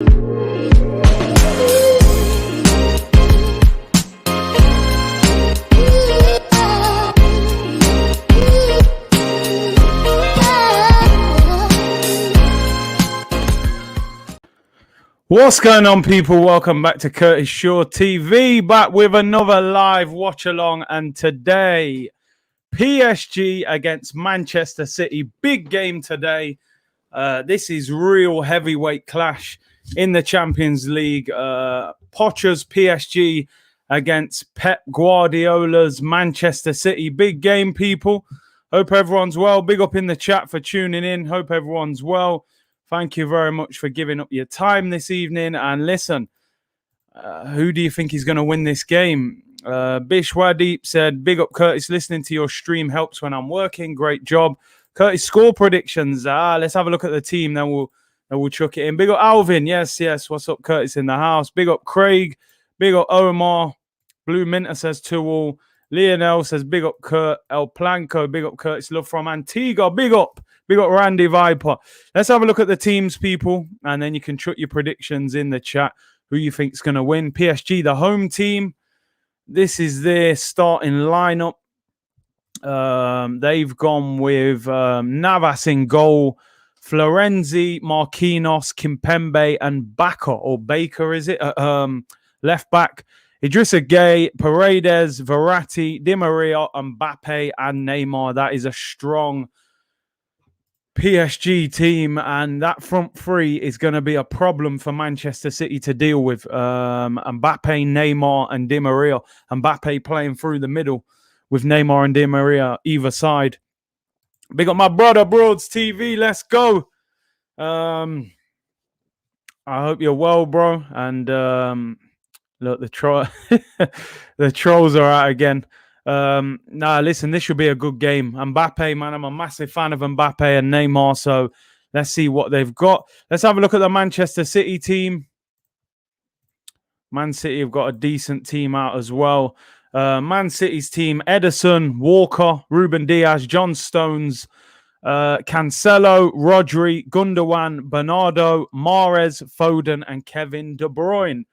What's going on, people? Welcome back to Curtis Shaw TV, back with another live watch along. And today, PSG against Manchester City. Big game today. This is real heavyweight clash in the Champions League. Poch's PSG against Pep Guardiola's Manchester City. Big game, people. Hope everyone's well. Big up in the chat for tuning in. Hope everyone's well. Thank you very much for giving up your time this evening. And listen, who do you think is going to win this game? Bishwadeep said, big up Curtis, listening to your stream helps when I'm working. Great job. Curtis, score predictions. Let's have a look at the team, then we'll chuck it in. Big up Alvin. Yes. What's up, Curtis in the house? Big up Craig. Big up Omar. Blue Minter says 2-2. Lionel says, big up Kurt. El Planco. Big up Curtis. Love from Antigua. Big up. We got Randy Viper. Let's have a look at the teams, people, and then you can chuck your predictions in the chat. Who you think is going to win? PSG, the home team. This is their starting lineup. They've gone with Navas in goal, Florenzi, Marquinhos, Kimpembe, and Baker, is it? Left back. Idrissa Gueye, Paredes, Verratti, Di Maria, Mbappe, and Neymar. That is a strong PSG team, and that front three is going to be a problem for Manchester City to deal with. Mbappe, Neymar, and Di Maria. Mbappe playing through the middle with Neymar and Di Maria either side. Big up my brother, Broads TV. Let's go. I hope you're well, bro. And look, the trolls are out again. Listen, this should be a good game. Mbappe, man, I'm a massive fan of Mbappe and Neymar, so let's see what they've got. Let's have a look at the Manchester City team. Man City have got a decent team out as well. Man City's team, Ederson, Walker, Ruben Diaz, John Stones, Cancelo, Rodri, Gundogan, Bernardo, Mahrez, Foden, and Kevin De Bruyne.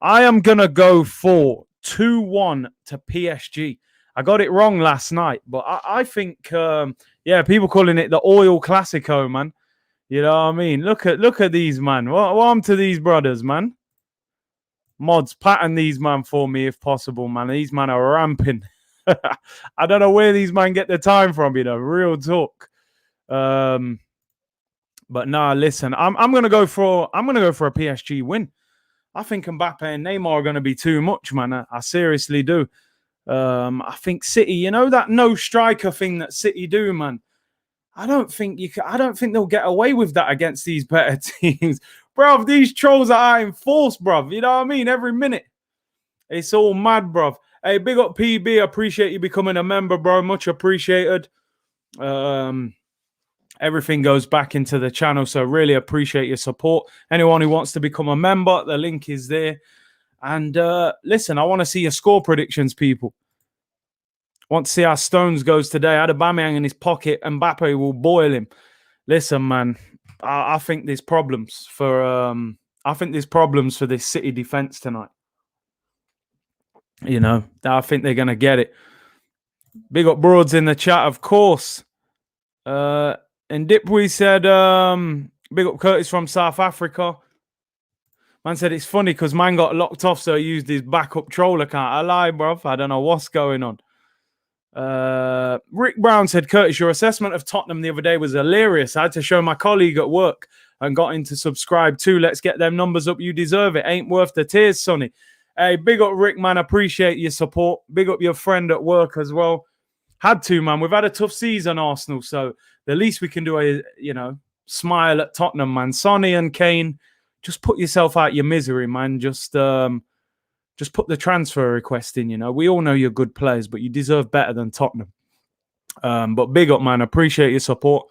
I am going to go for 2-1 to PSG. I got it wrong last night, but I think, people calling it the Oil Classico, man. You know what I mean? Look at these, man. What happened to these brothers, man? Mods, pattern these, man, for me if possible, man. These, man, are ramping. I don't know where these, man, get the time from, you know. Real talk. But nah, listen. I'm gonna go for a PSG win. I think Mbappe and Neymar are going to be too much, man. I seriously do. I think City, you know that no striker thing that City do, man. I don't think they'll get away with that against these better teams, bruv. These trolls are out in force, bruv. You know what I mean? Every minute, it's all mad, bruv. Hey, big up PB. Appreciate you becoming a member, bro. Much appreciated. Everything goes back into the channel, so really appreciate your support. Anyone who wants to become a member, the link is there. And listen, I want to see your score predictions, people. Want to see how Stones goes today. Aubameyang in his pocket, Mbappe will boil him. Listen, man, I think there's problems for this City defense tonight. You know, I think they're gonna get it. Big up Broads in the chat, of course. And Dipwe said, big up Curtis from South Africa. Man said it's funny because man got locked off, so he used his backup troll account. I lie, bruv. I don't know what's going on. Rick Brown said, Curtis, your assessment of Tottenham the other day was hilarious. I had to show my colleague at work and got him to subscribe too. Let's get them numbers up. You deserve it. Ain't worth the tears, Sonny. Hey, big up Rick, man. Appreciate your support. Big up your friend at work as well. Had to, man. We've had a tough season, Arsenal, so the least we can do is, smile at Tottenham, man. Sonny and Kane, just put yourself out your misery, man. Just put the transfer request in, We all know you're good players, but you deserve better than Tottenham. But big up, man. Appreciate your support.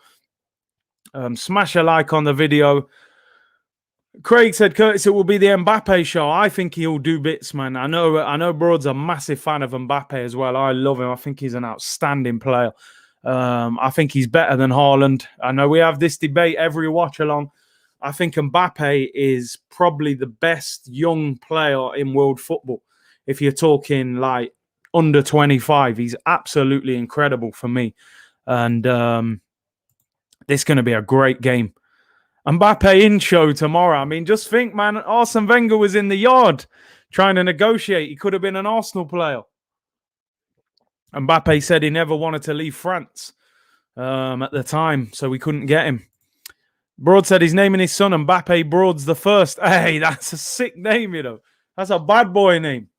Smash a like on the video. Craig said, Curtis, it will be the Mbappe show. I think he'll do bits, man. I know Broad's a massive fan of Mbappe as well. I love him. I think he's an outstanding player. I think he's better than Haaland. I know we have this debate every watch along. I think Mbappe is probably the best young player in world football. If you're talking like under 25, he's absolutely incredible for me. And this is going to be a great game. Mbappe in show tomorrow. I mean, just think, man, Arsene Wenger was in the yard trying to negotiate. He could have been an Arsenal player. Mbappe said he never wanted to leave France at the time, so we couldn't get him. Broad said he's naming his son Mbappe Broads the first. Hey, that's a sick name, you know. That's a bad boy name.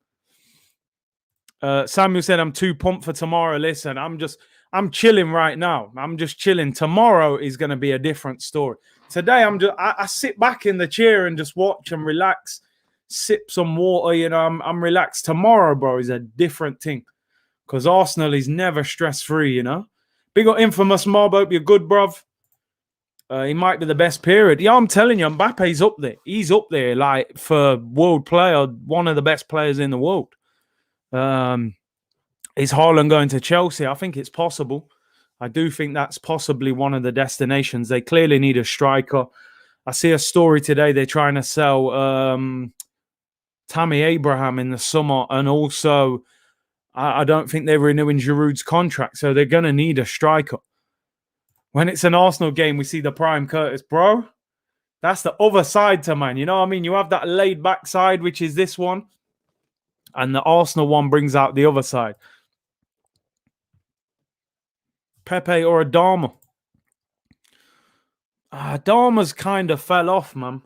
Samuel said, I'm too pumped for tomorrow. Listen, I'm chilling right now. I'm just chilling. Tomorrow is going to be a different story. Today, I sit back in the chair and just watch and relax, sip some water, you know, I'm relaxed. Tomorrow, bro, is a different thing because Arsenal is never stress-free, you know. Big up Infamous Mob, hope you're good, bruv. He might be the best period. Yeah, I'm telling you, Mbappe's up there. He's up there, like, for world player, one of the best players in the world. Is Haaland going to Chelsea? I think it's possible. I do think that's possibly one of the destinations. They clearly need a striker. I see a story today. They're trying to sell Tammy Abraham in the summer. And also, I don't think they're renewing Giroud's contract. So they're going to need a striker. When it's an Arsenal game, we see the prime Curtis. Bro, that's the other side to man. You know what I mean? You have that laid-back side, which is this one. And the Arsenal one brings out the other side. Pepe or Adama? Adama's kind of fell off, man.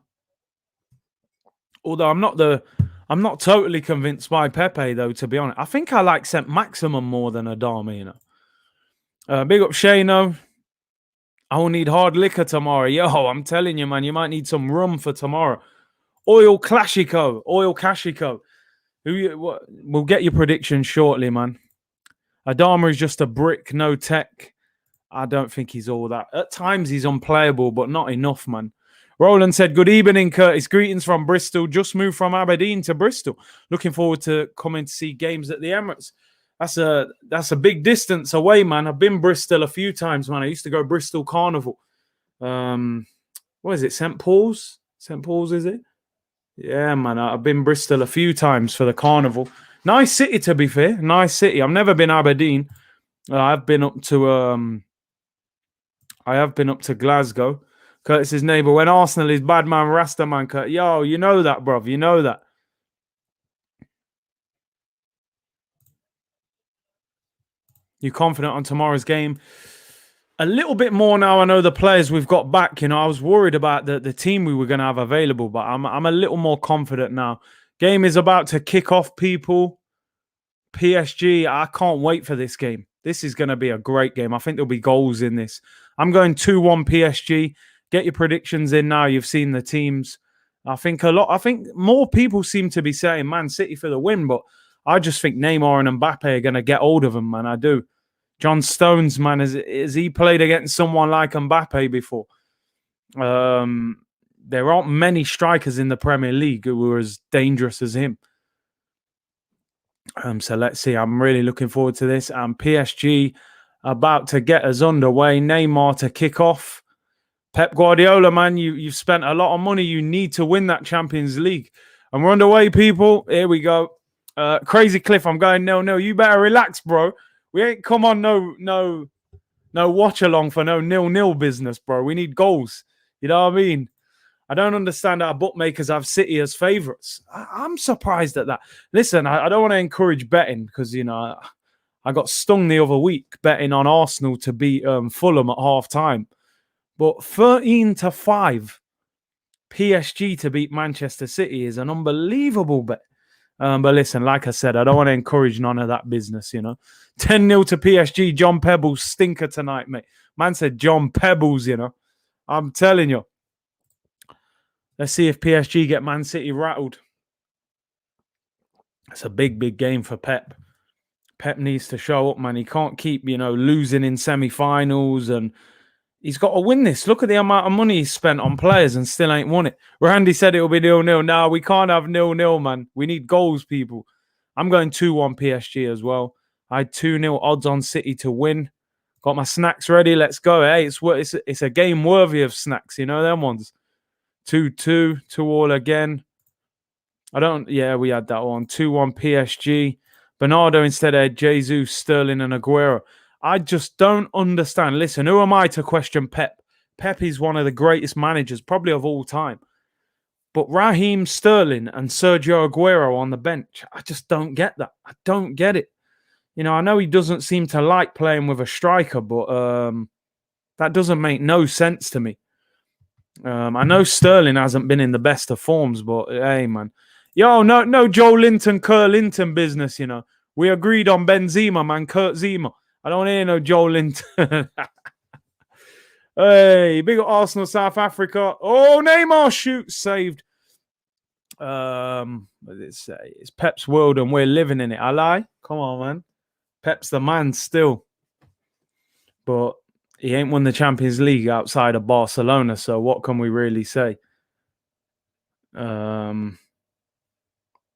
Although I'm not totally convinced by Pepe, though, to be honest. I think I like St. Maximum more than Adama, you know. Big up Shano. I will need hard liquor tomorrow. Yo, I'm telling you, man, you might need some rum for tomorrow. Oil Classico. We'll get your predictions shortly, man. Adama is just a brick, no tech. I don't think he's all that. At times, he's unplayable, but not enough, man. Roland said, good evening, Curtis. Greetings from Bristol. Just moved from Aberdeen to Bristol. Looking forward to coming to see games at the Emirates. That's a big distance away, man. I've been Bristol a few times, man. I used to go Bristol Carnival. What is it, St. Paul's? St. Paul's, is it? Yeah, man. I've been Bristol a few times for the Carnival. Nice city, to be fair. Nice city. I've never been Aberdeen. I've been up to Glasgow. Curtis's neighbour. When Arsenal is bad man, Rasta man. Yo, you know that, bruv. You know that. You confident on tomorrow's game? A little bit more now. I know the players we've got back. You know, I was worried about the team we were going to have available, but I'm a little more confident now. Game is about to kick off, people. PSG, I can't wait for this game. This is going to be a great game. I think there'll be goals in this. I'm going 2-1 PSG. Get your predictions in now. You've seen the teams. I think more people seem to be saying Man City for the win, but I just think Neymar and Mbappe are going to get hold of them, man. I do. John Stones, man, has he played against someone like Mbappe before? There aren't many strikers in the Premier League who are as dangerous as him. So let's see. I'm really looking forward to this. PSG about to get us underway. Neymar to kick off. Pep Guardiola, man, you've spent a lot of money. You need to win that Champions League. And we're underway, people. Here we go. Crazy Cliff, I'm going 0-0. You better relax, bro. We ain't come on no watch along for no 0-0 business, bro. We need goals. You know what I mean? I don't understand how bookmakers have City as favourites. I'm surprised at that. Listen, I don't want to encourage betting because, you know, I got stung the other week betting on Arsenal to beat Fulham at half-time. But 13-5 PSG to beat Manchester City is an unbelievable bet. But listen, like I said, I don't want to encourage none of that business, you know. 10-0 to PSG. John Pebbles stinker tonight, mate. Man said John Pebbles, you know. I'm telling you. Let's see if PSG get Man City rattled. It's a big, big game for Pep. Pep needs to show up, man. He can't keep, you know, losing in semi-finals, and he's got to win this. Look at the amount of money he's spent on players and still ain't won it. Randy said it'll be 0-0. No, we can't have 0-0, man. We need goals, people. I'm going 2-1 PSG as well. I had 2-0 odds on City to win. Got my snacks ready. Let's go. Hey, it's a game worthy of snacks. You know them ones. 2-2, 2-2 again. We had that one. 2-1 PSG. Bernardo instead of Jesus, Sterling and Aguero. I just don't understand. Listen, who am I to question Pep? Pep is one of the greatest managers, probably of all time. But Raheem Sterling and Sergio Aguero on the bench, I just don't get that. I don't get it. I know he doesn't seem to like playing with a striker, but that doesn't make no sense to me. I know Sterling hasn't been in the best of forms, but hey, man. No Joe Linton, Kurt Linton business, We agreed on Benzema, man, Kurt Zema. I don't hear no Joe Linton. Hey, big up Arsenal, South Africa. Oh, Neymar shoots, saved. What did it say? It's Pep's world and we're living in it. I lie? Come on, man. Pep's the man still. But he ain't won the Champions League outside of Barcelona, so what can we really say?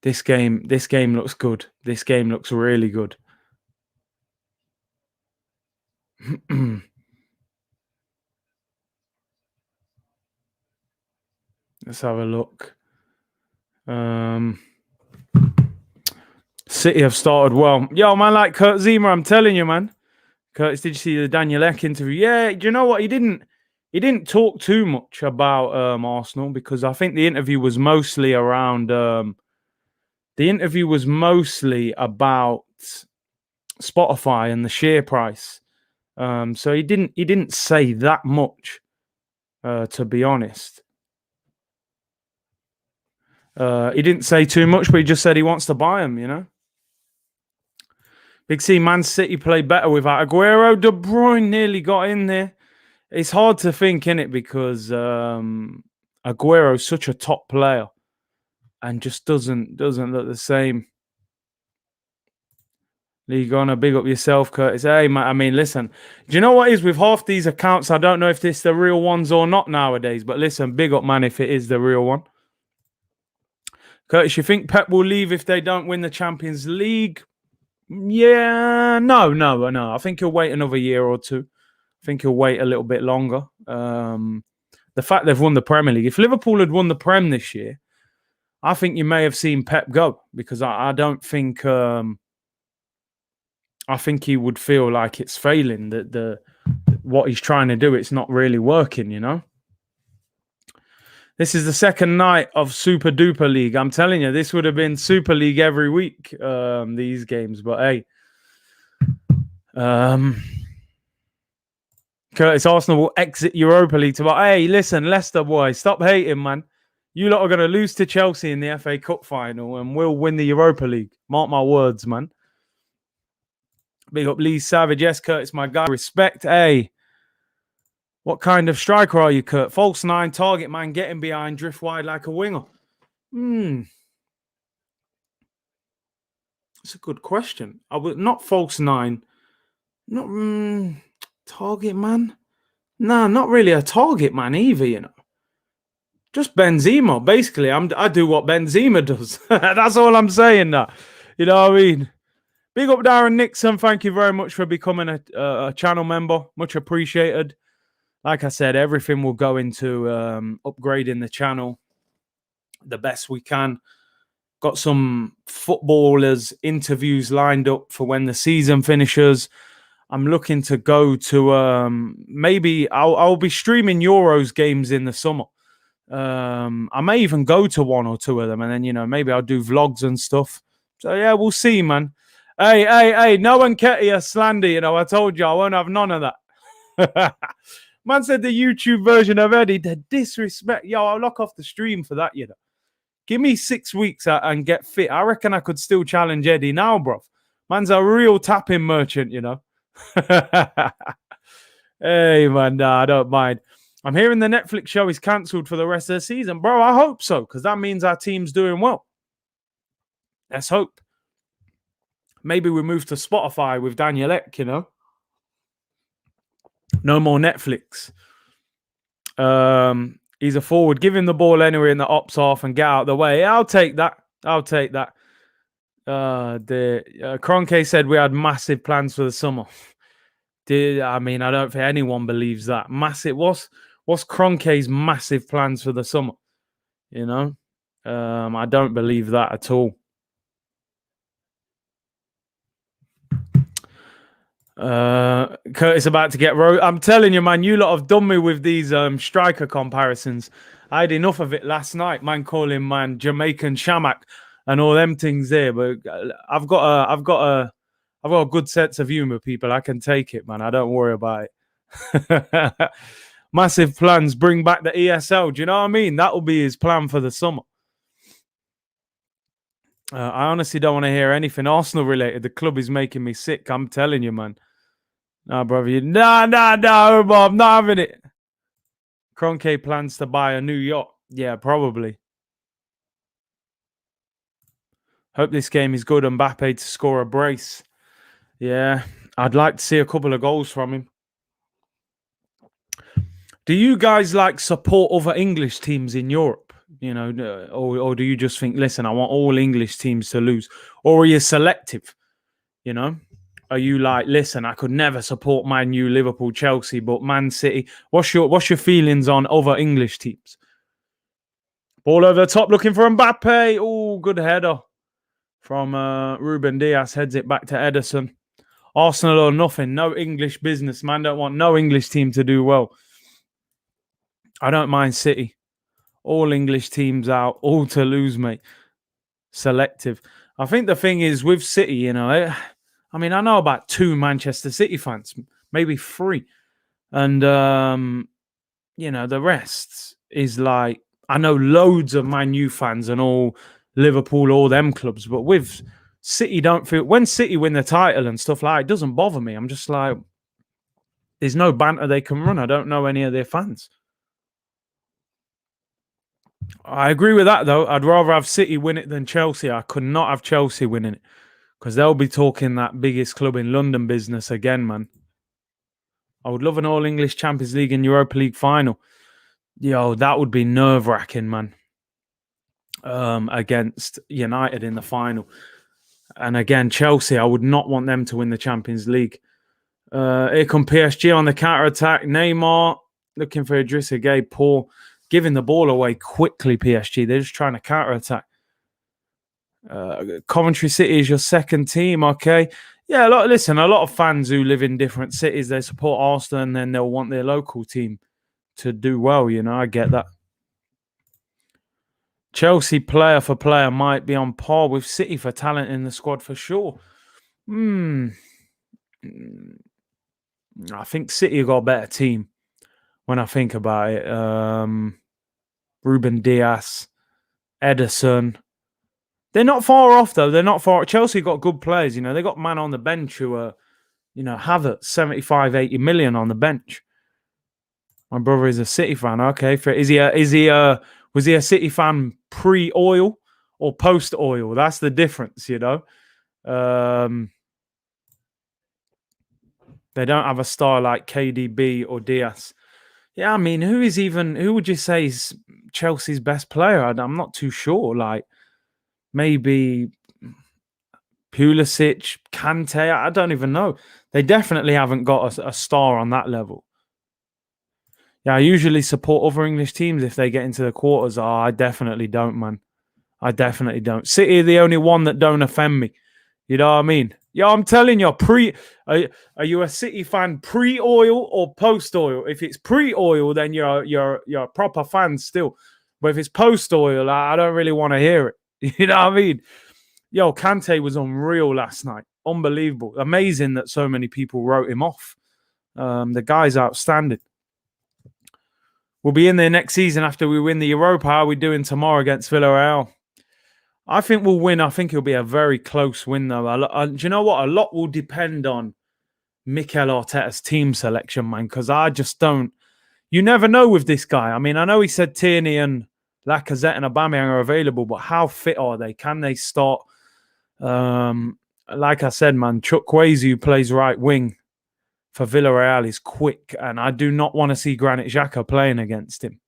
This game looks good. This game looks really good. Let's have a look. City have started well. Yo, man, like Kurt Zema, I'm telling you, man. Curtis, did you see the Daniel Ek interview? Yeah, do you know what? He didn't talk too much about Arsenal because I think the interview was mostly around about Spotify and the share price. So he didn't say that much, to be honest. He didn't say too much, but he just said he wants to buy him, Big C, Man City play better without Aguero. De Bruyne nearly got in there. It's hard to think, innit, because Aguero's such a top player and just doesn't look the same. League on, big up yourself, Curtis. Hey, man, I mean, listen, do you know what is with half these accounts? I don't know if it's the real ones or not nowadays, but listen, big up, man, if it is the real one. Curtis, you think Pep will leave if they don't win the Champions League? Yeah, no. I think he'll wait another year or two. I think he'll wait a little bit longer. The fact they've won the Premier League, if Liverpool had won the Prem this year, I think you may have seen Pep go because I don't think I think he would feel like it's failing, that what he's trying to do, it's not really working, This is the second night of Super Duper League. I'm telling you, this would have been Super League every week, these games. But hey, Curtis, Arsenal will exit Europa League tomorrow. Hey, listen, Leicester boys, stop hating, man. You lot are going to lose to Chelsea in the FA Cup final and we'll win the Europa League. Mark my words, man. Big up Lee Savage. Yes, Curtis, my guy. Respect. Hey. What kind of striker are you, Kurt? False nine, target man, getting behind, drift wide like a winger. That's a good question. I would not false nine. Not target man. Nah, not really a target man either, Just Benzema. Basically, I do what Benzema does. That's all I'm saying now. You know what I mean? Big up Darren Nixon. Thank you very much for becoming a channel member. Much appreciated. Like I said, everything will go into upgrading the channel the best we can. Got some footballers' interviews lined up for when the season finishes. I'm looking to go to maybe I'll be streaming Euros games in the summer. I may even go to one or two of them, and then maybe I'll do vlogs and stuff. So yeah, we'll see, man. Hey, no one Ketia slander. I told you I won't have none of that. Man said the YouTube version of Eddie, the disrespect. Yo, I'll lock off the stream for that, Give me 6 weeks and get fit. I reckon I could still challenge Eddie now, bro. Man's a real tapping merchant, Hey, man, nah, I don't mind. I'm hearing the Netflix show is cancelled for the rest of the season. Bro, I hope so, because that means our team's doing well. Let's hope. Maybe we move to Spotify with Daniel Ek, No more Netflix. He's a forward. Give him the ball anyway in the ops off and get out of the way. I'll take that. Cronke said we had massive plans for the summer. I don't think anyone believes that. Massive. What's What's Kroenke's massive plans for the summer? You know, I don't believe that at all. Curtis about to get I'm telling you, man, you lot have done me with these striker comparisons. I had enough of it last night, man, calling man Jamaican Shamak and all them things there. But I've got a good sense of humor, people. I can take it, man. I don't worry about it. Massive plans, bring back the ESL. Do you know what I mean? That will be his plan for the summer. I honestly don't want to hear anything Arsenal related. The club is making me sick. I'm telling you, man. Nah, brother. Nah, Bob. I'm not having it. Kroenke plans to buy a new yacht. Yeah, probably. Hope this game is good. Mbappe to score a brace. Yeah, I'd like to see a couple of goals from him. Do you guys like support other English teams in Europe? You know, or do you just think, listen, I want all English teams to lose? Or are you selective? You know? Are you like, listen, I could never support Man U, Liverpool, Chelsea, but Man City? What's your feelings on other English teams? Ball over the top, looking for Mbappe. Oh, good header from Ruben Diaz. Heads it back to Ederson. Arsenal or nothing. No English business, man. Don't want no English team to do well. I don't mind City. All English teams out. All to lose, mate. Selective. I think the thing is with City, you know, I mean, I know about 2 Manchester City fans, maybe 3. And, you know, the rest is like, I know loads of Man U fans and all Liverpool, all them clubs. But with City, don't feel, when City win the title and stuff like it doesn't bother me. I'm just like, there's no banter they can run. I don't know any of their fans. I agree with that, though. I'd rather have City win it than Chelsea. I could not have Chelsea winning it. Because they'll be talking that biggest club in London business again, man. I would love an all-English Champions League and Europa League final. Yo, that would be nerve-wracking, man. Against United in the final. And again, Chelsea, I would not want them to win the Champions League. Here come PSG on the counter-attack. Neymar looking for Idrissa Gueye. Poor. Giving the ball away quickly, PSG. They're just trying to counter-attack. Coventry City is your second team, okay? Yeah, a lot of fans who live in different cities, they support Arsenal and then they'll want their local team to do well, you know, I get that. Chelsea player for player might be on par with City for talent in the squad for sure. I think City have got a better team when I think about it. Ruben Diaz, Ederson. They're not far off, though. They're not far. Chelsea got good players. You know, they got man on the bench who are, you know, Havertz, 75, 80 million on the bench. My brother is a City fan. Okay. Was he a City fan pre-oil or post-oil? That's the difference, you know. They don't have a star like KDB or Diaz. Yeah, I mean, who would you say is Chelsea's best player? I'm not too sure. Like, maybe Pulisic, Kante, I don't even know. They definitely haven't got a star on that level. Yeah, I usually support other English teams if they get into the quarters. Oh, I definitely don't, man. I definitely don't. City are the only one that don't offend me. You know what I mean? Yeah, I'm telling you, are you a City fan pre-oil or post-oil? If it's pre-oil, then you're a proper fan still. But if it's post-oil, I don't really want to hear it. You know what I mean? Yo, Kante was unreal last night. Unbelievable. Amazing that so many people wrote him off. The guy's outstanding. We'll be in there next season after we win the Europa. How are we doing tomorrow against Villarreal? I think we'll win. I think it'll be a very close win, though. Do you know what? A lot will depend on Mikel Arteta's team selection, man, because I just don't... You never know with this guy. I mean, I know he said Tierney and Lacazette and Aubameyang are available, but how fit are they? Can they start? Like I said, man, Chukwueze, who plays right wing for Villarreal, is quick, and I do not want to see Granit Xhaka playing against him.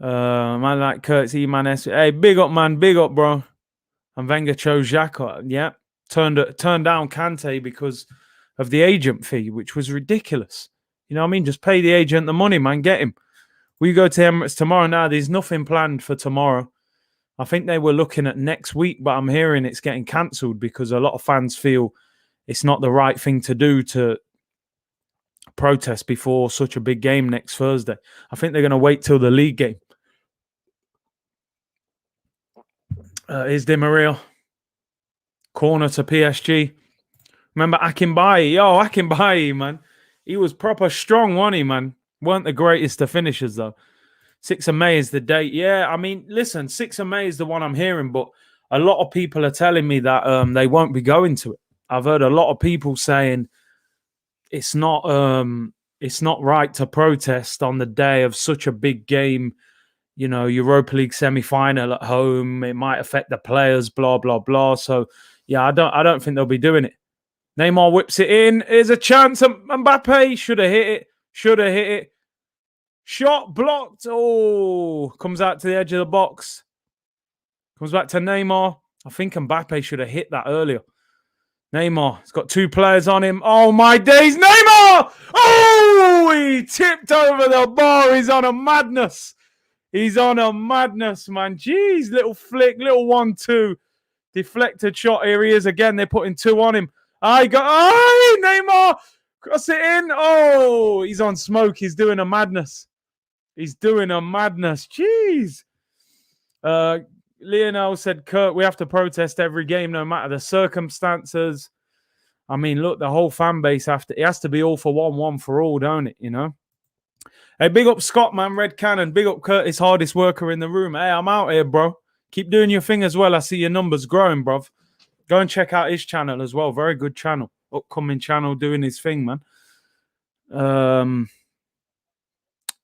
Man like Curtis Imanes. Hey, big up, man. Big up, bro. And Wenger chose Xhaka. Yeah. Turned down Kante because of the agent fee, which was ridiculous. You know what I mean? Just pay the agent the money, man. Get him. We go to Emirates tomorrow. Now, there's nothing planned for tomorrow. I think they were looking at next week, but I'm hearing it's getting cancelled because a lot of fans feel it's not the right thing to do to protest before such a big game next Thursday. I think they're going to wait till the league game. Here's Di Maria. Corner to PSG. Remember Akinbaye? Yo, Akinbaye, man. He was proper strong, wasn't he, man? Weren't the greatest of finishers, though. 6th of May is the date. Yeah, I mean, listen, 6th of May is the one I'm hearing, but a lot of people are telling me that they won't be going to it. I've heard a lot of people saying it's not right to protest on the day of such a big game. You know, Europa League semi-final at home. It might affect the players, blah, blah, blah. So, yeah, I don't think they'll be doing it. Neymar whips it in. Here's a chance. Mbappe should have hit it. Shot blocked. Oh, comes out to the edge of the box. Comes back to Neymar. I think Mbappe should have hit that earlier. Neymar, he's got 2 players on him. Oh, my days. Neymar! Oh, he tipped over the bar. He's on a madness. Man. Jeez, little flick, little 1-2. Deflected shot. Here he is again. They're putting 2 on him. Neymar! Cross it in. Oh, he's on smoke. He's doing a madness. Jeez. Lionel said, Kurt, we have to protest every game, no matter the circumstances. I mean, look, the whole fan base it has to be all for one for all, don't it? You know? Hey, big up Scott, man, Red Cannon. Big up Curtis, hardest worker in the room. Hey, I'm out here, bro. Keep doing your thing as well. I see your numbers growing, bruv. Go and check out his channel as well. Very good channel. Upcoming channel doing his thing, man.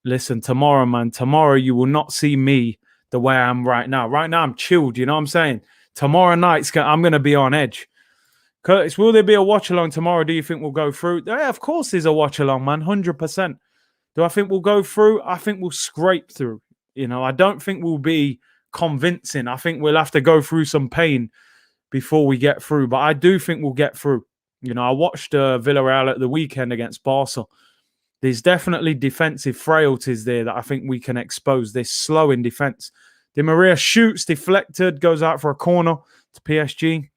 Listen, tomorrow, man. Tomorrow you will not see me the way I am right now. Right now I'm chilled, you know what I'm saying? Tomorrow night I'm going to be on edge. Curtis, will there be a watch-along tomorrow? Do you think we'll go through? Yeah, of course there's a watch-along, man. 100%. Do I think we'll go through? I think we'll scrape through. You know, I don't think we'll be convincing. I think we'll have to go through some pain before we get through. But I do think we'll get through. You know, I watched Villarreal at the weekend against Barca. There's definitely defensive frailties there that I think we can expose. They're slow in defense. Di Maria shoots, deflected, goes out for a corner to PSG.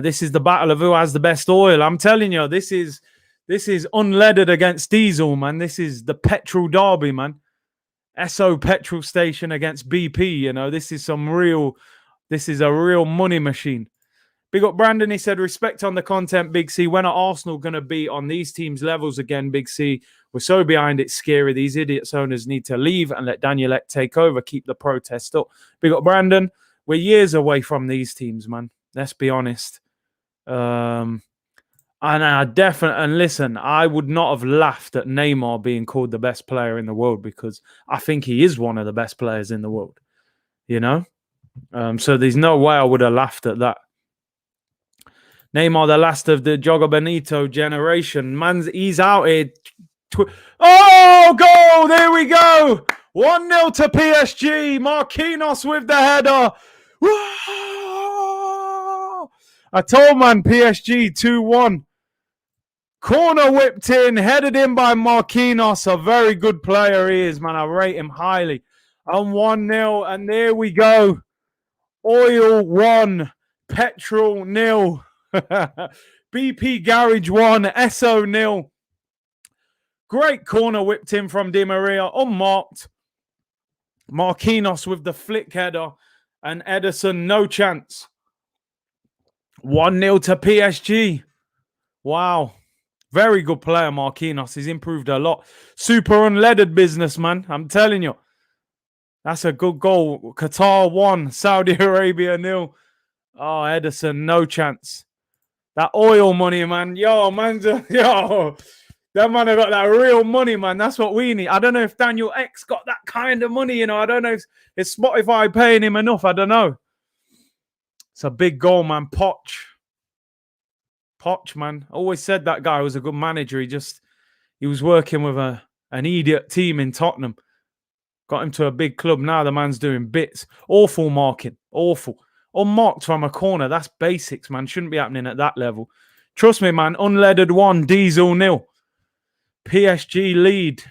This is the battle of who has the best oil. I'm telling you, this is unleaded against diesel, man. This is the petrol derby, man. Esso petrol station against BP. You know, this is a real money machine. Big up Brandon. He said, respect on the content, Big C. When are Arsenal going to be on these teams' levels again, Big C? We're so behind, it's scary. These idiots owners need to leave and let Daniel Ek take over. Keep the protest up. Big up Brandon. We're years away from these teams, man. Let's be honest. And listen, I would not have laughed at Neymar being called the best player in the world because I think he is one of the best players in the world. You know? So there's no way I would have laughed at that. Neymar, the last of the Jogo Bonito generation. He's out here. Oh, goal! There we go! 1-0 to PSG. Marquinhos with the header. I told, man, PSG 2-1. Corner whipped in, headed in by Marquinhos. A very good player he is, man. I rate him highly. And 1-0, and there we go. Oil 1, petrol 0. BP Garage 1, Esso 0. Great corner whipped in from Di Maria, unmarked. Marquinhos with the flick header, and Ederson, no chance. 1-0 to PSG. Wow. Very good player, Marquinhos. He's improved a lot. Super unleaded business, man. I'm telling you. That's a good goal. Qatar 1, Saudi Arabia 0. Oh, Ederson, no chance. That oil money, man. Yo, man. Yo. That man have got that real money, man. That's what we need. I don't know if Daniel X got that kind of money, you know. I don't know if it's Spotify paying him enough. I don't know. It's a big goal, man. Poch, man. I always said that guy was a good manager. He was working with an idiot team in Tottenham. Got him to a big club. Now the man's doing bits. Awful marking. Awful. Unmarked from a corner. That's basics, man. Shouldn't be happening at that level. Trust me, man. Unleaded 1, diesel 0. PSG lead.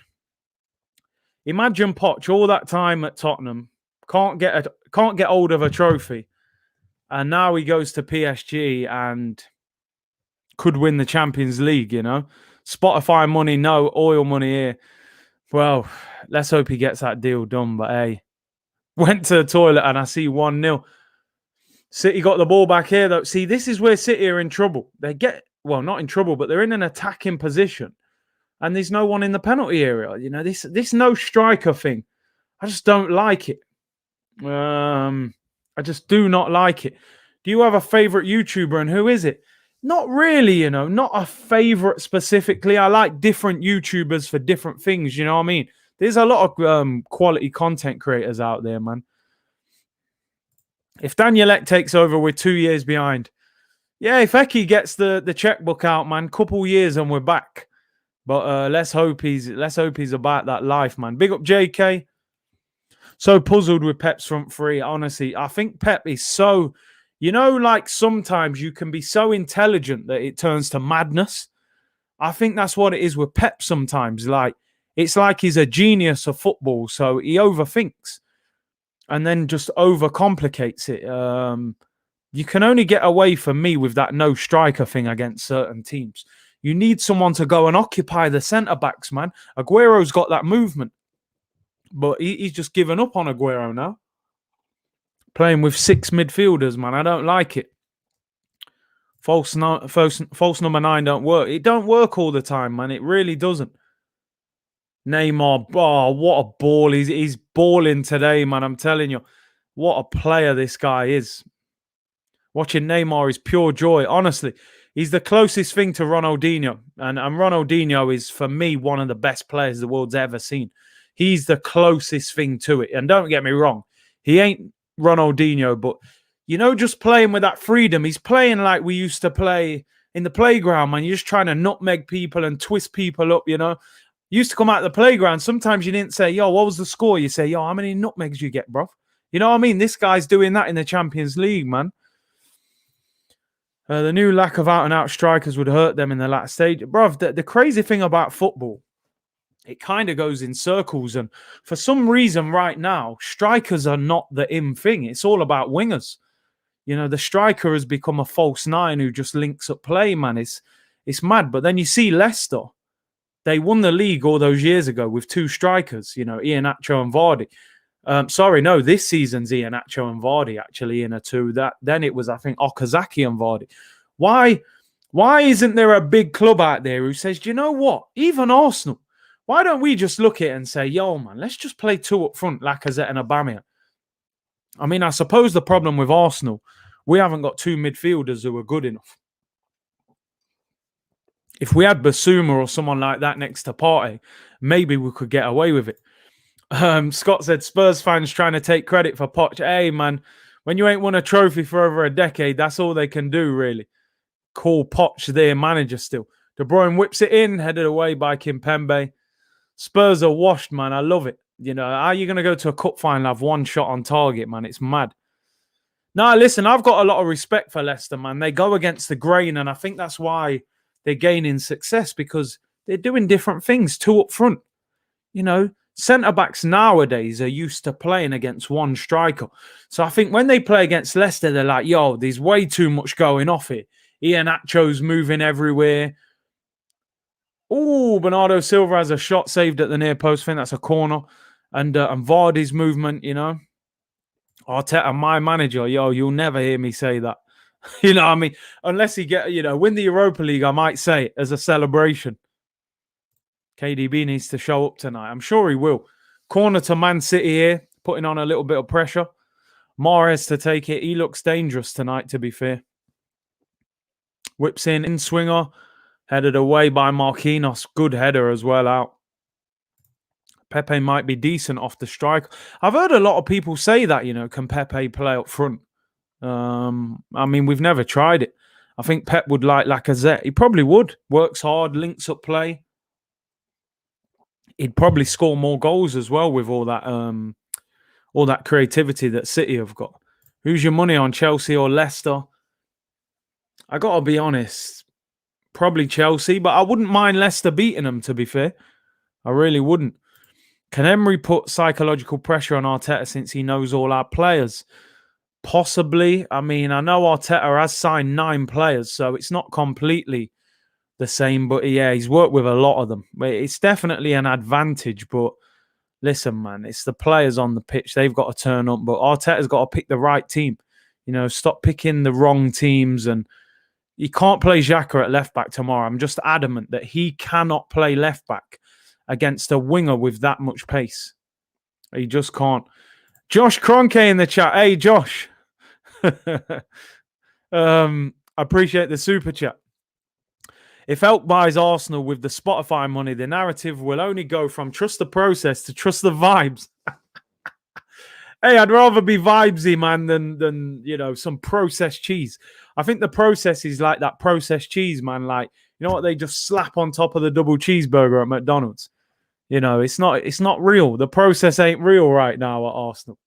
Imagine Poch all that time at Tottenham, can't get hold of a trophy, and now he goes to PSG and could win the Champions League. You know, Spotify money, no oil money here. Well, let's hope he gets that deal done. But hey, went to the toilet and I see 1-0. City got the ball back here though. See, this is where City are in trouble. They get, well, not in trouble, but they're in an attacking position. And there's no one in the penalty area. You know, this no striker thing. I just don't like it. I just do not like it. Do you have a favorite YouTuber and who is it? Not really, you know, not a favorite specifically. I like different YouTubers for different things, you know what I mean? There's a lot of quality content creators out there, man. If Daniel Ek takes over, we're 2 years behind. Yeah, if Eki gets the checkbook out, man, couple years and we're back. But let's hope he's about that life, man. Big up JK. So puzzled with Pep's front three. Honestly, I think Pep is so, you know, like sometimes you can be so intelligent that it turns to madness. I think that's what it is with Pep sometimes. Like, it's like he's a genius of football, so he overthinks and then just overcomplicates it. You can only get away from me with that no striker thing against certain teams. You need someone to go and occupy the centre-backs, man. Aguero's got that movement. But he's just given up on Aguero now. Playing with 6 midfielders, man. I don't like it. False number 9 don't work. It don't work all the time, man. It really doesn't. Neymar, oh, what a ball. He's balling today, man. I'm telling you. What a player this guy is. Watching Neymar is pure joy. Honestly, he's the closest thing to Ronaldinho. And Ronaldinho is, for me, one of the best players the world's ever seen. He's the closest thing to it. And don't get me wrong, he ain't Ronaldinho, but, you know, just playing with that freedom. He's playing like we used to play in the playground, man. You're just trying to nutmeg people and twist people up, you know. You used to come out of the playground. Sometimes you didn't say, yo, what was the score? You say, yo, how many nutmegs you get, bro? You know what I mean? This guy's doing that in the Champions League, man. The new lack of out-and-out strikers would hurt them in the last stage. Bruv, the crazy thing about football, it kind of goes in circles. And for some reason right now, strikers are not the in thing. It's all about wingers. You know, the striker has become a false 9 who just links up play, man. It's mad. But then you see Leicester. They won the league all those years ago with 2 strikers, you know, Iheanacho and Vardy. This season's Iheanacho and Vardy actually in a 2. Then it was, I think, Okazaki and Vardy. Why isn't there a big club out there who says, do you know what? Even Arsenal, why don't we just look at it and say, yo, man, let's just play 2 up front, Lacazette and Aubameyang? I mean, I suppose the problem with Arsenal, we haven't got 2 midfielders who are good enough. If we had Basuma or someone like that next to Partey, maybe we could get away with it. Scott said, Spurs fans trying to take credit for Poch. Hey, man, when you ain't won a trophy for over a decade, that's all they can do, really. Call Poch their manager still. De Bruyne whips it in, headed away by Kimpembe. Spurs are washed, man. I love it. You know, how are you going to go to a cup final, have 1 shot on target, man? It's mad. Now, listen, I've got a lot of respect for Leicester, man. They go against the grain, and I think that's why they're gaining success, because they're doing different things. 2 up front. You know, centre-backs nowadays are used to playing against 1 striker. So I think when they play against Leicester, they're like, yo, there's way too much going off here. Iheanacho's moving everywhere. Oh, Bernardo Silva has a shot saved at the near post. I think that's a corner. And Vardy's movement, you know. Arteta, my manager, yo, you'll never hear me say that. You know what I mean? Unless he win the Europa League, I might say it as a celebration. KDB needs to show up tonight. I'm sure he will. Corner to Man City here, putting on a little bit of pressure. Mahrez to take it. He looks dangerous tonight, to be fair. Whips in swinger. Headed away by Marquinhos. Good header as well out. Pepe might be decent off the strike. I've heard a lot of people say that, you know, can Pepe play up front? I mean, we've never tried it. I think Pep would like Lacazette. He probably would. Works hard, links up play. He'd probably score more goals as well with all that creativity that City have got. Who's your money on, Chelsea or Leicester? I got to be honest. Probably Chelsea, but I wouldn't mind Leicester beating them, to be fair. I really wouldn't. Can Emery put psychological pressure on Arteta since he knows all our players? Possibly. I mean, I know Arteta has signed 9 players, so it's not completely the same. But yeah, he's worked with a lot of them. It's definitely an advantage. But listen, man, it's the players on the pitch. They've got to turn up. But Arteta's got to pick the right team. You know, stop picking the wrong teams. And he can't play Xhaka at left back tomorrow. I'm just adamant that he cannot play left back against a winger with that much pace. He just can't. Josh Cronke in the chat. Hey, Josh. Appreciate the super chat. If Elk buys Arsenal with the Spotify money, the narrative will only go from trust the process to trust the vibes. Hey, I'd rather be vibesy, man, than you know, some processed cheese. I think the process is like that processed cheese, man. Like, you know what they just slap on top of the double cheeseburger at McDonald's. You know, it's not real. The process ain't real right now at Arsenal.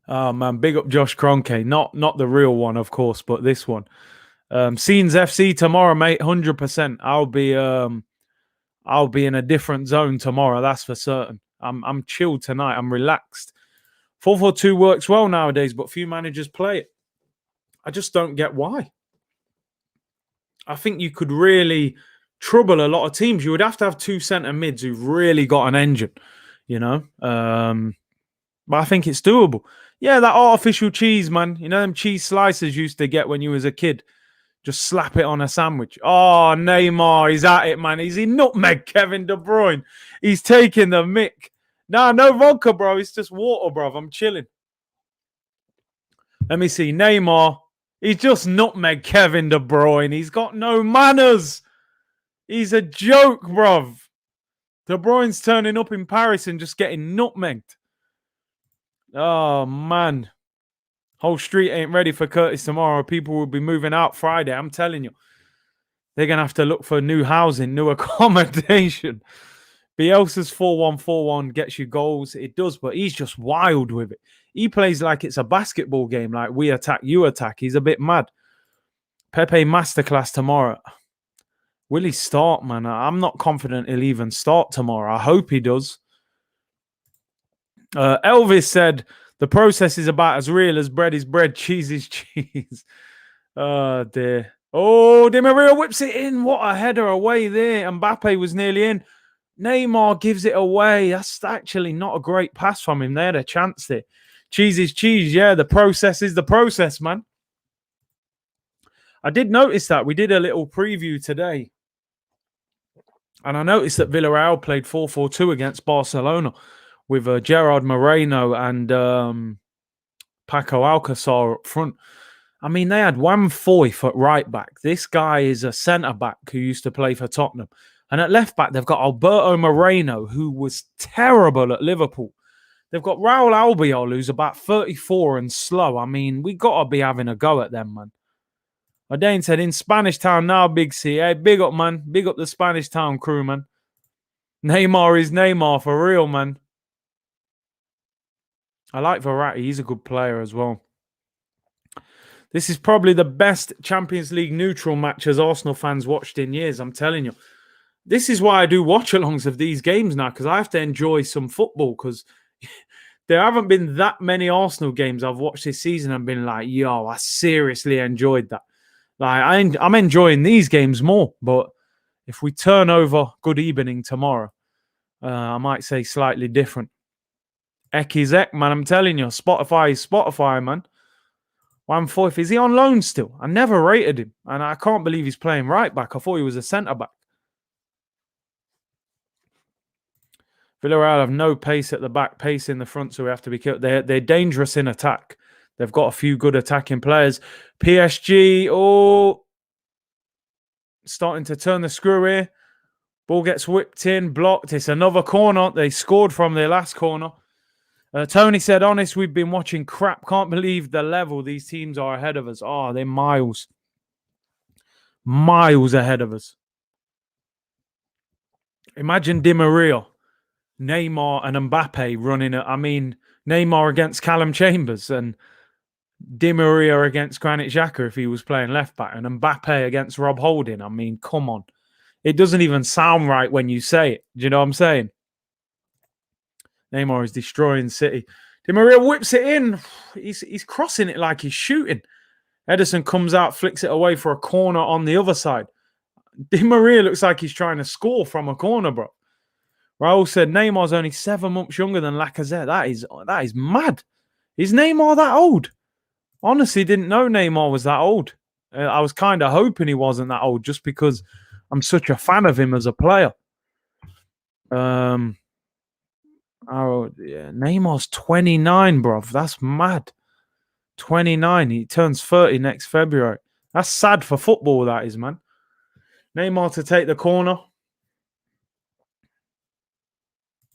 Oh man, big up Josh Cronke. Not the real one, of course, but this one. Scenes FC tomorrow, mate. 100%. I'll be in a different zone tomorrow. That's for certain. I'm chilled tonight. I'm relaxed. 4-4-2 works well nowadays, but few managers play it. I just don't get why. I think you could really trouble a lot of teams. You would have to have 2 centre mids who've really got an engine, you know. But I think it's doable. Yeah, that artificial cheese, man. You know them cheese slices you used to get when you was a kid. Just slap it on a sandwich. Oh, Neymar, he's at it, man. He's in nutmeg Kevin De Bruyne. He's taking the mick. Nah, no vodka, bro. It's just water, bro. I'm chilling. Let me see. Neymar. He's just nutmeg Kevin De Bruyne. He's got no manners. He's a joke, bruv. De Bruyne's turning up in Paris and just getting nutmegged. Oh, man. Whole street ain't ready for Curtis tomorrow. People will be moving out Friday. I'm telling you. They're going to have to look for new housing, new accommodation. Bielsa's 4-1-4-1 gets you goals. It does, but he's just wild with it. He plays like it's a basketball game, like we attack, you attack. He's a bit mad. Pepe masterclass tomorrow. Will he start, man? I'm not confident he'll even start tomorrow. I hope he does. Elvis said, the process is about as real as bread is bread, cheese is cheese. Oh, dear. Oh, Di Maria whips it in. What a header away there. Mbappe was nearly in. Neymar gives it away. That's actually not a great pass from him. They had a chance there. Cheese is cheese. Yeah, the process is the process, man. I did notice that. We did a little preview today. And I noticed that Villarreal played 4-4-2 against Barcelona with Gerard Moreno and Paco Alcacer up front. I mean, they had Juan Foyth at right back. This guy is a centre back who used to play for Tottenham. And at left back, they've got Alberto Moreno, who was terrible at Liverpool. They've got Raul Albiol, who's about 34 and slow. I mean, we got to be having a go at them, man. Dane said, in Spanish Town now, Big C. Hey, big up, man. Big up the Spanish Town crew, man. Neymar is Neymar for real, man. I like Verratti. He's a good player as well. This is probably the best Champions League neutral match as Arsenal fans watched in years, I'm telling you. This is why I do watch-alongs of these games now, because I have to enjoy some football, because there haven't been that many Arsenal games I've watched this season and been like, yo, I seriously enjoyed that. Like, I'm enjoying these games more, but if we turn over good evening tomorrow, I might say slightly different. Ek is Ek, man, I'm telling you. Spotify is Spotify, man. Juan Foyth, is he on loan still? I never rated him, and I can't believe he's playing right back. I thought he was a centre-back. Villarreal have no pace at the back, pace in the front, so we have to be careful. They're dangerous in attack. They've got a few good attacking players. PSG, starting to turn the screw here. Ball gets whipped in, blocked. It's another corner. They scored from their last corner. Tony said, honest, we've been watching crap. Can't believe the level these teams are ahead of us. Oh, they're miles ahead of us. Imagine Di Maria, Neymar and Mbappe running it. I mean, Neymar against Callum Chambers and Di Maria against Granit Xhaka if he was playing left back, and Mbappe against Rob Holding. I mean, come on. It doesn't even sound right when you say it. Do you know what I'm saying? Neymar is destroying City. Di Maria whips it in. He's crossing it like he's shooting. Ederson comes out, flicks it away for a corner on the other side. Di Maria looks like he's trying to score from a corner, bro. Raul said Neymar's only 7 months younger than Lacazette. That is mad. Is Neymar that old? Honestly, didn't know Neymar was that old. I was kind of hoping he wasn't that old just because I'm such a fan of him as a player. Oh, yeah. Neymar's 29, bro. That's mad. 29. He turns 30 next February. That's sad for football, that is, man. Neymar to take the corner.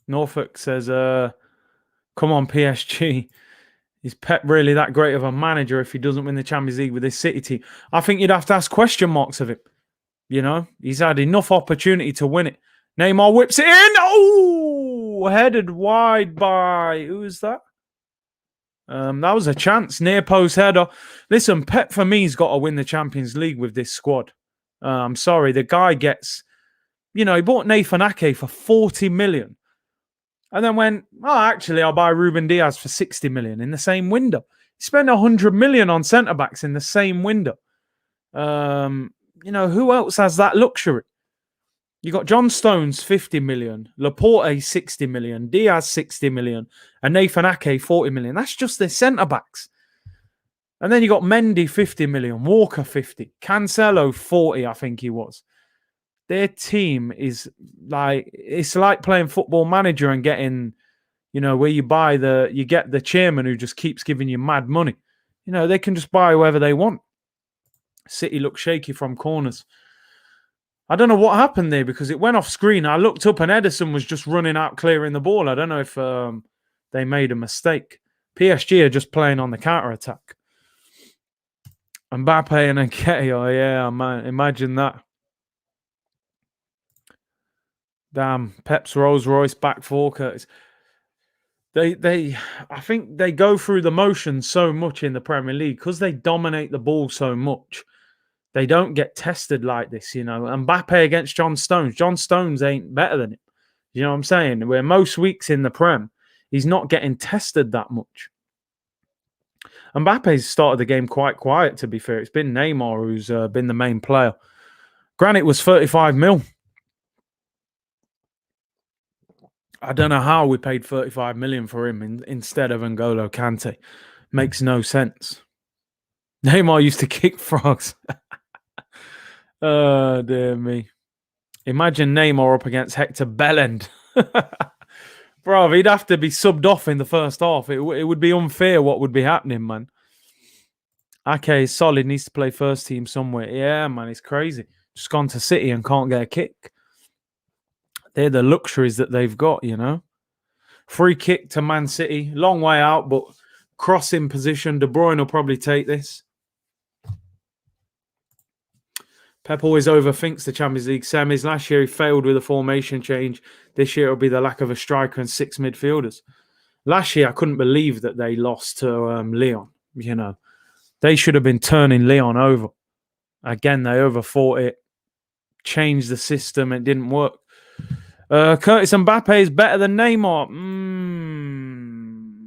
Norfolk says, come on, PSG. Is Pep really that great of a manager if he doesn't win the Champions League with this City team? I think you'd have to ask question marks of him. You know, he's had enough opportunity to win it. Neymar whips it in. Oh, headed wide by, who is that? That was a chance. Near post header. Listen, Pep for me has got to win the Champions League with this squad. I'm sorry. The guy gets, he bought Nathan Ake for 40 million. And then went, actually, I'll buy Ruben Diaz for 60 million in the same window. He spent 100 million on centre-backs in the same window. Who else has that luxury? You got John Stones, 50 million, Laporte, 60 million, Diaz, 60 million, and Nathan Ake, 40 million. That's just their centre-backs. And then you got Mendy, 50 million, Walker, 50, Cancelo, 40, I think he was. Their team is like, it's like playing Football Manager and getting, where you get the chairman who just keeps giving you mad money. They can just buy whoever they want. City look shaky from corners. I don't know what happened there because it went off screen. I looked up and Ederson was just running out clearing the ball. I don't know if they made a mistake. PSG are just playing on the counter-attack. Mbappe and Nketiah, oh yeah, man, imagine that. Damn, Pep's Rolls Royce back four, Curtis. I think they go through the motions so much in the Premier League because they dominate the ball so much. They don't get tested like this, Mbappe against John Stones. John Stones ain't better than him. You know what I'm saying? Where most weeks in the Prem, he's not getting tested that much. Mbappe's started the game quite quiet, to be fair. It's been Neymar who's been the main player. Granit was 35 mil. I don't know how we paid 35 million for him instead of N'Golo Kante. Makes no sense. Neymar used to kick frogs. Oh, dear me. Imagine Neymar up against Hector Bellend. Bro, he'd have to be subbed off in the first half. It would be unfair what would be happening, man. Ake is solid, needs to play first team somewhere. Yeah, man, it's crazy. Just gone to City and can't get a kick. They're the luxuries that they've got, Free kick to Man City. Long way out, but crossing position. De Bruyne will probably take this. Pep always overthinks the Champions League semis. Last year, he failed with a formation change. This year, it'll be the lack of a striker and 6 midfielders. Last year, I couldn't believe that they lost to Lyon. They should have been turning Lyon over. Again, they overthought it. Changed the system. It didn't work. Curtis Mbappe is better than Neymar.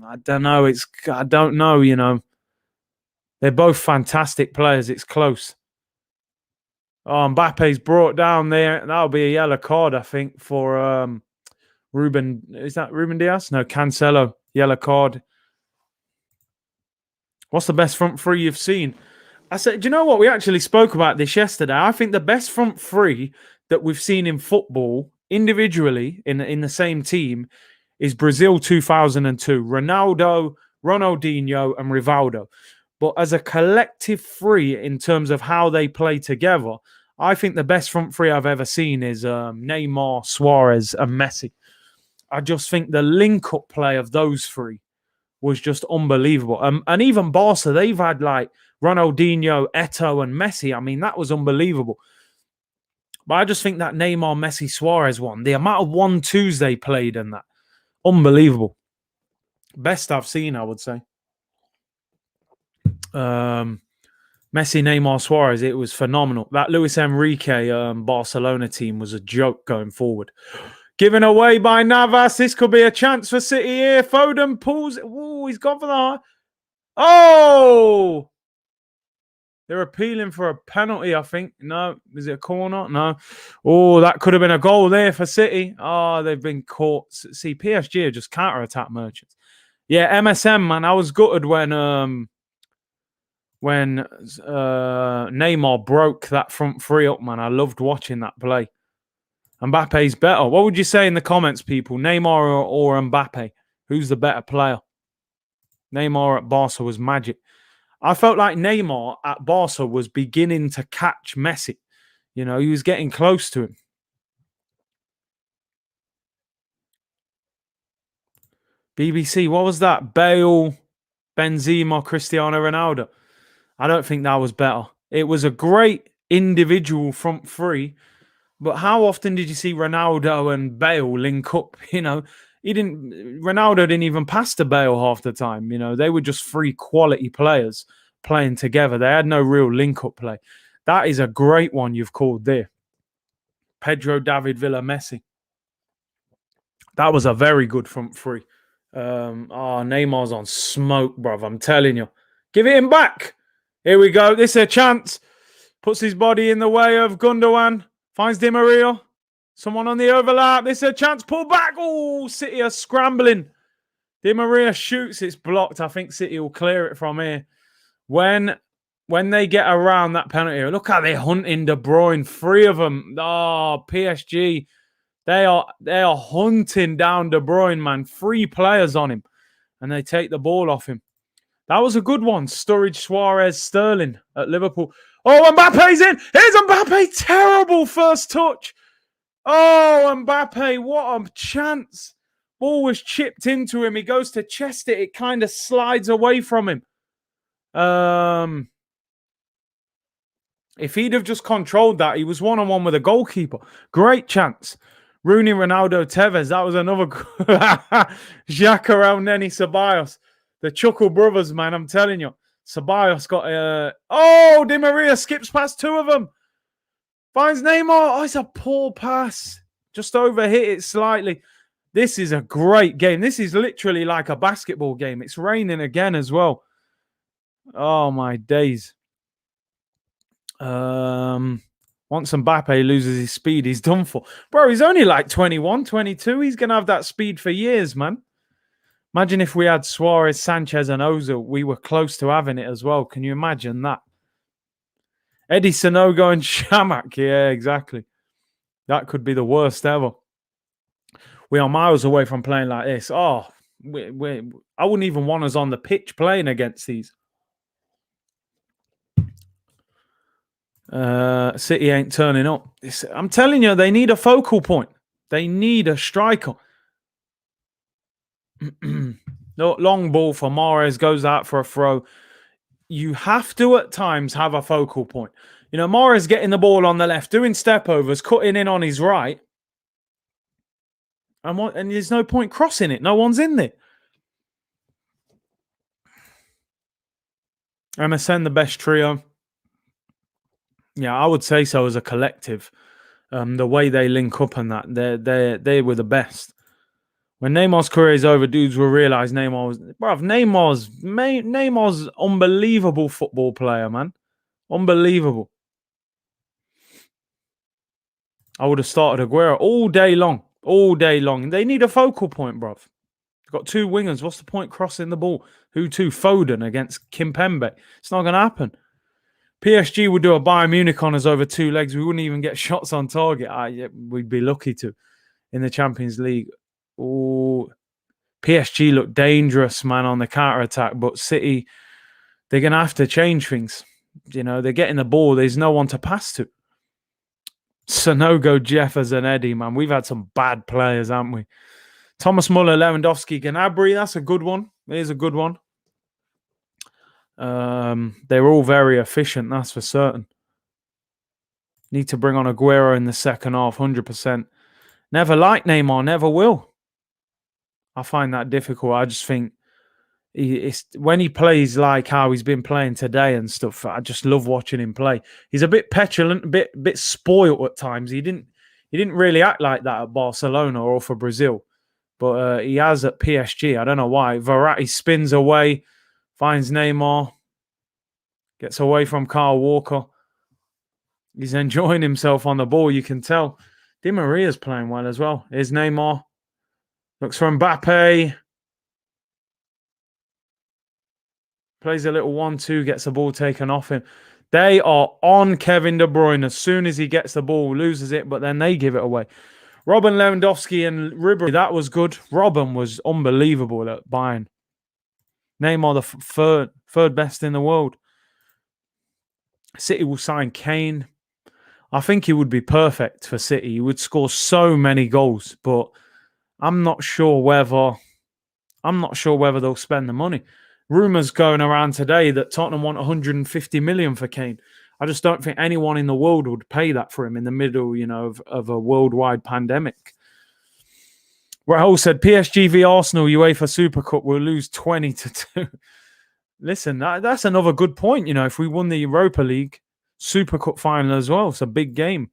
I don't know. I don't know, They're both fantastic players. It's close. Oh, Mbappe's brought down there. That'll be a yellow card, I think, for Ruben. Is that Ruben Diaz? No, Cancelo. Yellow card. What's the best front three you've seen? I said, do you know what? We actually spoke about this yesterday. I think the best front three that we've seen in football individually in the same team is Brazil 2002. Ronaldo, Ronaldinho, and Rivaldo. But as a collective three, in terms of how they play together, I think the best front three I've ever seen is Neymar, Suarez, and Messi. I just think the link-up play of those three was just unbelievable. And even Barca, they've had like Ronaldinho, Eto'o, and Messi. I mean, that was unbelievable. But I just think that Neymar, Messi, Suarez one, the amount of 1-2s they played and that, unbelievable. Best I've seen, I would say. Messi, Neymar, Suarez, it was phenomenal. That Luis Enrique Barcelona team was a joke going forward. Given away by Navas. This could be a chance for City here. Foden pulls. Oh, he's gone for the... Oh! They're appealing for a penalty, I think. No. Is it a corner? No. Oh, that could have been a goal there for City. Oh, they've been caught. See, PSG are just counter-attack merchants. Yeah, MSM, man. I was gutted when Neymar broke that front three up, man. I loved watching that play. Mbappe's better. What would you say in the comments, people? Neymar or Mbappe? Who's the better player? Neymar at Barca was magic. I felt like Neymar at Barca was beginning to catch Messi. You know, he was getting close to him. BBC, what was that? Bale, Benzema, Cristiano Ronaldo. I don't think that was better. It was a great individual front three, but how often did you see Ronaldo and Bale link up? You know, Ronaldo didn't even pass to Bale half the time. You know, they were just three quality players playing together. They had no real link-up play. That is a great one you've called there. Pedro, David Villa, Messi. That was a very good front three. Neymar's on smoke, bruv. I'm telling you. Give it him back. Here we go. This is a chance. Puts his body in the way of Gundogan. Finds Di Maria. Someone on the overlap. This is a chance. Pull back. Oh, City are scrambling. Di Maria shoots. It's blocked. I think City will clear it from here. When they get around that penalty, look how they're hunting De Bruyne. Three of them. Oh, PSG. They are hunting down De Bruyne, man. 3 players on him. And they take the ball off him. That was a good one. Sturridge, Suarez, Sterling at Liverpool. Oh, Mbappe's in. Here's Mbappe. Terrible first touch. Oh, Mbappe. What a chance. Ball was chipped into him. He goes to chest it. It kind of slides away from him. If he'd have just controlled that, he was one-on-one with a goalkeeper. Great chance. Rooney, Ronaldo, Tevez. That was another... Xhaka, Neni, Ceballos. The Chuckle brothers, man, I'm telling you. Ceballos got a... Oh, Di Maria skips past 2 of them. Finds Neymar. Oh, it's a poor pass. Just overhit it slightly. This is a great game. This is literally like a basketball game. It's raining again as well. Oh, my days. Once Mbappe loses his speed, he's done for. Bro, he's only like 21, 22. He's going to have that speed for years, man. Imagine if we had Suarez, Sanchez, and Ozil. We were close to having it as well. Can you imagine that? Eddie Sanogo and Shamak. Yeah, exactly. That could be the worst ever. We are miles away from playing like this. Oh, I wouldn't even want us on the pitch playing against these. City ain't turning up. I'm telling you, they need a focal point. They need a striker. Long ball for Mahrez, goes out for a throw. You have to at times have a focal point. You know, Mahrez getting the ball on the left, doing step overs, cutting in on his right. And there's no point crossing it. No one's in there. MSN, the best trio. Yeah, I would say so as a collective. The way they link up and that, they were the best. When Neymar's career is over, dudes will realise Neymar's unbelievable football player, man. Unbelievable. I would have started Aguero all day long. All day long. They need a focal point, bruv. They've got 2 wingers. What's the point crossing the ball? Who to? Foden against Kimpembe. It's not going to happen. PSG would do a Bayern Munich on us over 2 legs. We wouldn't even get shots on target. We'd be lucky to in the Champions League. Oh, PSG look dangerous, man, on the counter-attack. But City, they're going to have to change things. You know, they're getting the ball. There's no one to pass to. Sanogo, Jeffers, and Eddie, man. We've had some bad players, haven't we? Thomas Muller, Lewandowski, Gnabry. That's a good one. There's a good one. They're all very efficient, that's for certain. Need to bring on Aguero in the second half, 100%. Never liked Neymar, never will. I find that difficult. I just think When he plays like how he's been playing today and stuff, I just love watching him play. He's a bit petulant, a bit spoiled at times. He didn't really act like that at Barcelona or for Brazil, but he has at PSG. I don't know why. Verratti spins away, finds Neymar, gets away from Kyle Walker. He's enjoying himself on the ball, you can tell. Di Maria's playing well as well. Here's Neymar. Looks for Mbappe. Plays a little 1-2, gets the ball taken off him. They are on Kevin De Bruyne as soon as he gets the ball, loses it, but then they give it away. Robin Lewandowski and Ribery, that was good. Robin was unbelievable at Bayern. Neymar, the third best in the world. City will sign Kane. I think he would be perfect for City. He would score so many goals, but I'm not sure whether they'll spend the money. Rumours going around today that Tottenham want 150 million for Kane. I just don't think anyone in the world would pay that for him in the middle, of a worldwide pandemic. Rahul said PSG v Arsenal UEFA Super Cup will lose 20-2. Listen, that's another good point. If we won the Europa League Super Cup final as well, it's a big game.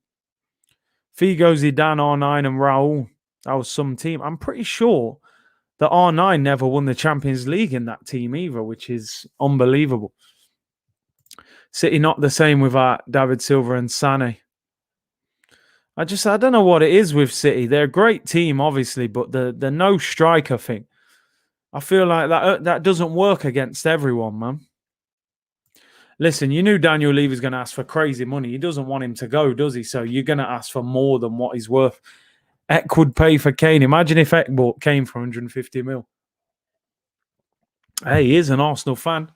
Figo, Zidane, R9 and Raul. That was some team. I'm pretty sure that R9 never won the Champions League in that team either, which is unbelievable. City not the same without David Silva and Sané. I don't know what it is with City. They're a great team, obviously, but the no striker thing, I feel like that doesn't work against everyone, man. Listen, you knew Daniel Levy was going to ask for crazy money. He doesn't want him to go, does he? So you're going to ask for more than what he's worth. Eck would pay for Kane. Imagine if Eck bought Kane for 150 mil. Hey, he is an Arsenal fan.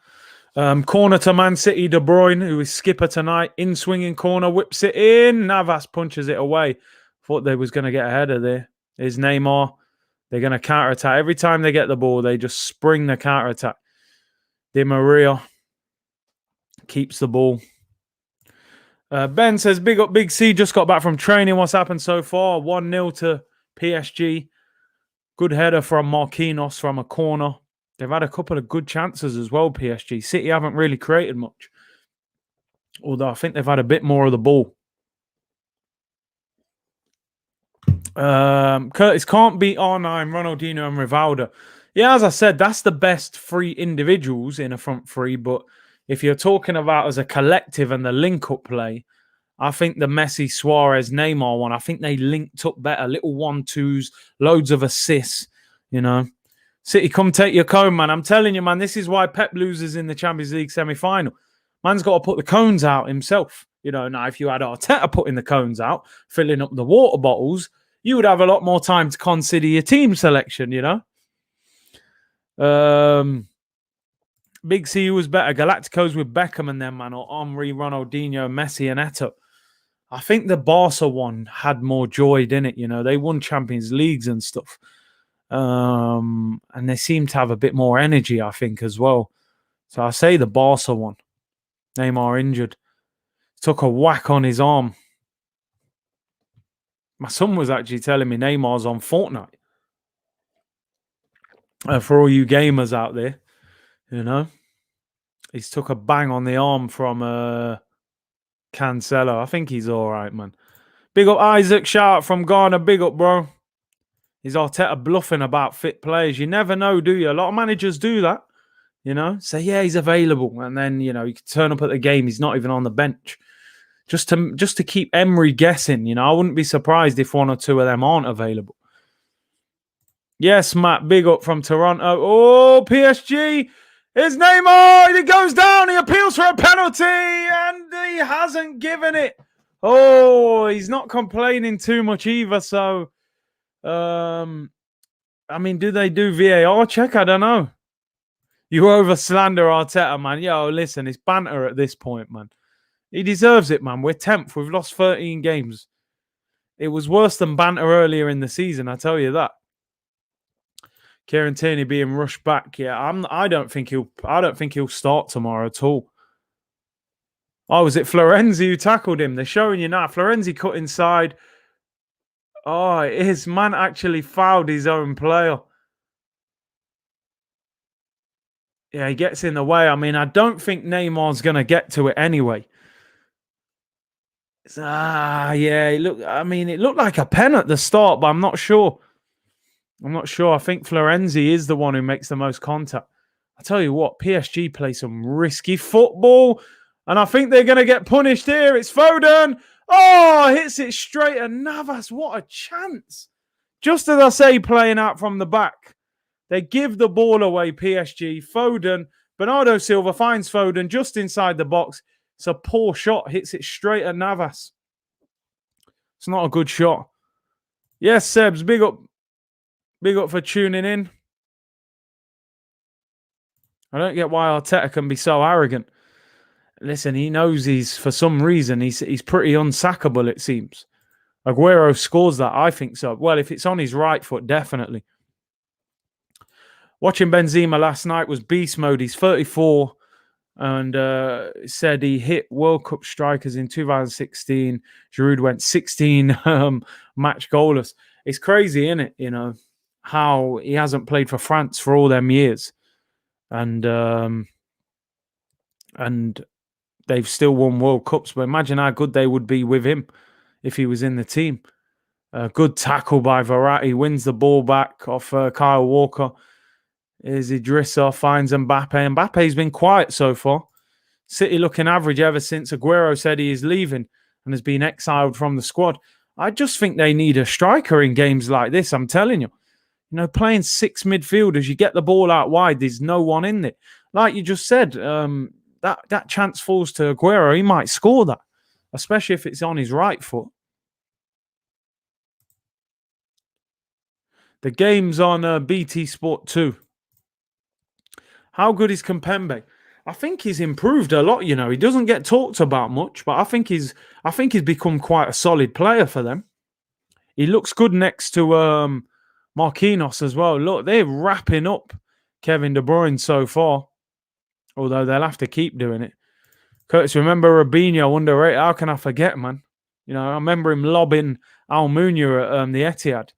Corner to Man City, De Bruyne, who is skipper tonight. In swinging corner, whips it in. Navas punches it away. Thought they was going to get ahead of there. Here's Neymar. They're going to counter-attack. Every time they get the ball, they just spring the counter-attack. Di Maria keeps the ball. Ben says, big up, Big C. Just got back from training. What's happened so far? 1-0 to PSG. Good header from Marquinhos from a corner. They've had a couple of good chances as well, PSG. City haven't really created much. Although I think they've had a bit more of the ball. Curtis can't beat R9, Ronaldinho and Rivaldo. Yeah, as I said, that's the best three individuals in a front three. But if you're talking about as a collective and the link-up play, I think the Messi, Suarez, Neymar one, I think they linked up better. Little 1-2s, loads of assists, City, come take your cone, man. I'm telling you, man, this is why Pep loses in the Champions League semi-final. Man's got to put the cones out himself. Now if you had Arteta putting the cones out, filling up the water bottles, you would have a lot more time to consider your team selection, Big C was better. Galacticos with Beckham and them, man, or Henry, Ronaldinho, Messi and Eto'o. I think the Barca one had more joy in it, They won Champions Leagues and stuff. And they seem to have a bit more energy, I think, as well. So I say the Barca one. Neymar injured. Took a whack on his arm. My son was actually telling me Neymar's on Fortnite. For all you gamers out there, He's took a bang on the arm from Cancelo. I think he's all right, man. Big up Isaac. Shout out from Ghana. Big up, bro. Is Arteta bluffing about fit players? You never know, do you? A lot of managers do that. Say, yeah, he's available. And then, you can turn up at the game. He's not even on the bench. Just to keep Emery guessing, I wouldn't be surprised if one or two of them aren't available. Yes, Matt, big up from Toronto. Oh, PSG. Here's Neymar. He goes down. He appeals for a penalty. And he hasn't given it. Oh, he's not complaining too much either. So, do they do VAR check? I don't know. You over slander Arteta, man. Yo, listen, it's banter at this point, man. He deserves it, man. We're 10th. We've lost 13 games. It was worse than banter earlier in the season, I tell you that. Kieran Tierney being rushed back. Yeah, I don't think he'll start tomorrow at all. Oh, was it Florenzi who tackled him? They're showing you now. Florenzi cut inside. Oh, his man actually fouled his own player. Yeah, he gets in the way. I mean, I don't think Neymar's going to get to it anyway. Yeah, it looked like a pen at the start, but I'm not sure. I think Florenzi is the one who makes the most contact. I tell you what, PSG play some risky football, and I think they're going to get punished here. It's Foden. Oh, hits it straight at Navas. What a chance. Just as I say, playing out from the back. They give the ball away, PSG. Foden, Bernardo Silva finds Foden just inside the box. It's a poor shot, hits it straight at Navas. It's not a good shot. Yes, Sebs, big up for tuning in. I don't get why Arteta can be so arrogant. Listen, he knows for some reason, he's pretty unsackable, it seems. Aguero scores that, I think so. Well, if it's on his right foot, definitely. Watching Benzema last night was beast mode. He's 34 and said he hit World Cup strikers in 2016. Giroud went 16 match goalless. It's crazy, isn't it? You know, how he hasn't played for France for all them years. And they've still won World Cups. But imagine how good they would be with him if he was in the team. Good tackle by Verratti. Wins the ball back off Kyle Walker. Here's Idrissa, finds Mbappe. Mbappe's been quiet so far. City looking average ever since Aguero said he is leaving and has been exiled from the squad. I just think they need a striker in games like this, I'm telling you. You know, playing 6 midfielders, you get the ball out wide, there's no one in it. Like you just said, that chance falls to Aguero. He might score that, especially if it's on his right foot. The game's on BT Sport 2. How good is Kimpembe? I think he's improved a lot. You know, he doesn't get talked about much, but I think he's become quite a solid player for them. He looks good next to Marquinhos as well. Look, they're wrapping up Kevin De Bruyne so far, although they'll have to keep doing it. Curtis, remember Robinho underrated? How can I forget, man? You know, I remember him lobbing Almunia at the Etihad.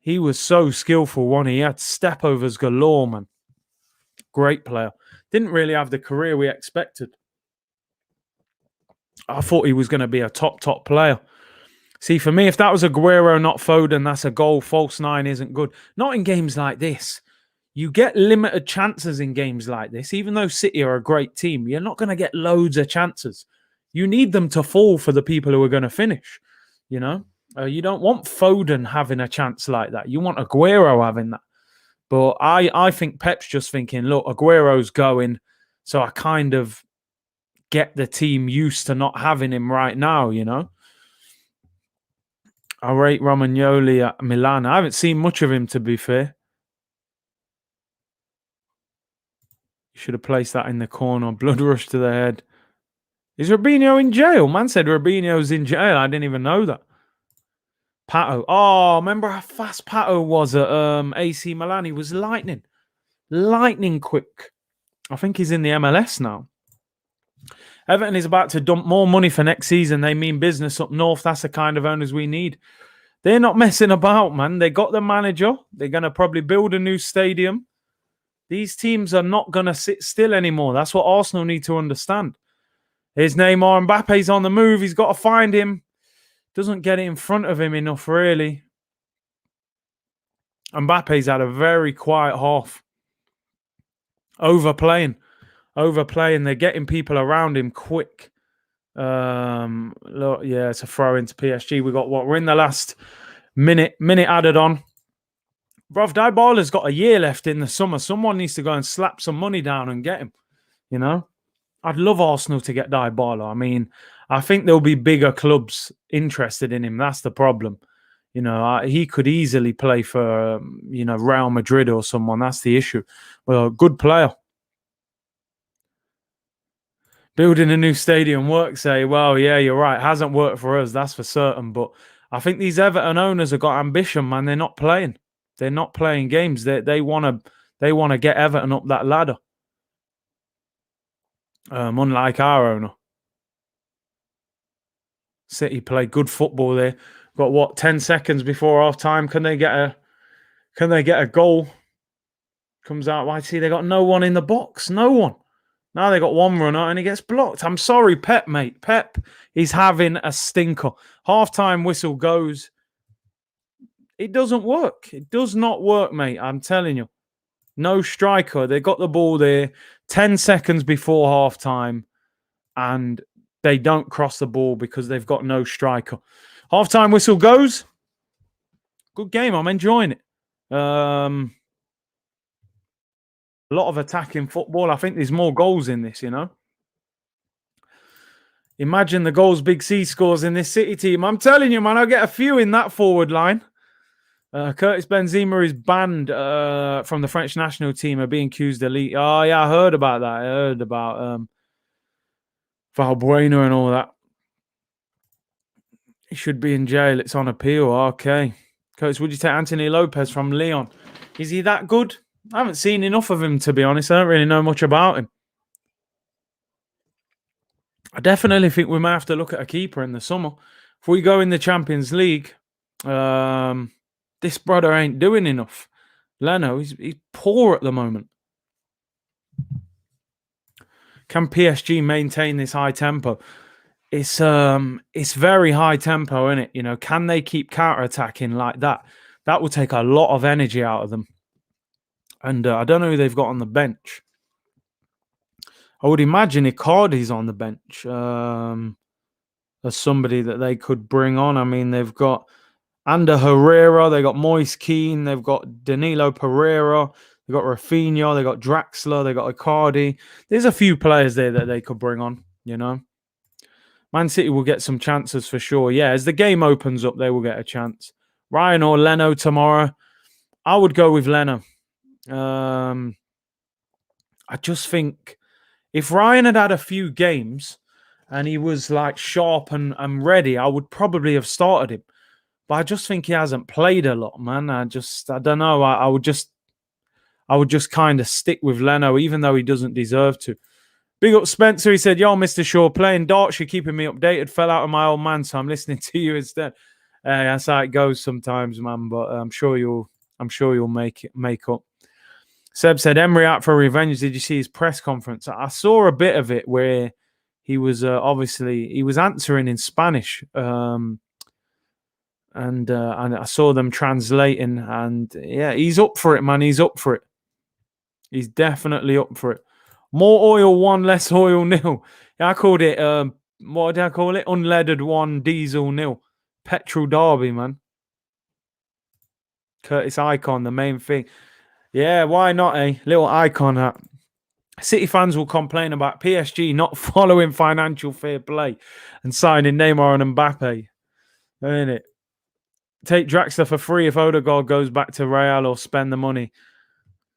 He was so skillful, one. He had stepovers galore, man. Great player. Didn't really have the career we expected. I thought he was going to be a top player. See, for me, if that was Aguero, not Foden, that's a goal. False 9 isn't good. Not in games like this. You get limited chances in games like this. Even though City are a great team, you're not going to get loads of chances. You need them to fall for the people who are going to finish. You know, you don't want Foden having a chance like that. You want Aguero having that. But I think Pep's just thinking, look, Aguero's going, so I kind of get the team used to not having him right now, you know. I rate Romagnoli at Milan. I haven't seen much of him, to be fair. You should have placed that in the corner. Blood rush to the head. Is Robinho in jail? Man said Robinho's in jail. I didn't even know that. Pato. Oh, remember how fast Pato was at AC Milan? He was lightning quick. I think he's in the MLS now. Everton is about to dump more money for next season. They mean business up north. That's the kind of owners we need. They're not messing about, man. They got the manager. They're going to probably build a new stadium. These teams are not going to sit still anymore. That's what Arsenal need to understand. Here's Neymar. Mbappe's on the move. He's got to find him. Doesn't get it in front of him enough, really. Mbappe's had a very quiet half. Overplaying. They're getting people around him quick. Look, yeah, it's a throw into PSG. We're in the last minute added on. Bruv, Dybala's got a year left in the summer. Someone needs to go and slap some money down and get him. You know? I'd love Arsenal to get Dybala. I mean, I think there'll be bigger clubs interested in him. That's the problem. You know, he could easily play for, Real Madrid or someone. That's the issue. Well, good player. Building a new stadium works, say, well, yeah, you're right. It hasn't worked for us, that's for certain. But I think these Everton owners have got ambition, man. They're not playing. They're not playing games. They want to get Everton up that ladder. Unlike our owner. City play good football there. Got 10 seconds before half time. Can they get a goal? Comes out wide. See, they got no one in the box. No one. Now they got one runner and he gets blocked. I'm sorry, Pep, mate. Pep is having a stinker. Halftime whistle goes. It doesn't work. It does not work, mate. I'm telling you. No striker. They got the ball there 10 seconds before halftime and they don't cross the ball because they've got no striker. Halftime whistle goes. Good game. I'm enjoying it. A lot of attacking football. I think there's more goals in this, you know. Imagine the goals Big C scores in this City team. I'm telling you, man, I'll get a few in that forward line. Curtis Benzema is banned from the French national team of being accused elite. Oh, yeah, I heard about that. I heard about Valbuena and all that. He should be in jail. It's on appeal. Okay. Curtis, would you take Anthony Lopez from Lyon? Is he that good? I haven't seen enough of him, to be honest. I don't really know much about him. I definitely think we might have to look at a keeper in the summer. If we go in the Champions League, this brother ain't doing enough. Leno, he's poor at the moment. Can PSG maintain this high tempo? It's very high tempo, isn't it? You know, can they keep counter-attacking like that? That will take a lot of energy out of them. And I don't know who they've got on the bench. I would imagine Icardi's on the bench as somebody that they could bring on. I mean, they've got Ander Herrera, they've got Moise Kean, they've got Danilo Pereira, they've got Rafinha, they've got Draxler, they've got Icardi. There's a few players there that they could bring on, you know. Man City will get some chances for sure. Yeah, as the game opens up, they will get a chance. Ryan or Leno tomorrow? I would go with Leno. I just think if Ryan had a few games and he was like sharp and ready, I would probably have started him. But I just think he hasn't played a lot, man. I don't know. I would just kind of stick with Leno, even though he doesn't deserve to. Big up Spencer. He said, "Yo, Mr. Shaw, playing darts. You're keeping me updated. Fell out of my old man, so I'm listening to you instead." That's how it goes sometimes, man. But I'm sure you'll make up. Seb said, "Emery out for revenge. Did you see his press conference?" I saw a bit of it where he was obviously he was answering in Spanish, and I saw them translating. And yeah, he's up for it, man. He's up for it. He's definitely up for it. More oil, 1, less oil, 0. Yeah, I called it, what did I call it? Unleaded 1, diesel 0. Petrol derby, man. Curtis Icon, the main thing. Yeah, why not, eh? Little icon hat. City fans will complain about PSG not following financial fair play and signing Neymar and Mbappe. Ain't it? Take Draxler for free if Odegaard goes back to Real or spend the money.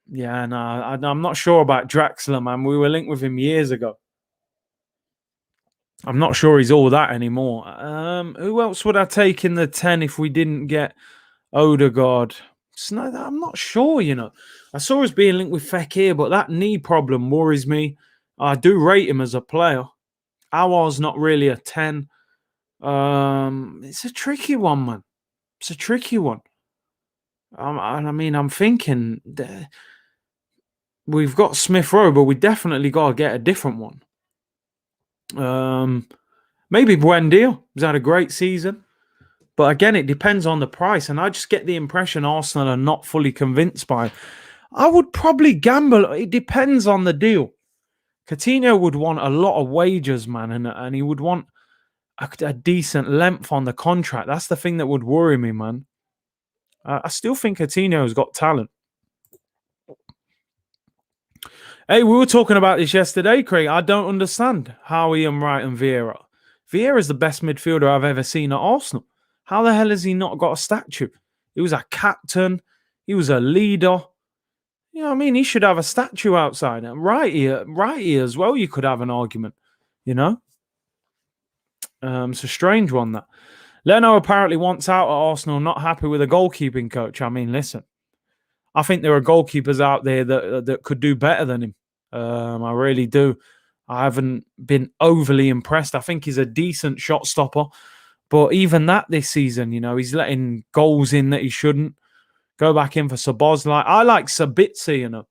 Yeah, no, I'm not sure about Draxler, man. We were linked with him years ago. I'm not sure he's all that anymore. Who else would I take in the 10 if we didn't get Odegaard? I'm not sure, you know. I saw us being linked with Fekir, but that knee problem worries me. I do rate him as a player. Aouar's not really a 10. It's a tricky one, man. It's a tricky one. I'm thinking we've got Smith Rowe, but we definitely got to get a different one. Maybe Buendia. He's had a great season. But again, it depends on the price. And I just get the impression Arsenal are not fully convinced by it. I would probably gamble. It depends on the deal. Coutinho would want a lot of wages, man. And he would want a decent length on the contract. That's the thing that would worry me, man. I still think Coutinho's got talent. Hey, we were talking about this yesterday, Craig. I don't understand Howie and Wright and Vieira. Vieira's the best midfielder I've ever seen at Arsenal. How the hell has he not got a statue? He was a captain. He was a leader. You know what I mean? He should have a statue outside. And right here as well, you could have an argument, you know? It's a strange one, that. Leno apparently wants out at Arsenal, not happy with a goalkeeping coach. I mean, listen. I think there are goalkeepers out there that could do better than him. I really do. I haven't been overly impressed. I think he's a decent shot stopper. But even that this season, you know, he's letting goals in that he shouldn't. Go back in for Szoboszlai. I like Sabitzer, you know.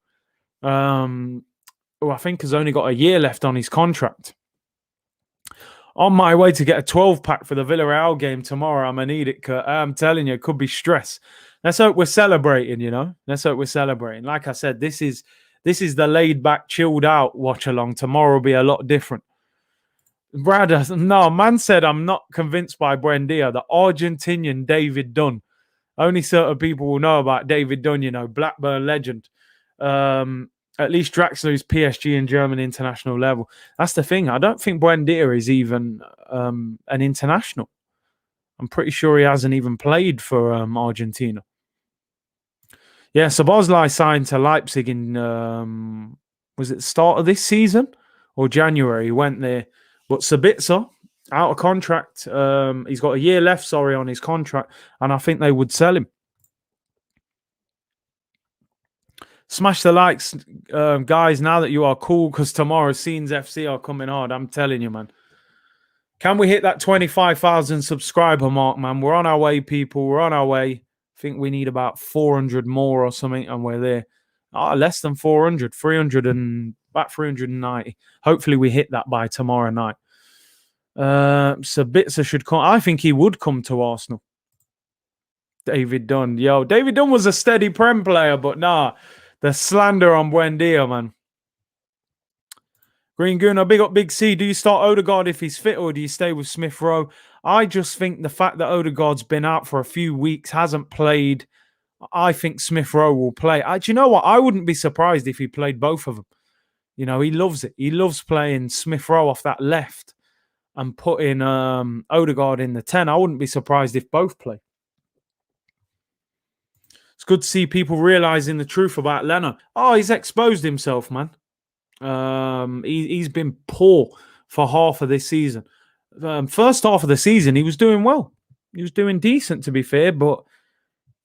who I think has only got a year left on his contract. On my way to get a 12-pack for the Villarreal game tomorrow. I'm going to need it, Kurt. I'm telling you, it could be stress. Let's hope we're celebrating, you know. Let's hope we're celebrating. Like I said, this is the laid-back, chilled-out watch-along. Tomorrow will be a lot different. Brad, no, man said I'm not convinced by Buendia. The Argentinian David Dunn. Only certain people will know about David Dunn, you know, Blackburn legend. At least Draxler is PSG and German international level. That's the thing. I don't think Buendia is even an international. I'm pretty sure he hasn't even played for Argentina. Yeah, Szoboszlai signed to Leipzig in, was it the start of this season or January? He went there. But Sabitzer, out of contract. He's got a year left, on his contract. And I think they would sell him. Smash the likes, guys, now that you are cool, because tomorrow Scenes FC are coming hard. I'm telling you, man. Can we hit that 25,000 subscriber mark, man? We're on our way, people. We're on our way. I think we need about 400 more or something, and we're there. Less than 400, 300 and about 390. Hopefully we hit that by tomorrow night. Sabitzer should come. I think he would come to Arsenal. David Dunn. Yo, David Dunn was a steady Prem player, but nah. The slander on Buendia, man. Green Gooner, big up Big C. Do you start Odegaard if he's fit, or do you stay with Smith Rowe? I just think the fact that Odegaard's been out for a few weeks, hasn't played, I think Smith Rowe will play. Do you know what? I wouldn't be surprised if he played both of them. You know, he loves it. He loves playing Smith Rowe off that left and putting Odegaard in the 10. I wouldn't be surprised if both play. It's good to see people realizing the truth about Leno. Oh, he's exposed himself, man. He's been poor for half of this season. First half of the season, he was doing well. He was doing decent, to be fair, but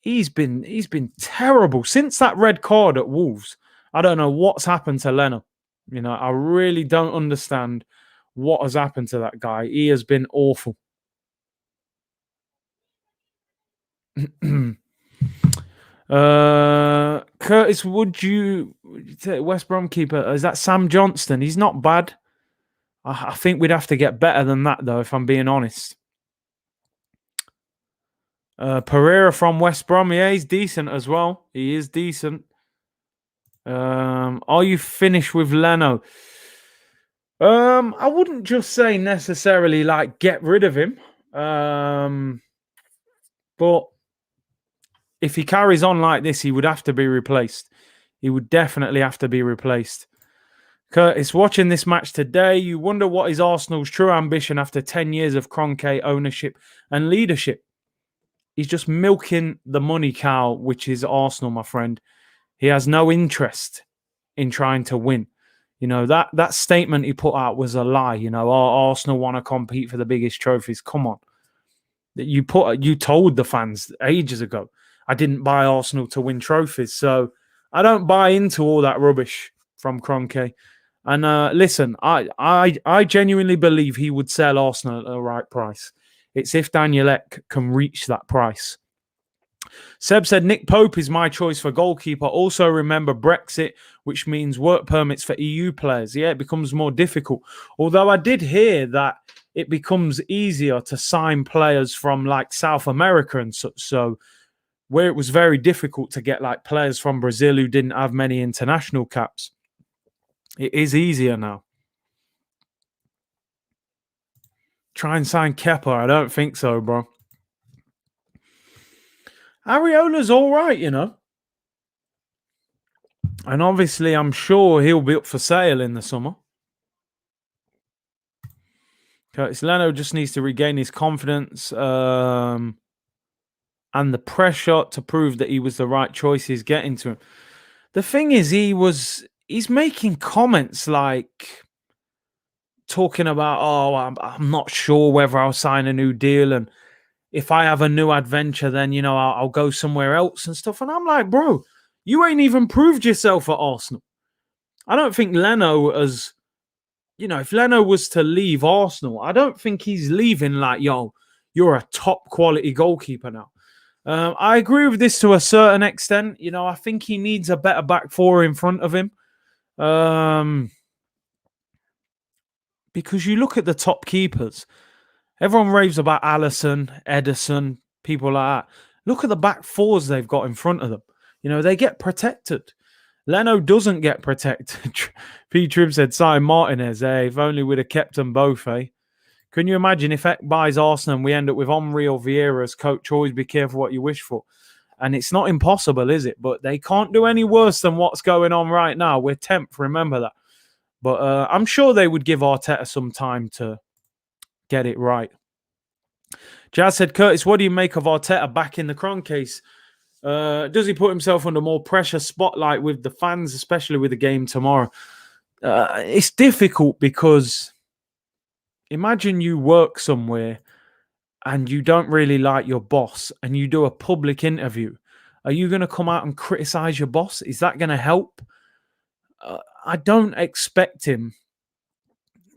he's been terrible since that red card at Wolves. I don't know what's happened to Leno. You know, I really don't understand what has happened to that guy. He has been awful. Curtis, would you take West Brom keeper? Is that Sam Johnston? He's not bad. I think we'd have to get better than that, though, if I'm being honest. Pereira from West Brom, yeah, he's decent as well. He is decent. Are you finished with Leno? I wouldn't just say necessarily like get rid of him. But if he carries on like this, he would have to be replaced. He would definitely have to be replaced. Curtis, watching this match today, you wonder what is Arsenal's true ambition after 10 years of Kroenke ownership and leadership. He's just milking the money cow, which is Arsenal, my friend. He has no interest in trying to win. You know, that statement he put out was a lie. You know, Arsenal want to compete for the biggest trophies. Come on. You told the fans ages ago, I didn't buy Arsenal to win trophies. So I don't buy into all that rubbish from Kroenke. And listen, I genuinely believe he would sell Arsenal at the right price. It's if Daniel Ek can reach that price. Seb said, Nick Pope is my choice for goalkeeper. Also remember Brexit, which means work permits for EU players. Yeah, it becomes more difficult. Although I did hear that it becomes easier to sign players from like South America and such. So where it was very difficult to get like players from Brazil who didn't have many international caps, it is easier now. Try and sign Kepa. I don't think so, bro. Areola's all right, you know. And obviously, I'm sure he'll be up for sale in the summer. Curtis Leno just needs to regain his confidence and the pressure to prove that he was the right choice he's getting to him. The thing is, he's making comments like talking about, I'm not sure whether I'll sign a new deal, and if I have a new adventure, then, you know, I'll go somewhere else and stuff. And I'm like, bro, you ain't even proved yourself at Arsenal. I don't think Leno has, you know, if Leno was to leave Arsenal, I don't think he's leaving like, yo, you're a top quality goalkeeper now. I agree with this to a certain extent. You know, I think he needs a better back four in front of him. Because you look at the top keepers. Everyone raves about Allison, Edison, people like that. Look at the back fours they've got in front of them. They get protected. Leno doesn't get protected. P-Trib said, sign Martinez, if only we'd have kept them both, eh? Can you imagine if Eck buys Arsenal and we end up with Henry or Vieira as coach? Always be careful what you wish for. And it's not impossible, is it? But they can't do any worse than what's going on right now. We're 10th, remember that. But I'm sure they would give Arteta some time to get it right. Jazz said, Curtis, what do you make of Arteta back in the Cron case? Does he put himself under more pressure spotlight with the fans, especially with the game tomorrow? It's difficult because imagine you work somewhere and you don't really like your boss and you do a public interview. Are you going to come out and criticize your boss? Is that going to help? I don't expect him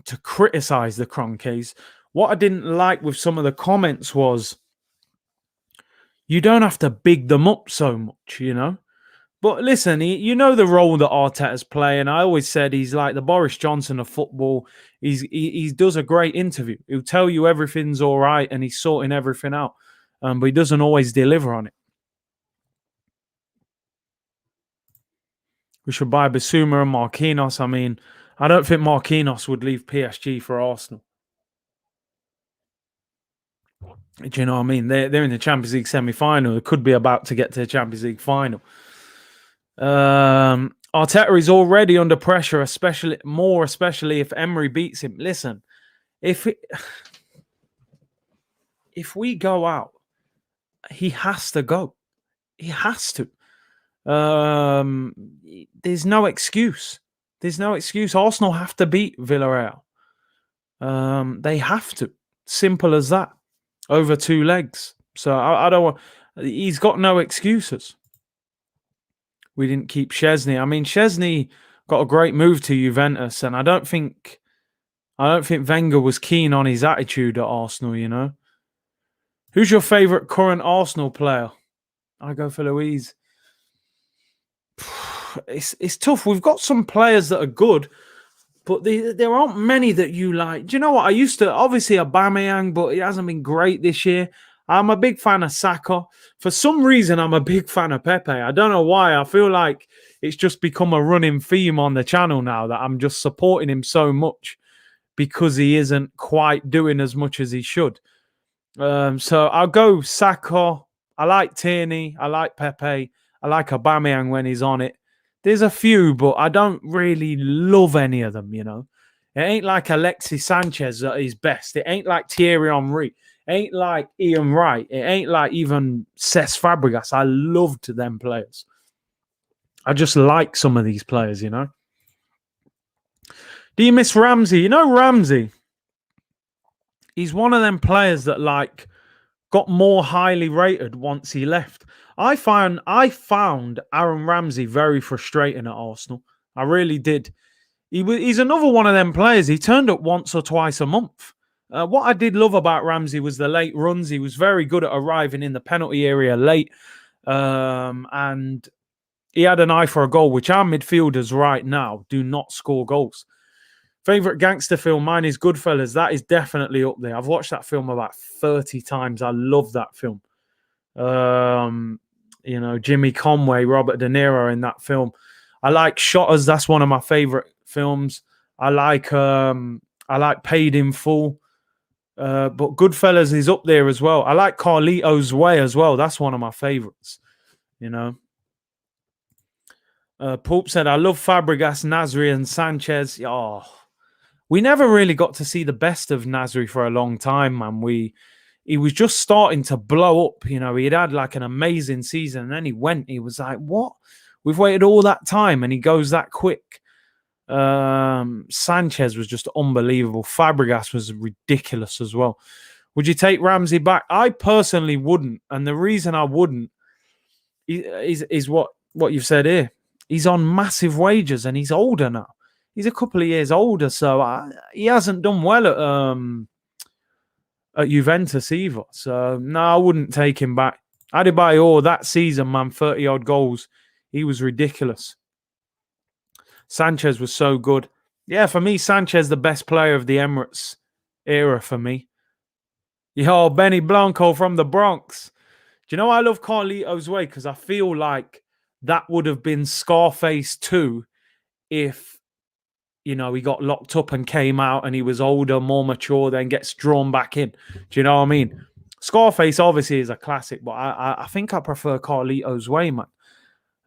to criticize the Kroenkes. What I didn't like with some of the comments was you don't have to big them up so much, But listen, you know the role that Arteta's playing. I always said he's like the Boris Johnson of football. He does a great interview. He'll tell you everything's all right and he's sorting everything out. But he doesn't always deliver on it. We should buy Bissouma and Marquinhos. I mean, I don't think Marquinhos would leave PSG for Arsenal. Do you know what I mean? They're in the Champions League semi-final. They could be about to get to the Champions League final. Arteta is already under pressure, especially if Emery beats him. Listen, if we go out, he has to go. He has to. There's no excuse. Arsenal have to beat Villarreal. They have to. Simple as that. Over 2 legs. So I don't want. He's got no excuses. We didn't keep Szczesny. I mean, Szczesny got a great move to Juventus, and I don't think Wenger was keen on his attitude at Arsenal. Who's your favourite current Arsenal player? I go for Luiz. It's tough. We've got some players that are good, but there aren't many that you like. Do you know what? I used to, obviously, Aubameyang, but he hasn't been great this year. I'm a big fan of Saka. For some reason, I'm a big fan of Pepe. I don't know why. I feel like it's just become a running theme on the channel now that I'm just supporting him so much because he isn't quite doing as much as he should. So I'll go Saka. I like Tierney. I like Pepe. I like Aubameyang when he's on it. There's a few, but I don't really love any of them, It ain't like Alexis Sanchez at his best. It ain't like Thierry Henry. It ain't like Ian Wright. It ain't like even Cesc Fabregas. I loved them players. I just like some of these players, Do you miss Ramsey? Ramsey, he's one of them players that got more highly rated once he left. I found Aaron Ramsey very frustrating at Arsenal. I really did. He's another one of them players. He turned up once or twice a month. What I did love about Ramsey was the late runs. He was very good at arriving in the penalty area late. And he had an eye for a goal, which our midfielders right now do not score goals. Favorite gangster film? Mine is Goodfellas. That is definitely up there. I've watched that film about 30 times. I love that film. Jimmy Conway, Robert De Niro in that film. I like Shotters. That's one of my favorite films. I like Paid in Full. But Goodfellas is up there as well. I like Carlito's Way as well. That's one of my favorites. Pope said, I love Fabregas, Nasri, and Sanchez. Oh, we never really got to see the best of Nasri for a long time, man. He was just starting to blow up. He had like an amazing season, and then he was like, what? We've waited all that time, and he goes that quick. Sanchez was just unbelievable. Fabregas was ridiculous as well. Would you take Ramsey back? I personally wouldn't, and the reason I wouldn't is what you've said here. He's on massive wages, and he's older now. He's a couple of years older, so he hasn't done well at Juventus either. So no, I wouldn't take him back. Adebayor that season, man, 30-odd goals. He was ridiculous. Sanchez was so good. Yeah, for me, Sanchez the best player of the Emirates era for me. Yo, Benny Blanco from the Bronx. Do you know I love Carlito's way? Because I feel like that would have been Scarface 2 if, you know, he got locked up and came out and he was older, more mature, then gets drawn back in. Do you know what I mean? Scarface obviously is a classic, but I think I prefer Carlito's Way, man,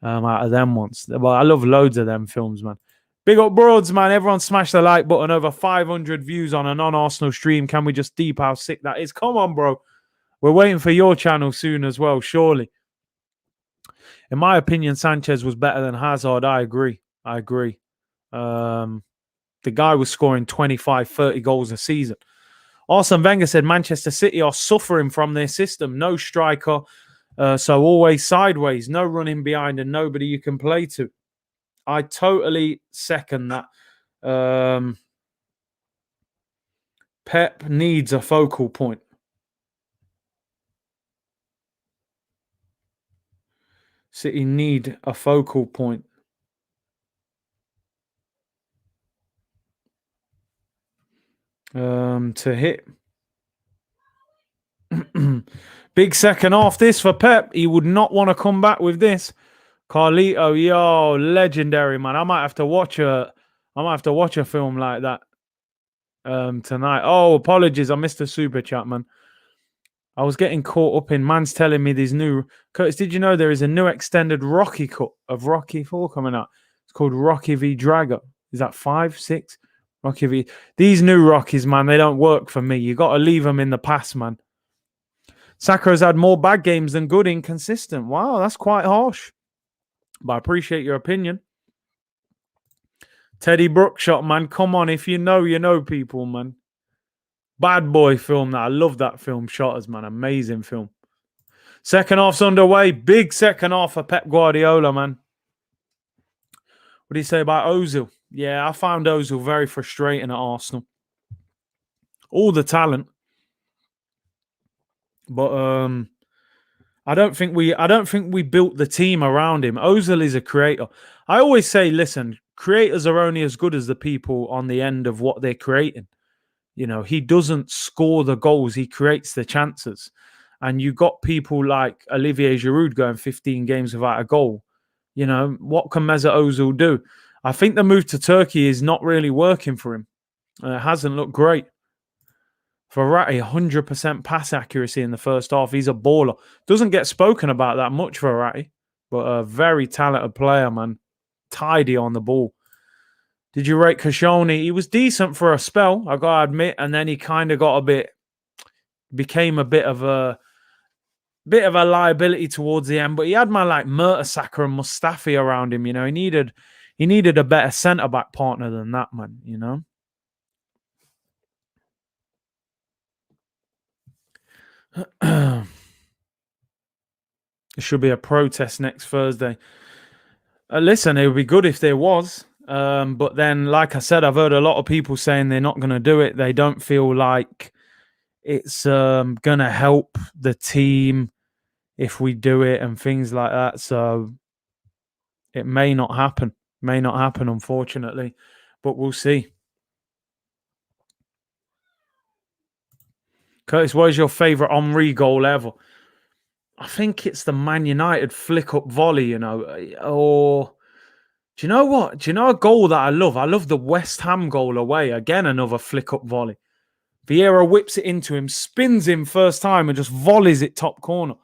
out of them ones. Well, I love loads of them films, man. Big up Broads, man. Everyone smash the like button. Over 500 views on a non-Arsenal stream. Can we just deep how sick that is? Come on, bro. We're waiting for your channel soon as well, surely. In my opinion, Sanchez was better than Hazard. I agree. The guy was scoring 25, 30 goals a season. Arsene Wenger said Manchester City are suffering from their system. No striker, so always sideways. No running behind and nobody you can play to. I totally second that. Pep needs a focal point. City need a focal point. To hit. Big second half this for Pep. He would not want to come back with this. Carlito, yo, legendary, man. I might have to watch a film like that tonight. Oh, apologies. I missed the super chat, man. I was getting caught up in man's telling me these new... Curtis, did you know there is a new extended Rocky cut of Rocky 4 coming out? It's called Rocky v. Drago. Is that 5, 6? Rocky v... These new Rockies, man, they don't work for me. You got to leave them in the past, man. Saka has had more bad games than good, inconsistent. Wow, that's quite harsh. But I appreciate your opinion. Teddy Brookshot, man. Come on, if you know people, man. Bad Boy film. I love that film. Shotters, man. Amazing film. Second half's underway. Big second half for Pep Guardiola, man. What do you say about Ozil? Yeah, I found Ozil very frustrating at Arsenal. All the talent. But I don't think we built the team around him. Ozil is a creator. I always say, listen, creators are only as good as the people on the end of what they're creating. You know, he doesn't score the goals, he creates the chances. And you got people like Olivier Giroud going 15 games without a goal. You know, what can Mesut Ozil do? I think the move to Turkey is not really working for him. It hasn't looked great. Verratti, 100% pass accuracy in the first half. He's a baller. Doesn't get spoken about that much, Verratti, but a very talented player, man. Tidy on the ball. Did you rate Koscielny? He was decent for a spell, I got to admit, and then he kind of became a bit of a liability towards the end. But he had man like Mertesacker and Mustafi around him. You know, he needed a better centre back partner than that, man. You know. There should be a protest next Thursday. Listen, it would be good if there was. But then, like I said, I've heard a lot of people saying they're not going to do it. They don't feel like it's going to help the team if we do it and things like that. So it may not happen. May not happen, unfortunately. But we'll see. Curtis, what is your favourite Henry goal ever? I think it's the Man United flick-up volley, you know. Or... Do you know what? Do you know a goal that I love? I love the West Ham goal away. Again, another flick-up volley. Vieira whips it into him, spins him first time and just volleys it top corner.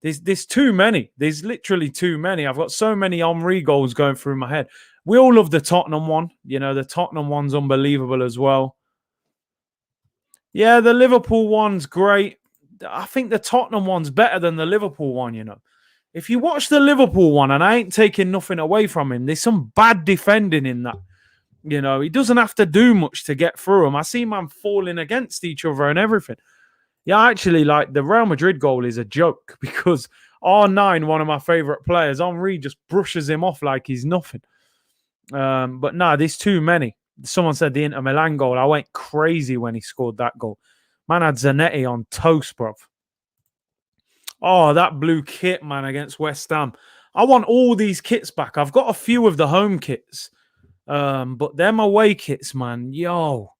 There's too many. There's literally too many. I've got so many Henry goals going through my head. We all love the Tottenham one. You know, the Tottenham one's unbelievable as well. Yeah, the Liverpool one's great. I think the Tottenham one's better than the Liverpool one, you know. If you watch the Liverpool one, and I ain't taking nothing away from him, there's some bad defending in that. You know, he doesn't have to do much to get through him. I see man falling against each other and everything. Yeah, actually, like the Real Madrid goal is a joke because R9, one of my favourite players, Henry just brushes him off like he's nothing. But no, there's too many. Someone said the Inter Milan goal. I went crazy when he scored that goal. Man had Zanetti on toast, bruv. Oh, that blue kit, man, against West Ham. I want all these kits back. I've got a few of the home kits. But them away kits, man, yo,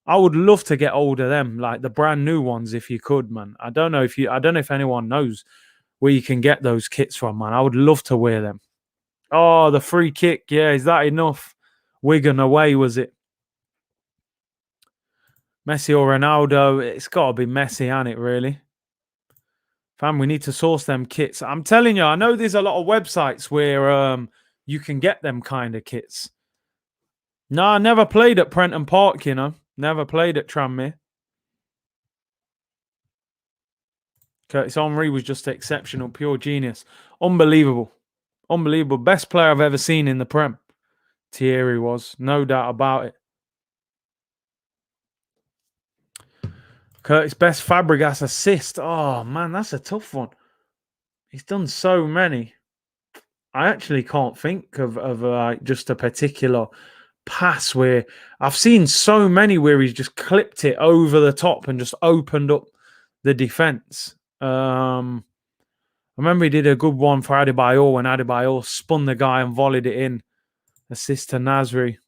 I would love to get hold of them, like the brand new ones, if you could, man. I don't know if anyone knows where you can get those kits from, man. I would love to wear them. Oh, the free kick, yeah, is that enough? Wigan away, was it? Messi or Ronaldo? It's got to be Messi, ain't it, really? Fam, we need to source them kits. I'm telling you, I know there's a lot of websites where you can get them kind of kits. No, I never played at Prenton Park, you know. Never played at Tranmere. Curtis Henry was just exceptional, pure genius. Unbelievable. Unbelievable. Best player I've ever seen in the Prem. Thierry was, no doubt about it. Curtis, best Fabregas assist. Oh, man, that's a tough one. He's done so many. I actually can't think of just a particular pass where I've seen so many where he's just clipped it over the top and just opened up the defense. I remember he did a good one for Adebayor when Adebayor spun the guy and volleyed it in. Assist to Nasri.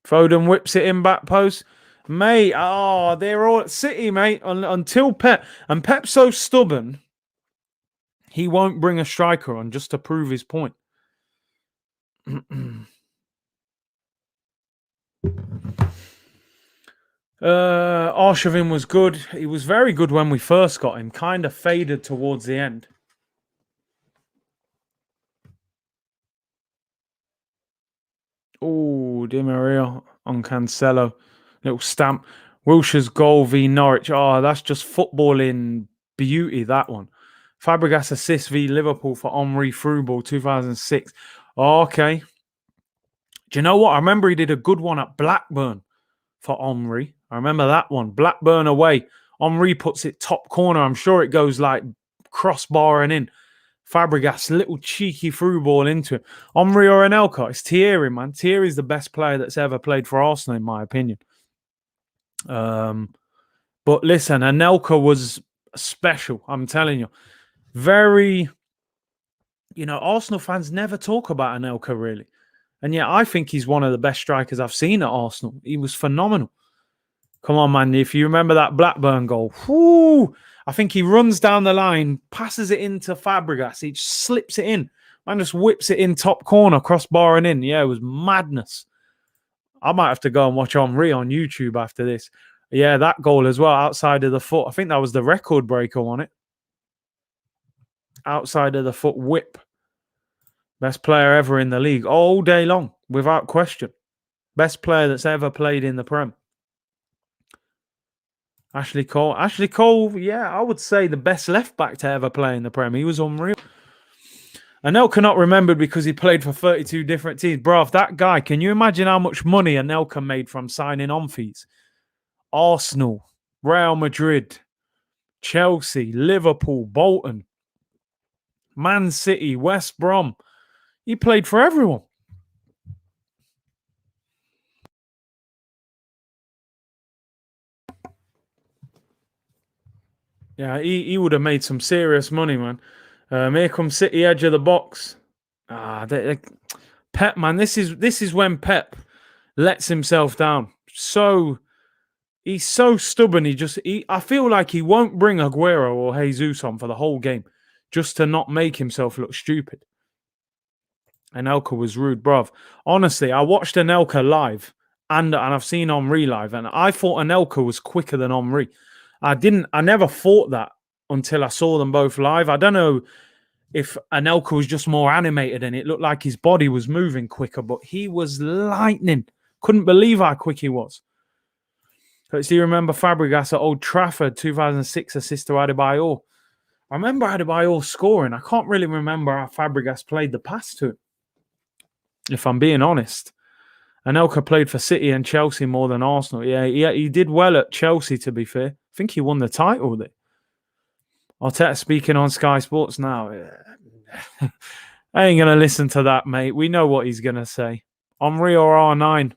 Foden whips it in back post. Mate, oh, they're all at City, mate, until Pep. And Pep's so stubborn, he won't bring a striker on just to prove his point. Arshavin was good. He was very good when we first got him. Kind of faded towards the end. Oh, Di Maria on Cancelo. Little stamp. Wilshire's goal v Norwich. Oh, that's just footballing beauty, that one. Fabregas assist v Liverpool for Henry through ball 2006. Oh, okay. Do you know what? I remember he did a good one at Blackburn for Henry. I remember that one. Blackburn away. Henry puts it top corner. I'm sure it goes like crossbar and in. Fabregas, little cheeky through ball into it. Henry or Anelka? It's Thierry, man. Thierry's the best player that's ever played for Arsenal, in my opinion. But listen, Anelka was special. I'm telling you. Very, Arsenal fans never talk about Anelka, really. And yet I think he's one of the best strikers I've seen at Arsenal. He was phenomenal. Come on, man. If you remember that Blackburn goal, whoo, I think he runs down the line, passes it into Fabregas. He just slips it in. Man just whips it in top corner, crossbar and in. Yeah, it was madness. I might have to go and watch Henry on YouTube after this. Yeah, that goal as well, outside of the foot. I think that was the record breaker on it. Outside of the foot whip. Best player ever in the league all day long, without question. Best player that's ever played in the Prem. Ashley Cole. Ashley Cole, yeah, I would say the best left back to ever play in the Prem. He was unreal. Anelka not remembered because he played for 32 different teams. Bro, if that guy, can you imagine how much money Anelka made from signing on fees? Arsenal, Real Madrid, Chelsea, Liverpool, Bolton, Man City, West Brom. He played for everyone. Yeah, he would have made some serious money, man. Here comes City, edge of the box. Pep, man, this is when Pep lets himself down. So he's so stubborn. I feel like he won't bring Aguero or Jesus on for the whole game, just to not make himself look stupid. Anelka was rude, bruv. Honestly, I watched Anelka live and I've seen Henry live, and I thought Anelka was quicker than Henry. I never thought that until I saw them both live. I don't know if Anelka was just more animated and it looked like his body was moving quicker, but he was lightning. Couldn't believe how quick he was. So, do you remember Fabregas at Old Trafford, 2006 assist to Adebayor? I remember Adebayor scoring. I can't really remember how Fabregas played the pass to him, if I'm being honest. Anelka played for City and Chelsea more than Arsenal. Yeah, he did well at Chelsea, to be fair. I think he won the title there. Arteta speaking on Sky Sports now. I ain't going to listen to that, mate. We know what he's going to say. Henry or R9?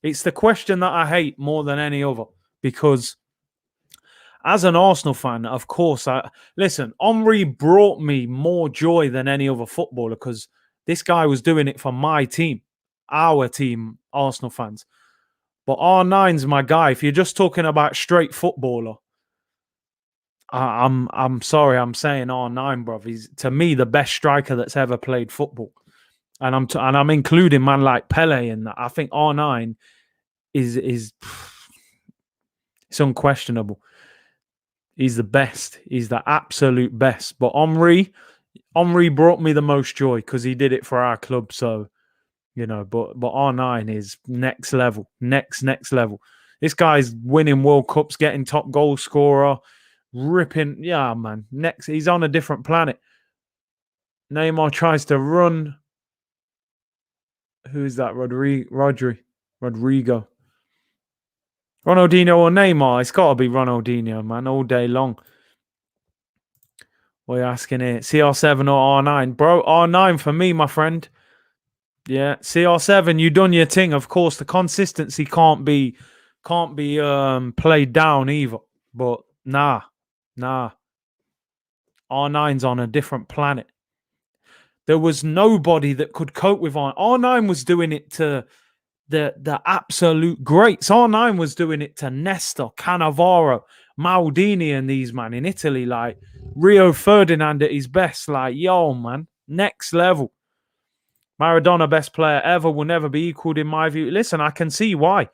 It's the question that I hate more than any other, because as an Arsenal fan, of course, listen, Henry brought me more joy than any other footballer, because This guy was doing it for my team, our team, Arsenal fans. But R9's my guy. If you're just talking about straight footballer, I'm sorry, I'm saying R9, bro. He's to me the best striker that's ever played football, and I'm including man like Pele in that. I think R9 is it's unquestionable. He's the best. He's the absolute best. But Henry brought me the most joy because he did it for our club. So but R9 is next level, next level. This guy's winning World Cups, getting top goal scorer. Ripping, yeah, man. Next, he's on a different planet. Neymar tries to run. Who is that? Rodrigo. Ronaldinho or Neymar? It's got to be Ronaldinho, man, all day long. What are you asking here? CR7 or R9? Bro, R9 for me, my friend. Yeah, CR7, you done your thing. Of course, the consistency can't be played down either. But nah. R9's on a different planet. There was nobody that could cope with R9. R9 was doing it to the absolute greats. R9 was doing it to Nesta, Cannavaro, Maldini and these, man, in Italy. Like, Rio Ferdinand at his best. Like, yo, man, next level. Maradona, best player ever, will never be equaled in my view. Listen, I can see why.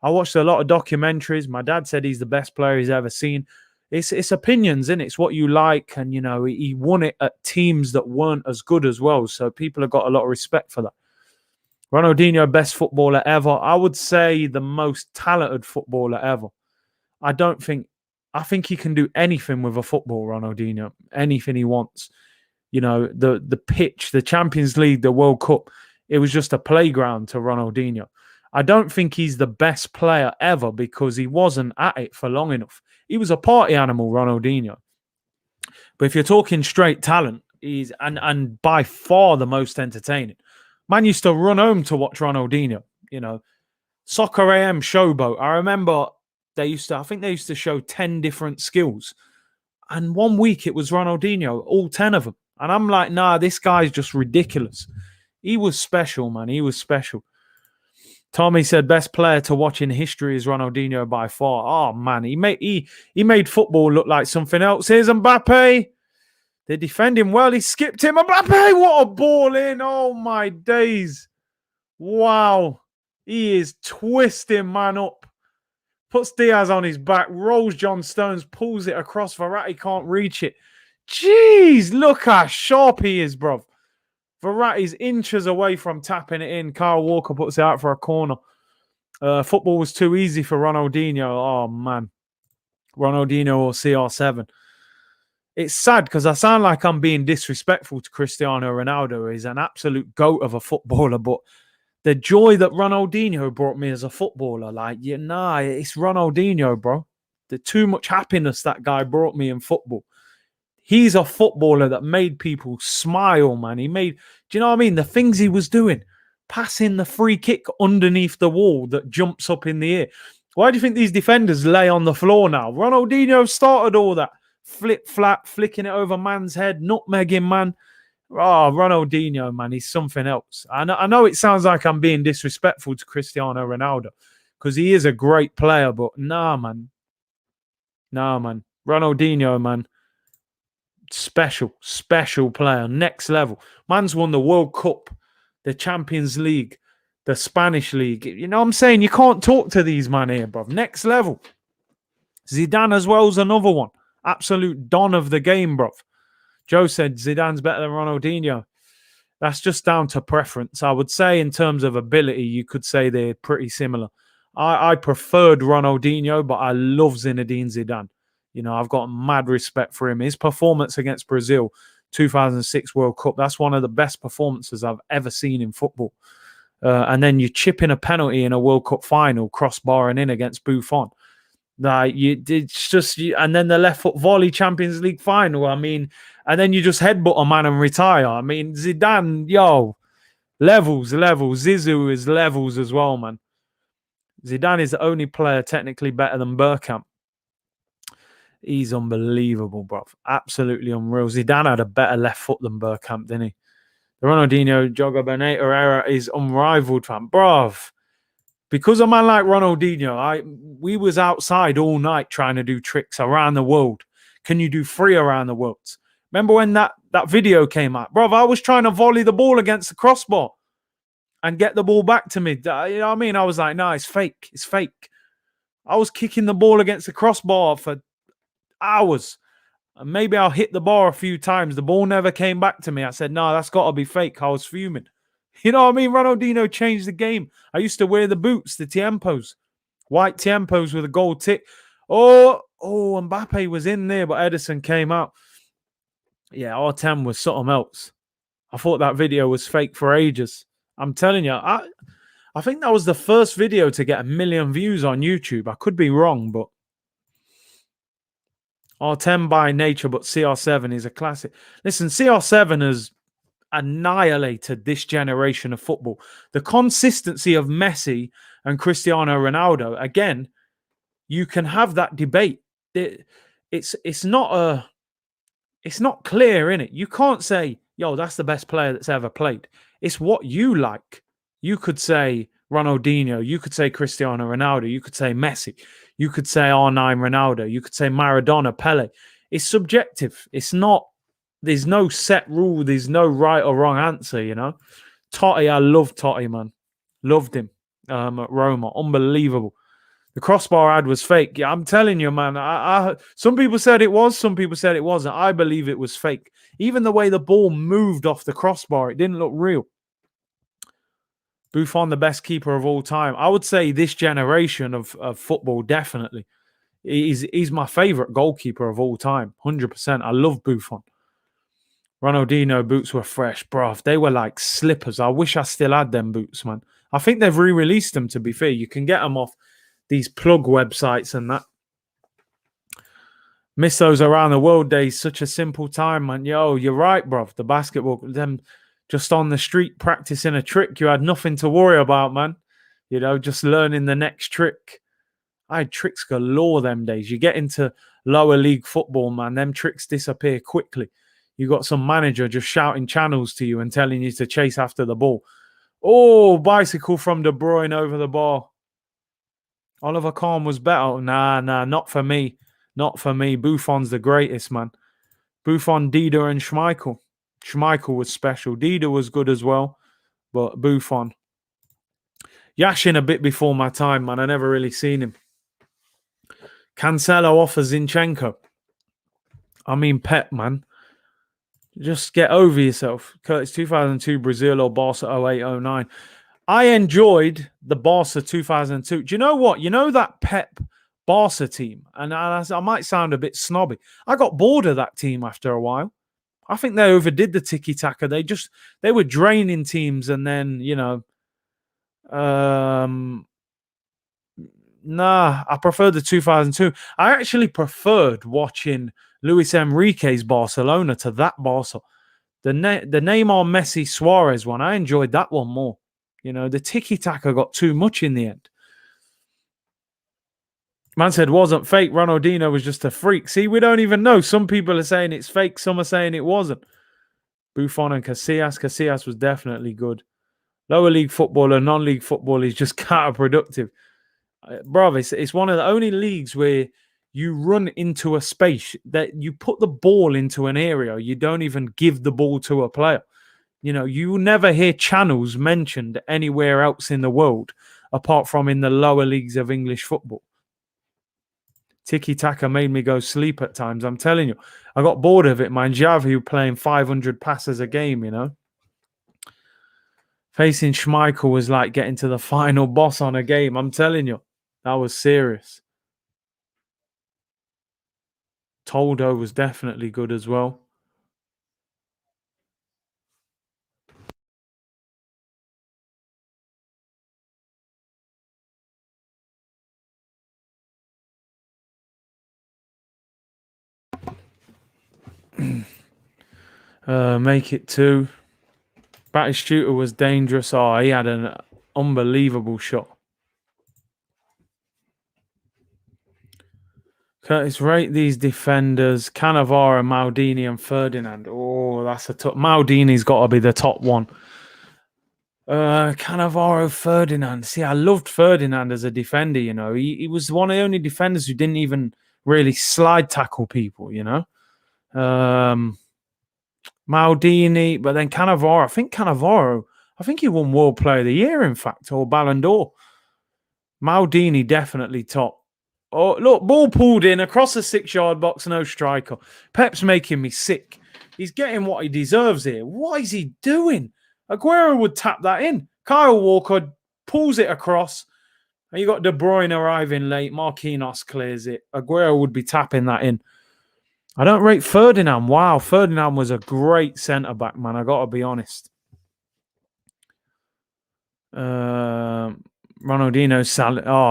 I watched a lot of documentaries. My dad said he's the best player he's ever seen. It's opinions, and it's what you like. And, he won it at teams that weren't as good as well. So people have got a lot of respect for that. Ronaldinho, best footballer ever. I would say the most talented footballer ever. I think he can do anything with a football, Ronaldinho. Anything he wants. The pitch, the Champions League, the World Cup, it was just a playground to Ronaldinho. I don't think he's the best player ever because he wasn't at it for long enough. He was a party animal, Ronaldinho. But if you're talking straight talent, he's and by far the most entertaining. Man used to run home to watch Ronaldinho. Soccer AM showboat. I remember I think they used to show 10 different skills. And one week it was Ronaldinho, all 10 of them. And I'm like, nah, this guy's just ridiculous. He was special, man. He was special. Tommy said best player to watch in history is Ronaldinho by far. Oh, man. He made football look like something else. Here's Mbappe. They defend him well. He skipped him. Mbappe, what a ball in. Oh, my days. Wow. He is twisting man up. Puts Diaz on his back. Rolls John Stones. Pulls it across. Verratti can't reach it. Jeez, look how sharp he is, bro. Verratti's inches away from tapping it in. Kyle Walker puts it out for a corner. Football was too easy for Ronaldinho. Oh, man. Ronaldinho or CR7. It's sad because I sound like I'm being disrespectful to Cristiano Ronaldo. He's an absolute goat of a footballer, but the joy that Ronaldinho brought me as a footballer, it's Ronaldinho, bro. The too much happiness that guy brought me in football. He's a footballer that made people smile, man. Do you know what I mean? The things he was doing, passing the free kick underneath the wall that jumps up in the air. Why do you think these defenders lay on the floor now? Ronaldinho started all that. Flip-flap, flicking it over man's head, nutmegging, man. Oh, Ronaldinho, man, he's something else. I know it sounds like I'm being disrespectful to Cristiano Ronaldo because he is a great player, but nah, man. Ronaldinho, man. Special player, next level. Man's won the World Cup, the Champions League, the Spanish League. You know what I'm saying? You can't talk to these man here, bro. Next level. Zidane as well is another one. Absolute don of the game, bro. Joe said Zidane's better than Ronaldinho. That's just down to preference. I would say in terms of ability, you could say they're pretty similar. I preferred Ronaldinho, but I love Zinedine Zidane. I've got mad respect for him. His performance against Brazil, 2006 World Cup, that's one of the best performances I've ever seen in football. And then you chip in a penalty in a World Cup final, crossbarring in against Buffon. And then the left foot volley Champions League final. And then you just headbutt a man and retire. Zidane, levels. Zizou is levels as well, man. Zidane is the only player technically better than Bergkamp. He's unbelievable, bro. Absolutely unreal. Zidane had a better left foot than Bergkamp, didn't he? The Ronaldinho Joga Beneta era is unrivaled, fam. Bruv. Because a man like Ronaldinho, we was outside all night trying to do tricks around the world. Can you do 3 around the world? Remember when that video came out? Bruv, I was trying to volley the ball against the crossbar and get the ball back to me. You know what I mean? I was like, no, it's fake. It's fake. I was kicking the ball against the crossbar for hours. And maybe I'll hit the bar a few times. The ball never came back to me. I said, no, that's got to be fake. I was fuming. You know what I mean? Ronaldinho changed the game. I used to wear the boots, the Tiempos. White Tiempos with a gold tick. Oh, Mbappe was in there, but Edison came out. Yeah, R10 was something else. I thought that video was fake for ages. I'm telling you, I think that was the first video to get 1 million views on YouTube. I could be wrong, but R10 by nature, but CR7 is a classic. Listen, CR7 has annihilated this generation of football. The consistency of Messi and Cristiano Ronaldo, again, you can have that debate. It's not clear, innit? You can't say, yo, that's the best player that's ever played. It's what you like. You could say Ronaldinho, you could say Cristiano Ronaldo, you could say Messi, you could say R9 Ronaldo, you could say Maradona, Pele. It's subjective. It's not, there's no set rule, there's no right or wrong answer, you know. Totti, I loved Totti, man. Loved him at Roma. Unbelievable. The crossbar ad was fake. Yeah, I'm telling you, man. Some people said it was, some people said it wasn't. I believe it was fake. Even the way the ball moved off the crossbar, it didn't look real. Buffon, the best keeper of all time. I would say this generation of football, definitely. He's my favourite goalkeeper of all time. 100%. I love Buffon. Ronaldinho boots were fresh. Bruv, they were like slippers. I wish I still had them boots, man. I think they've re-released them, to be fair. You can get them off these plug websites and that. Miss those around the world days. Such a simple time, man. Yo, you're right, bruv. The basketball, them just on the street practicing a trick. You had nothing to worry about, man. You know, just learning the next trick. I had tricks galore them days. You get into lower league football, man. Them tricks disappear quickly. You got some manager just shouting channels to you and telling you to chase after the ball. Oh, bicycle from De Bruyne over the bar. Oliver Kahn was better. Nah, not for me. Not for me. Buffon's the greatest, man. Buffon, Dida, and Schmeichel. Schmeichel was special. Dida was good as well, but Buffon. Yashin a bit before my time, man. I never really seen him. Cancelo offers Zinchenko. I mean, Pep, man. Just get over yourself. Curtis, 2002 Brazil or Barca 08-09. I enjoyed the Barca 2002. Do you know what? You know that Pep Barca team? And I might sound a bit snobby. I got bored of that team after a while. I think they overdid the tiki-taka. They were draining teams and then, you know, nah, I preferred the 2002. I actually preferred watching Luis Enrique's Barcelona to that Barca. The Neymar, Messi, Suarez one, I enjoyed that one more. You know, the tiki-taka got too much in the end. Man said wasn't fake. Ronaldinho was just a freak. See, we don't even know. Some people are saying it's fake. Some are saying it wasn't. Buffon and Casillas. Casillas was definitely good. Lower league football and non-league football is just counterproductive. Bro, it's one of the only leagues where you run into a space that you put the ball into an area. You don't even give the ball to a player. You know, you will never hear channels mentioned anywhere else in the world apart from in the lower leagues of English football. Tiki-taka made me go sleep at times. I'm telling you, I got bored of it, man. Xavi playing 500 passes a game, you know. Facing Schmeichel was like getting to the final boss on a game. I'm telling you, that was serious. Toldo was definitely good as well. Make it 2. Batistuta was dangerous. Oh, he had an unbelievable shot. Curtis, rate these defenders: Cannavaro, Maldini, and Ferdinand. Oh, that's a tough. Maldini's got to be the top one. Cannavaro, Ferdinand. See, I loved Ferdinand as a defender. You know, he was one of the only defenders who didn't even really slide tackle people. You know, Maldini, but then Cannavaro. I think he won World Player of the Year, in fact, or Ballon d'Or. Maldini definitely top. Oh, look, ball pulled in across the 6-yard box, no striker. Pep's making me sick. He's getting what he deserves here. What is he doing? Aguero would tap that in. Kyle Walker pulls it across. And you got De Bruyne arriving late. Marquinhos clears it. Aguero would be tapping that in. I don't rate Ferdinand. Wow, Ferdinand was a great centre-back, man. I got to be honest. Ronaldinho,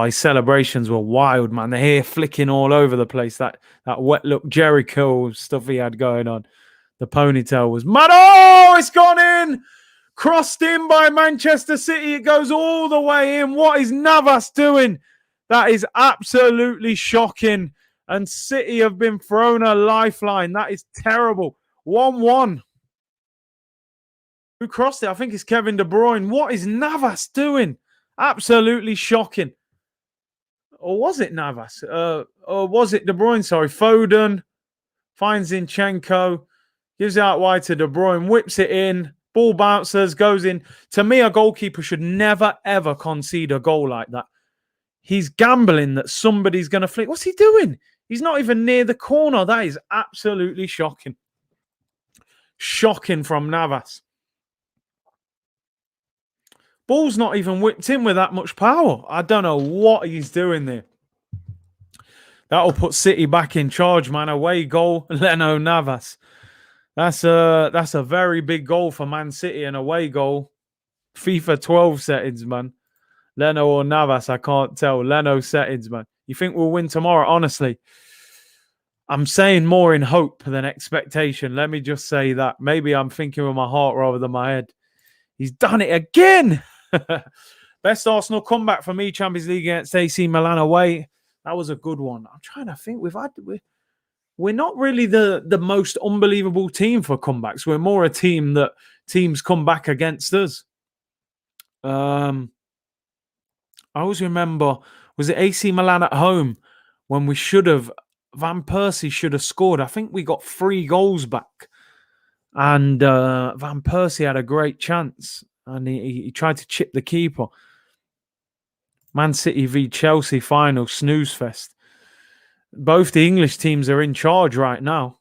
his celebrations were wild, man. The hair flicking all over the place. That wet look Jericho stuff he had going on. The ponytail was mad. Oh, it's gone in. Crossed in by Manchester City. It goes all the way in. What is Navas doing? That is absolutely shocking. And City have been thrown a lifeline. That is terrible. 1-1. Who crossed it? I think it's Kevin De Bruyne. What is Navas doing? Absolutely shocking. Or was it Navas? Or was it De Bruyne? Sorry. Foden finds Zinchenko. Gives it out wide to De Bruyne. Whips it in. Ball bounces. Goes in. To me, a goalkeeper should never, ever concede a goal like that. He's gambling that somebody's going to flick. What's he doing? He's not even near the corner. That is absolutely shocking. Shocking from Navas. Ball's not even whipped in with that much power. I don't know what he's doing there. That'll put City back in charge, man. Away goal, Leno Navas. That's a very big goal for Man City. An away goal. FIFA 12 settings, man. Leno or Navas, I can't tell. Leno settings, man. You think we'll win tomorrow? Honestly, I'm saying more in hope than expectation. Let me just say that. Maybe I'm thinking with my heart rather than my head. He's done it again. Best Arsenal comeback for me, Champions League against AC Milan away. That was a good one. I'm trying to think. We're not really the most unbelievable team for comebacks. We're more a team that teams come back against us. I always remember, was it AC Milan at home when we should have, Van Persie should have scored. I think we got 3 goals back. And Van Persie had a great chance. And he tried to chip the keeper. Man City v Chelsea final, snooze fest. Both the English teams are in charge right now.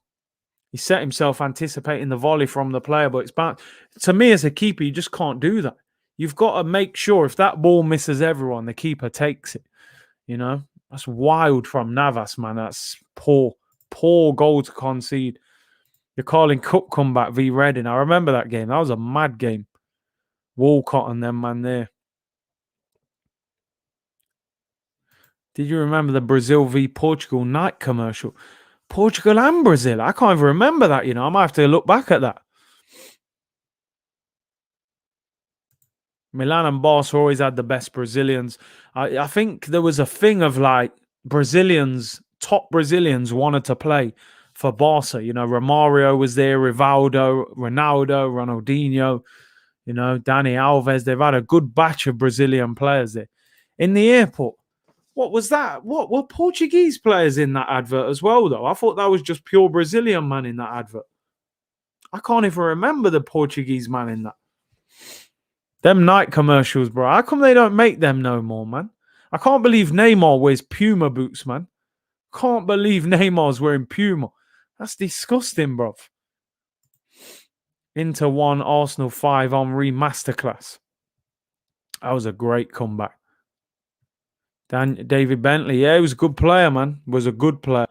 He set himself anticipating the volley from the player, but it's bad. To me, as a keeper, you just can't do that. You've got to make sure if that ball misses everyone, the keeper takes it. You know, that's wild from Navas, man. That's poor goal to concede. The Carling Cup comeback v Reading. I remember that game. That was a mad game. Walcott and them, man, there. Did you remember the Brazil v Portugal night commercial? Portugal and Brazil. I can't even remember that, you know. I might have to look back at that. Milan and Barca always had the best Brazilians. I think there was a thing of like top Brazilians wanted to play for Barca. You know, Romario was there, Rivaldo, Ronaldo, Ronaldinho, you know, Dani Alves. They've had a good batch of Brazilian players there. In the airport, what was that? What were Portuguese players in that advert as well, though? I thought that was just pure Brazilian man in that advert. I can't even remember the Portuguese man in that. Them night commercials, bro. How come they don't make them no more, man? I can't believe Neymar wears Puma boots, man. Can't believe Neymar's wearing Puma. That's disgusting, bro. Inter 1, Arsenal 5, Henry masterclass. That was a great comeback. David Bentley, yeah, he was a good player, man. Was a good player.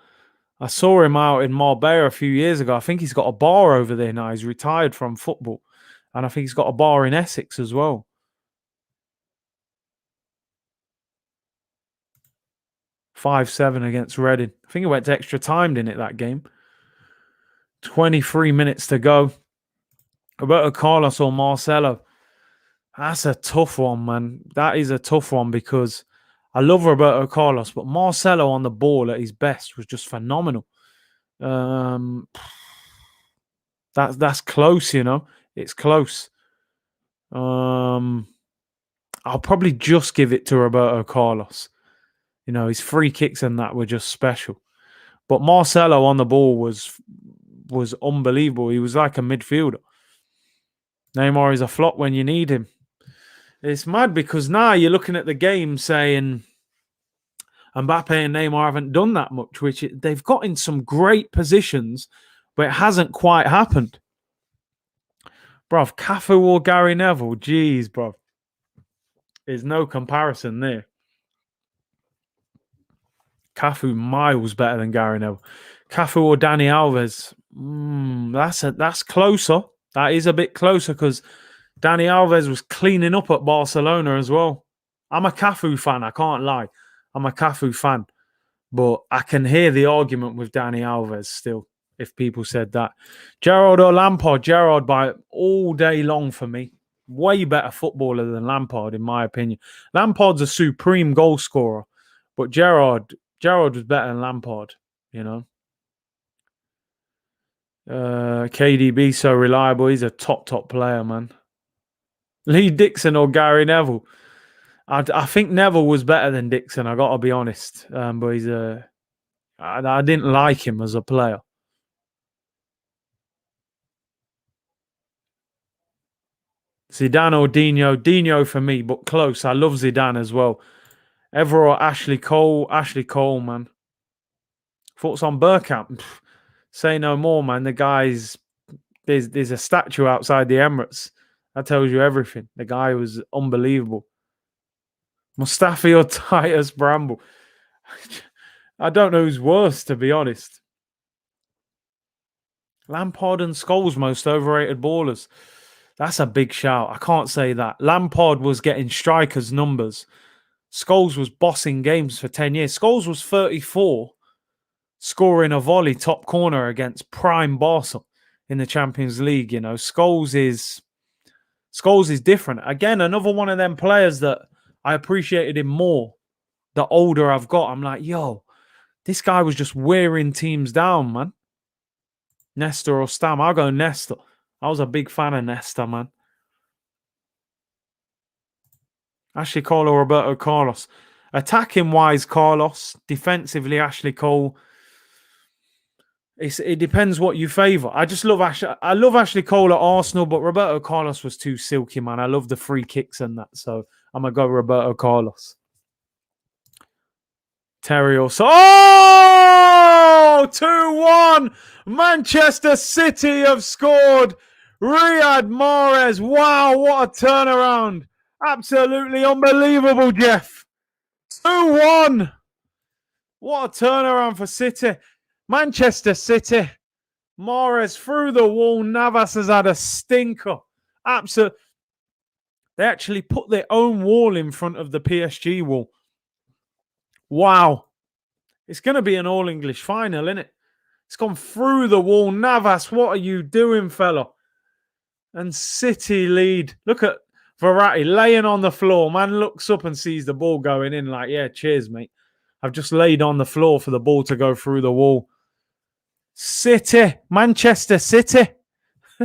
I saw him out in Marbella a few years ago. I think he's got a bar over there now. He's retired from football. And I think he's got a bar in Essex as well. 5-7 against Reading. I think it went to extra time, didn't it, that game? 23 minutes to go. Roberto Carlos or Marcelo. That's a tough one, man. That is a tough one because I love Roberto Carlos, but Marcelo on the ball at his best was just phenomenal. That's close, you know. It's close. I'll probably just give it to Roberto Carlos. You know, his free kicks and that were just special. But Marcelo on the ball was unbelievable. He was like a midfielder. Neymar is a flop when you need him. It's mad because now you're looking at the game saying Mbappe and Neymar haven't done that much, which they've got in some great positions, but it hasn't quite happened. Bruv, Cafu or Gary Neville, jeez, bruv. There's no comparison there. Cafu miles better than Gary Neville. Cafu or Dani Alves, that's closer. That is a bit closer because Dani Alves was cleaning up at Barcelona as well. I'm a Cafu fan, I can't lie. I'm a Cafu fan. But I can hear the argument with Dani Alves still, if people said that. Gerrard or Lampard? Gerrard by all day long for me. Way better footballer than Lampard, in my opinion. Lampard's a supreme goal scorer, but Gerrard was better than Lampard, you know. KDB so reliable. He's a top player, man. Lee Dixon or Gary Neville? I think Neville was better than Dixon, I got to be honest. But I didn't like him as a player. Zidane or Dino? Dino for me, but close. I love Zidane as well. Ever or Ashley Cole? Ashley Cole, man. Thoughts on Bergkamp? Say no more, man. The guy's... There's a statue outside the Emirates. That tells you everything. The guy was unbelievable. Mustafi or Titus Bramble? I don't know who's worse, to be honest. Lampard and Scholes, most overrated ballers. That's a big shout. I can't say that. Lampard was getting strikers' numbers. Scholes was bossing games for 10 years. Scholes was 34, scoring a volley top corner against prime Barca in the Champions League. You know, Scholes is different. Again, another one of them players that I appreciated him more the older I've got. I'm like, yo, this guy was just wearing teams down, man. Nesta or Stam? I'll go Nesta. I was a big fan of Nesta, man. Ashley Cole or Roberto Carlos? Attacking-wise, Carlos. Defensively, Ashley Cole. It depends what you favour. I just love I love Ashley Cole at Arsenal, but Roberto Carlos was too silky, man. I love the free kicks and that, so I'm going to go Roberto Carlos. Terry also. Oh! 2-1! Manchester City have scored. Riyad Mahrez. Wow, what a turnaround. Absolutely unbelievable, Jeff. 2-1. What a turnaround for City. Manchester City. Mahrez through the wall. Navas has had a stinker. Absolutely. They actually put their own wall in front of the PSG wall. Wow. It's going to be an all-English final, isn't it? It's gone through the wall. Navas, what are you doing, fella? And City lead. Look at Verratti laying on the floor. Man looks up and sees the ball going in like, yeah, cheers, mate. I've just laid on the floor for the ball to go through the wall. City. Manchester City.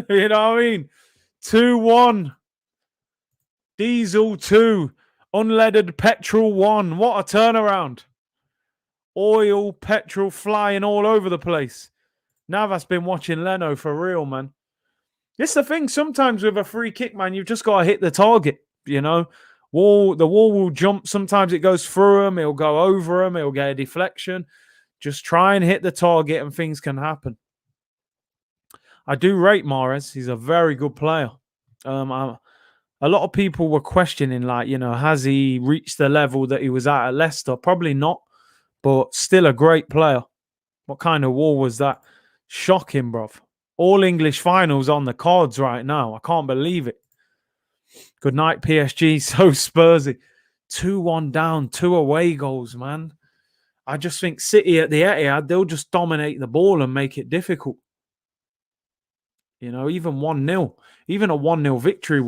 You know what I mean? 2-1. Diesel 2. Unleaded petrol 1. What a turnaround. Oil, petrol flying all over the place. Navas been watching Leno for real, man. It's the thing. Sometimes with a free kick, man, you've just got to hit the target, you know. The wall will jump. Sometimes it goes through him. It'll go over him. It'll get a deflection. Just try and hit the target and things can happen. I do rate Mahrez. He's a very good player. A lot of people were questioning, like, you know, has he reached the level that he was at Leicester? Probably not, but still a great player. What kind of wall was that? Shocking, bruv. All English finals on the cards right now. I can't believe it. Good night, PSG. So Spursy. 2-1 down, 2 away goals, man. I just think City at the Etihad, they'll just dominate the ball and make it difficult. You know, even 1-0. Even a 1-0 victory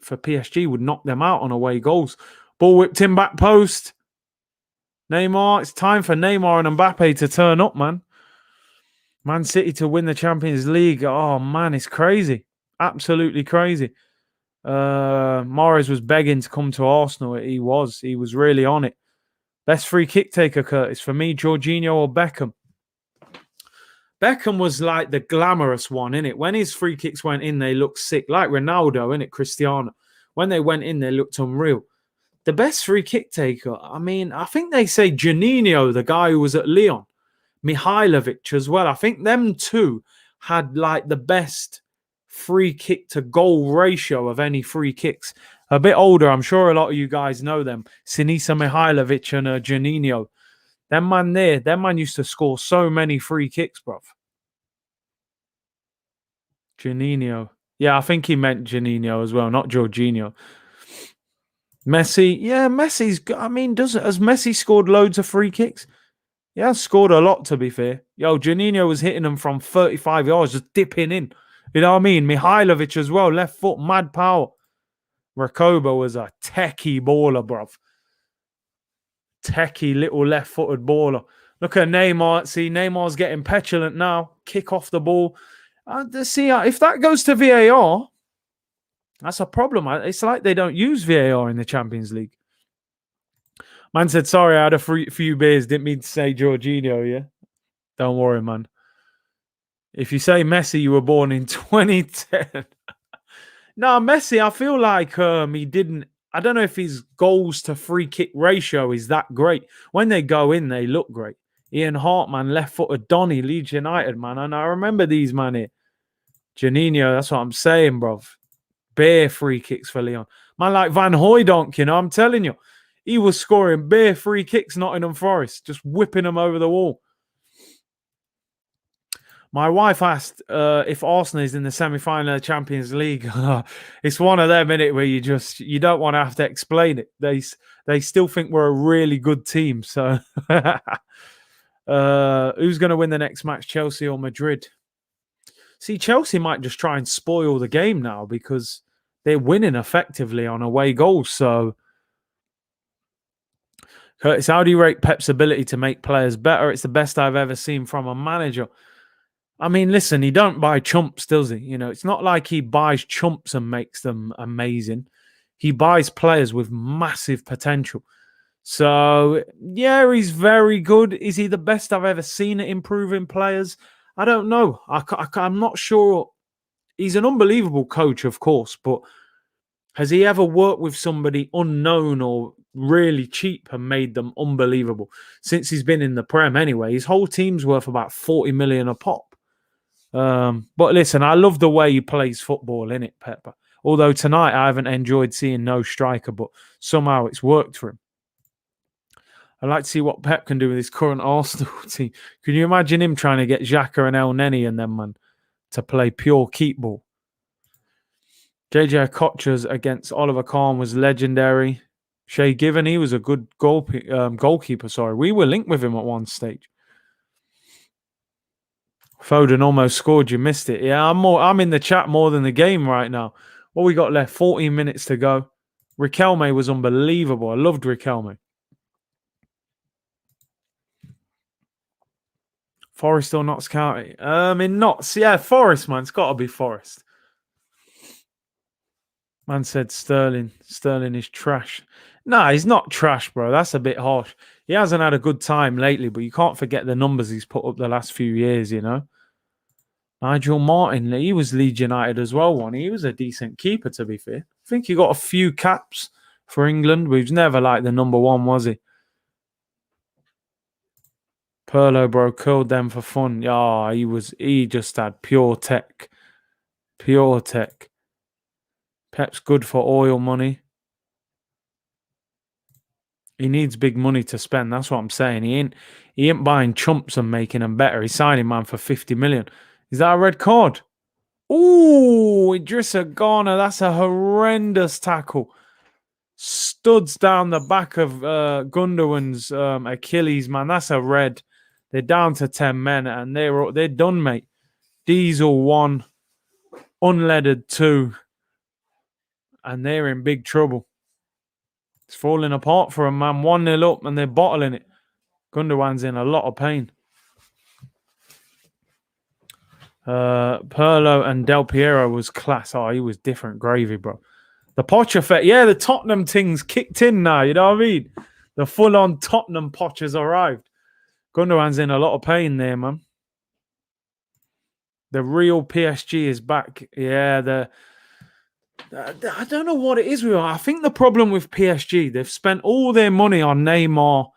for PSG would knock them out on away goals. Ball whipped in back post. Neymar, it's time for Neymar and Mbappe to turn up, man. Man City to win the Champions League. Oh, man, it's crazy. Absolutely crazy. Mahrez was begging to come to Arsenal. He was really on it. Best free kick taker, Curtis. For me, Jorginho or Beckham. Beckham was like the glamorous one, innit? When his free kicks went in, they looked sick. Like Ronaldo, innit? Cristiano. When they went in, they looked unreal. The best free kick taker, I mean, I think they say Juninho, the guy who was at Lyon. Mihailovic as well. I think them two had like the best free kick to goal ratio of any free kicks. A bit older, I'm sure a lot of you guys know them. Sinisa Mihailovic and Juninho. Them man used to score so many free kicks, bruv. Juninho. Yeah, I think he meant Juninho as well, not Jorginho. Messi. Yeah, Messi's, I mean, has Messi scored loads of free kicks? He has scored a lot, to be fair. Yo, Juninho was hitting them from 35 yards, just dipping in. You know what I mean? Mihailovic as well, left foot, mad power. Rakoba was a techie baller, bruv. Techie little left-footed baller. Look at Neymar. See, Neymar's getting petulant now. Kick off the ball. See, if that goes to VAR, that's a problem. It's like they don't use VAR in the Champions League. Man said, sorry, I had a few beers. Didn't mean to say Jorginho, yeah? Don't worry, man. If you say Messi, you were born in 2010. No, Messi, I feel like he didn't. I don't know if his goals to free kick ratio is that great. When they go in, they look great. Ian Hartman, left-footed Donny, Leeds United, man. And I remember these, man, here. Juninho, that's what I'm saying, bruv. Bare free kicks for Leon. Man, like Van Hooijdonk, you know, I'm telling you. He was scoring bare free kicks, Nottingham Forest, just whipping them over the wall. My wife asked if Arsenal is in the semi-final of the Champions League. It's one of them, innit, where you don't want to have to explain it. They still think we're a really good team. So who's going to win the next match, Chelsea or Madrid? See, Chelsea might just try and spoil the game now because they're winning effectively on away goals. So Curtis, how do you rate Pep's ability to make players better? It's the best I've ever seen from a manager. I mean, listen, he don't buy chumps, does he? You know, it's not like he buys chumps and makes them amazing. He buys players with massive potential. So, yeah, he's very good. Is he the best I've ever seen at improving players? I don't know. I'm not sure. He's an unbelievable coach, of course, but has he ever worked with somebody unknown or really cheap and made them unbelievable? Since he's been in the Prem anyway, his whole team's worth about 40 million a pop. But listen, I love the way he plays football, innit, Pepper? Although tonight I haven't enjoyed seeing no striker, but somehow it's worked for him. I'd like to see what Pep can do with his current Arsenal team. Can you imagine him trying to get Xhaka and El Neni and them, man, to play pure keep ball? JJ Kochers against Oliver Kahn was legendary. Shay Given, he was a good goalkeeper. Sorry, we were linked with him at one stage. Foden almost scored. You missed it. Yeah, I'm in the chat more than the game right now. What we got left? 14 minutes to go. Riquelme was unbelievable. I loved Riquelme. Forest or Notts County? In Notts. Yeah, Forest, man. It's got to be Forest. Man said Sterling. Sterling is trash. Nah, he's not trash, bro. That's a bit harsh. He hasn't had a good time lately, but you can't forget the numbers he's put up the last few years, you know. Nigel Martin, he was Leeds United as well. He was a decent keeper, to be fair. I think he got a few caps for England, but he was never like the number one, was he? Perlo, bro, curled them for fun. Yeah, he just had pure tech. Pure tech. Pep's good for oil money. He needs big money to spend. That's what I'm saying. He ain't buying chumps and making them better. He's signing man for 50 million. Is that a red card? Ooh, Idrissa Gana. That's a horrendous tackle. Studs down the back of Gundogan's Achilles, man. That's a red. They're down to 10 men and they're done, mate. Diesel 1, unleaded 2, and they're in big trouble. It's falling apart for them, man. 1-0 up and they're bottling it. Gundogan's in a lot of pain. Pirlo and Del Piero was class. Oh, he was different gravy, bro. The Poch effect. Yeah, the Tottenham thing's kicked in now. You know what I mean? The full-on Tottenham Poch has arrived. Gundogan's in a lot of pain there, man. The real PSG is back. Yeah, I don't know what it is with them. I think the problem with PSG, they've spent all their money on Neymar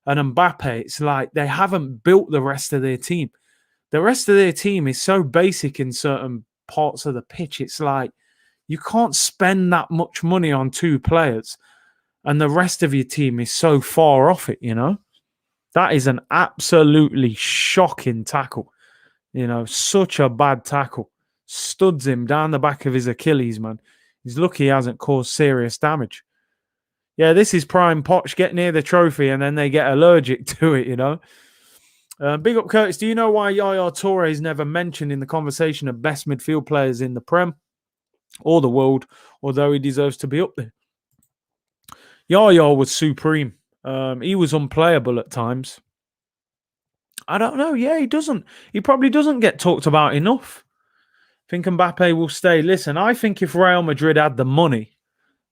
and Mbappe. It's like they haven't built the rest of their team. The rest of their team is so basic in certain parts of the pitch. It's like you can't spend that much money on two players and the rest of your team is so far off it, you know? That is an absolutely shocking tackle. You know, such a bad tackle. Studs him down the back of his Achilles, man. He's lucky he hasn't caused serious damage. Yeah, this is prime Poch. Get near the trophy and then they get allergic to it, you know? Big up, Curtis. Do you know why Yaya Toure is never mentioned in the conversation of best midfield players in the Prem or the world, although he deserves to be up there? Yaya was supreme. He was unplayable at times. I don't know. Yeah, he doesn't. He probably doesn't get talked about enough. I think Mbappe will stay. Listen, I think if Real Madrid had the money,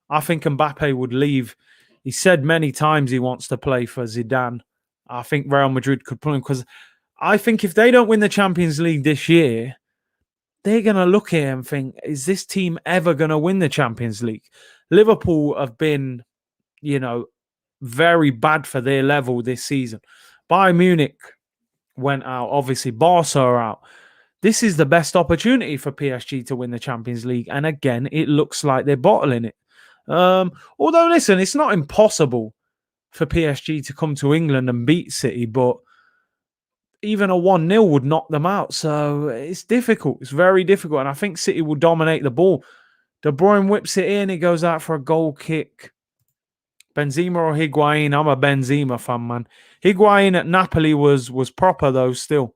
I think Mbappe would leave. He said many times he wants to play for Zidane. I think Real Madrid could pull him because I think if they don't win the Champions League this year, they're going to look at him and think, is this team ever going to win the Champions League? Liverpool have been, you know, very bad for their level this season. Bayern Munich went out. Obviously, Barca are out. This is the best opportunity for PSG to win the Champions League. And again, it looks like they're bottling it. Although, listen, it's not impossible for PSG to come to England and beat City, but even a 1-0 would knock them out. So it's difficult. It's very difficult. And I think City will dominate the ball. De Bruyne whips it in. It goes out for a goal kick. Benzema or Higuain? I'm a Benzema fan, man. Higuain at Napoli was proper, though, still.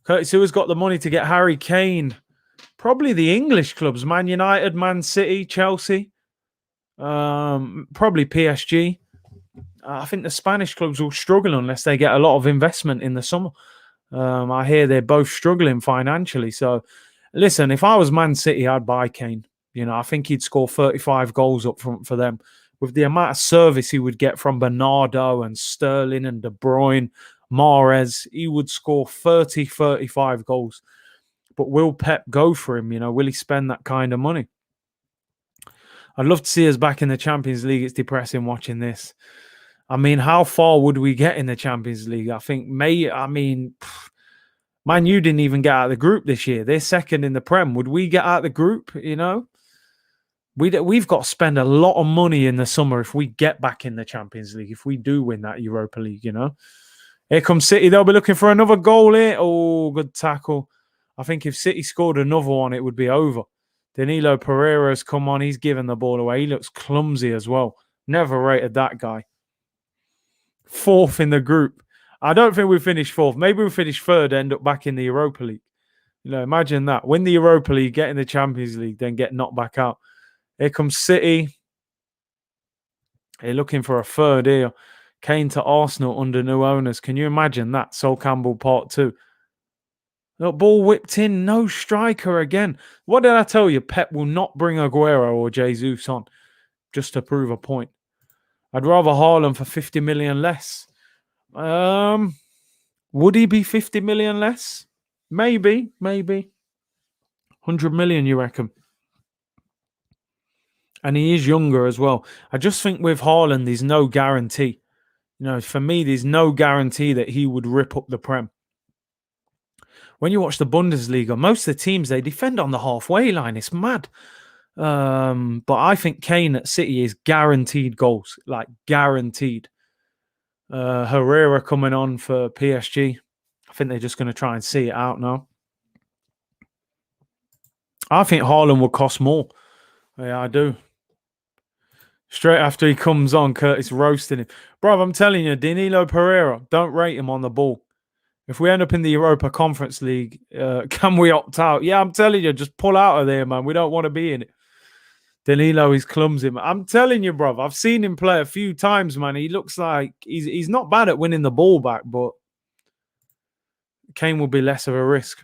Curtis, who has got the money to get Harry Kane? Probably the English clubs. Man United, Man City, Chelsea. Probably PSG. I think the Spanish clubs will struggle unless they get a lot of investment in the summer. I hear they're both struggling financially. So, listen, if I was Man City, I'd buy Kane. You know, I think he'd score 35 goals up front for them. With the amount of service he would get from Bernardo and Sterling and De Bruyne, Mahrez, he would score 30, 35 goals. But will Pep go for him? You know, will he spend that kind of money? I'd love to see us back in the Champions League. It's depressing watching this. I mean, how far would we get in the Champions League? I think Man U didn't even get out of the group this year. They're second in the Prem. Would we get out of the group? You know, we've got to spend a lot of money in the summer if we get back in the Champions League, if we do win that Europa League, you know. Here comes City. They'll be looking for another goal here. Oh, good tackle. I think if City scored another one, it would be over. Danilo Pereira's come on. He's given the ball away. He looks clumsy as well. Never rated that guy. Fourth in the group. I don't think we finished fourth. Maybe we finish third, end up back in the Europa League. You know, imagine that. Win the Europa League, get in the Champions League, then get knocked back out. Here comes City. They're looking for a third here. Kane to Arsenal under new owners. Can you imagine that? Sol Campbell part 2. Look, ball whipped in. No striker again. What did I tell you? Pep will not bring Aguero or Jesus on just to prove a point. I'd rather Haaland for 50 million less. Would he be 50 million less? Maybe. 100 million, you reckon? And he is younger as well. I just think with Haaland, there's no guarantee. You know, for me, there's no guarantee that he would rip up the Prem. When you watch the Bundesliga, most of the teams, they defend on the halfway line. It's mad. But I think Kane at City is guaranteed goals. Like, guaranteed. Herrera coming on for PSG. I think they're just going to try and see it out now. I think Haaland will cost more. Yeah, I do. Straight after he comes on, Curtis roasting him. Bro, I'm telling you, Danilo Pereira, don't rate him on the ball. If we end up in the Europa Conference League, can we opt out? Yeah, I'm telling you, just pull out of there, man. We don't want to be in it. Danilo is clumsy. I'm telling you, bro. I've seen him play a few times, man. He looks like he's not bad at winning the ball back, but Kane will be less of a risk.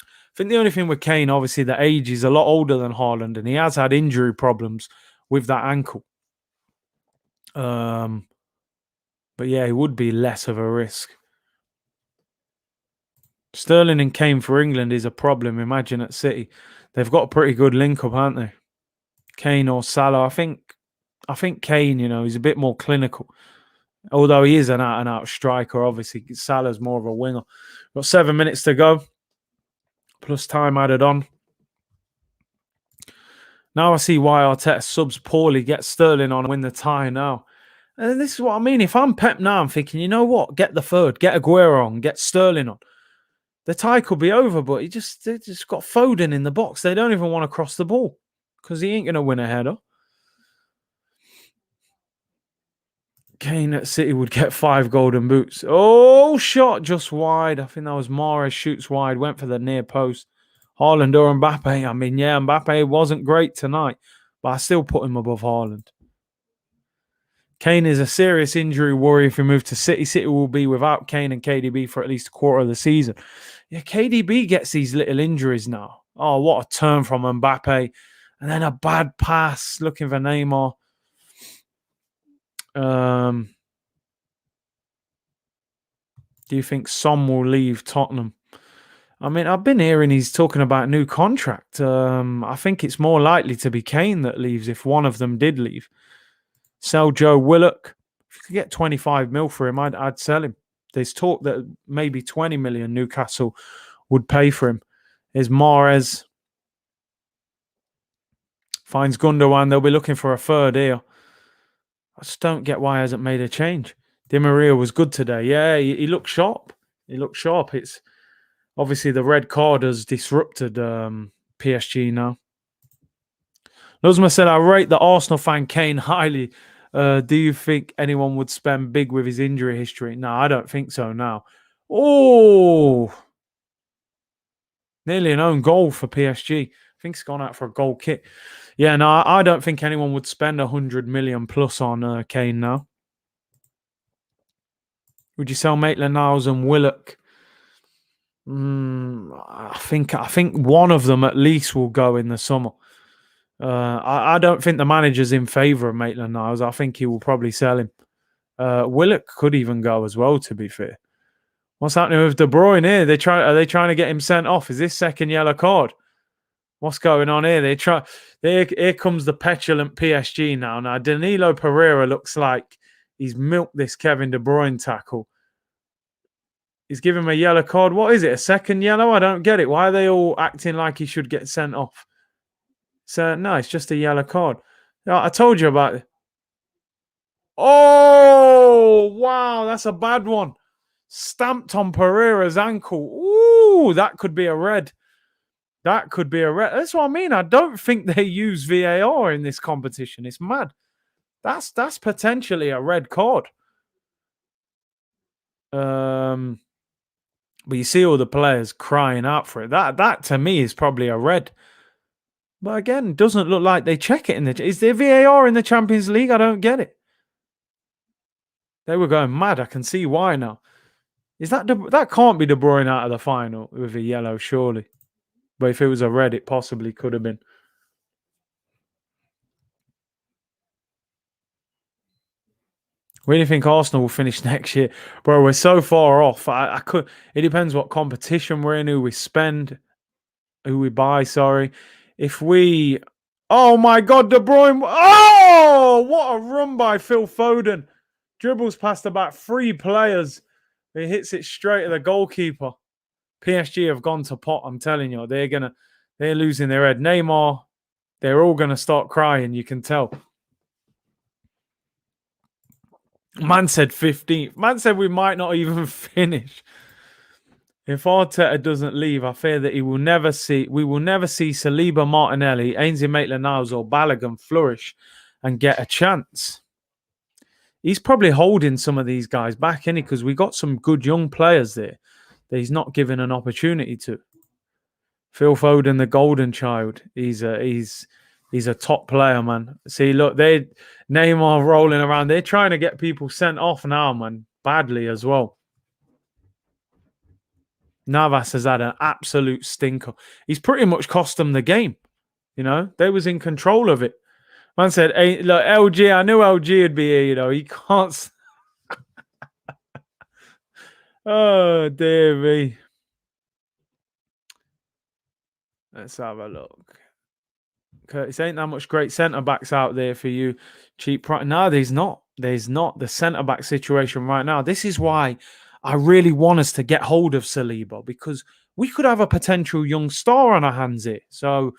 I think the only thing with Kane, obviously, the age is a lot older than Haaland, and he has had injury problems with that ankle. But yeah, it would be less of a risk. Sterling and Kane for England is a problem. Imagine at City. They've got a pretty good link-up, haven't they? Kane or Salah. I think Kane, he's a bit more clinical. Although he is an out-and-out striker, obviously. Salah's more of a winger. Got 7 minutes to go. Plus time added on. Now I see why Arteta subs poorly, get Sterling on, win the tie now. And this is what I mean. If I'm Pep now, I'm thinking, you know what? Get the third. Get Aguero on. Get Sterling on. The tie could be over, but they just got Foden in the box. They don't even want to cross the ball because he ain't going to win a header. Kane at City would get 5 golden boots. Oh, shot just wide. I think that was Mahrez shoots wide. Went for the near post. Haaland or Mbappe. I mean, yeah, Mbappe wasn't great tonight, but I still put him above Haaland. Kane is a serious injury worry if he moves to City. City will be without Kane and KDB for at least a quarter of the season. Yeah, KDB gets these little injuries now. Oh, what a turn from Mbappe. And then a bad pass looking for Neymar. Do you think Son will leave Tottenham? I mean, I've been hearing he's talking about a new contract. I think it's more likely to be Kane that leaves if one of them did leave. Sell Joe Willock. If you could get 25 mil for him, I'd sell him. There's talk that maybe 20 million Newcastle would pay for him. There's Mahrez. Finds Gundogan. They'll be looking for a third here. I just don't get why he hasn't made a change. Di Maria was good today. Yeah, he looked sharp. It's obviously the red card has disrupted PSG now. Luzma said, I rate the Arsenal fan Kane highly. Do you think anyone would spend big with his injury history? No, I don't think so now. Oh, nearly an own goal for PSG. I think it's gone out for a goal kick. Yeah, no, I don't think anyone would spend 100 million plus on Kane now. Would you sell Maitland-Niles and Willock? I think one of them at least will go in the summer. I don't think the manager's in favour of Maitland-Niles. I think he will probably sell him. Willock could even go as well, to be fair. What's happening with De Bruyne here? Are they trying to get him sent off? Is this second yellow card? What's going on here? Here comes the petulant PSG now. Now, Danilo Pereira looks like he's milked this Kevin De Bruyne tackle. He's giving him a yellow card. What is it? A second yellow? I don't get it. Why are they all acting like he should get sent off? So, no, it's just a yellow card. I told you about it. Oh, wow. That's a bad one. Stamped on Pereira's ankle. Ooh, that could be a red. That could be a red. That's what I mean. I don't think they use VAR in this competition. It's mad. That's potentially a red card. But you see all the players crying out for it. That to me is probably a red. But again, doesn't look like they check it is there VAR in the Champions League? I don't get it. They were going mad. I can see why now. Is that can't be De Bruyne out of the final with a yellow, surely. But if it was a red, it possibly could have been. Where do you think Arsenal will finish next year? Bro, we're so far off. It depends what competition we're in, who we spend, who we buy, sorry. If we... Oh, my God, De Bruyne. Oh, what a run by Phil Foden. Dribbles past about 3 players. He hits it straight at the goalkeeper. PSG have gone to pot, I'm telling you. They're losing their head. Neymar, they're all going to start crying, you can tell. Man said 15th. Man said we might not even finish. If Arteta doesn't leave, I fear that we will never see Saliba, Martinelli, Ainsley Maitland-Niles or Balogun flourish and get a chance. He's probably holding some of these guys back, isn't he? Because we got some good young players there that he's not given an opportunity to. Phil Foden, the golden child. He's He's a top player, man. See, look, they Neymar rolling around. They're trying to get people sent off now, man, badly as well. Navas has had an absolute stinker. He's pretty much cost them the game. You know, they was in control of it. Man said, "Hey, look, LG. I knew LG would be here. You know, he can't." Oh dear me. Let's have a look. Curtis, ain't that much great centre backs out there for you. Cheap price. No, there's not. There's not the centre back situation right now. This is why I really want us to get hold of Saliba, because we could have a potential young star on our hands here. So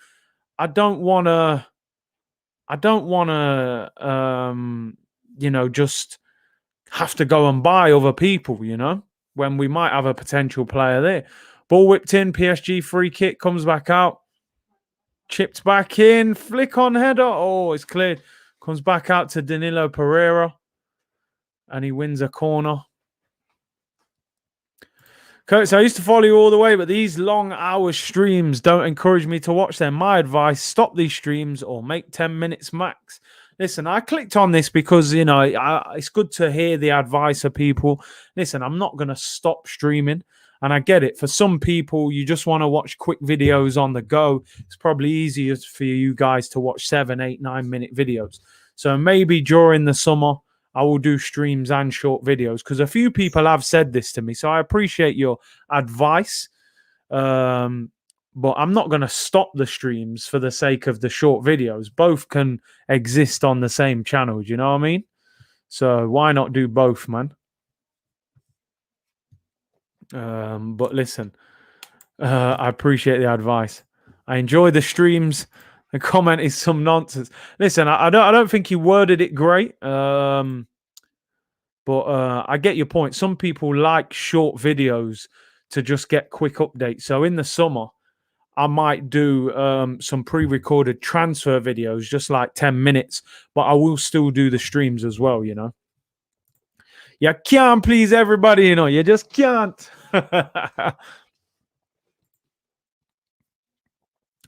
I don't want to. Just have to go and buy other people. When we might have a potential player there. Ball whipped in. PSG free kick comes back out. Chipped back in, flick on header. Oh, it's cleared. Comes back out to Danilo Pereira. And he wins a corner. Curtis, I used to follow you all the way, but these long hour streams don't encourage me to watch them. My advice, stop these streams or make 10 minutes max. Listen, I clicked on this because, it's good to hear the advice of people. Listen, I'm not going to stop streaming. And I get it. For some people, you just want to watch quick videos on the go. It's probably easier for you guys to watch 7, 8, 9-minute videos. So maybe during the summer, I will do streams and short videos, because a few people have said this to me. So I appreciate your advice. But I'm not going to stop the streams for the sake of the short videos. Both can exist on the same channel. Do you know what I mean? So why not do both, man? But listen, I appreciate the advice. I enjoy the streams. The comment is some nonsense. Listen, I don't think you worded it great. But I get your point. Some people like short videos to just get quick updates. So in the summer, I might do some pre-recorded transfer videos, just like 10 minutes. But I will still do the streams as well, You can't please everybody, You just can't. I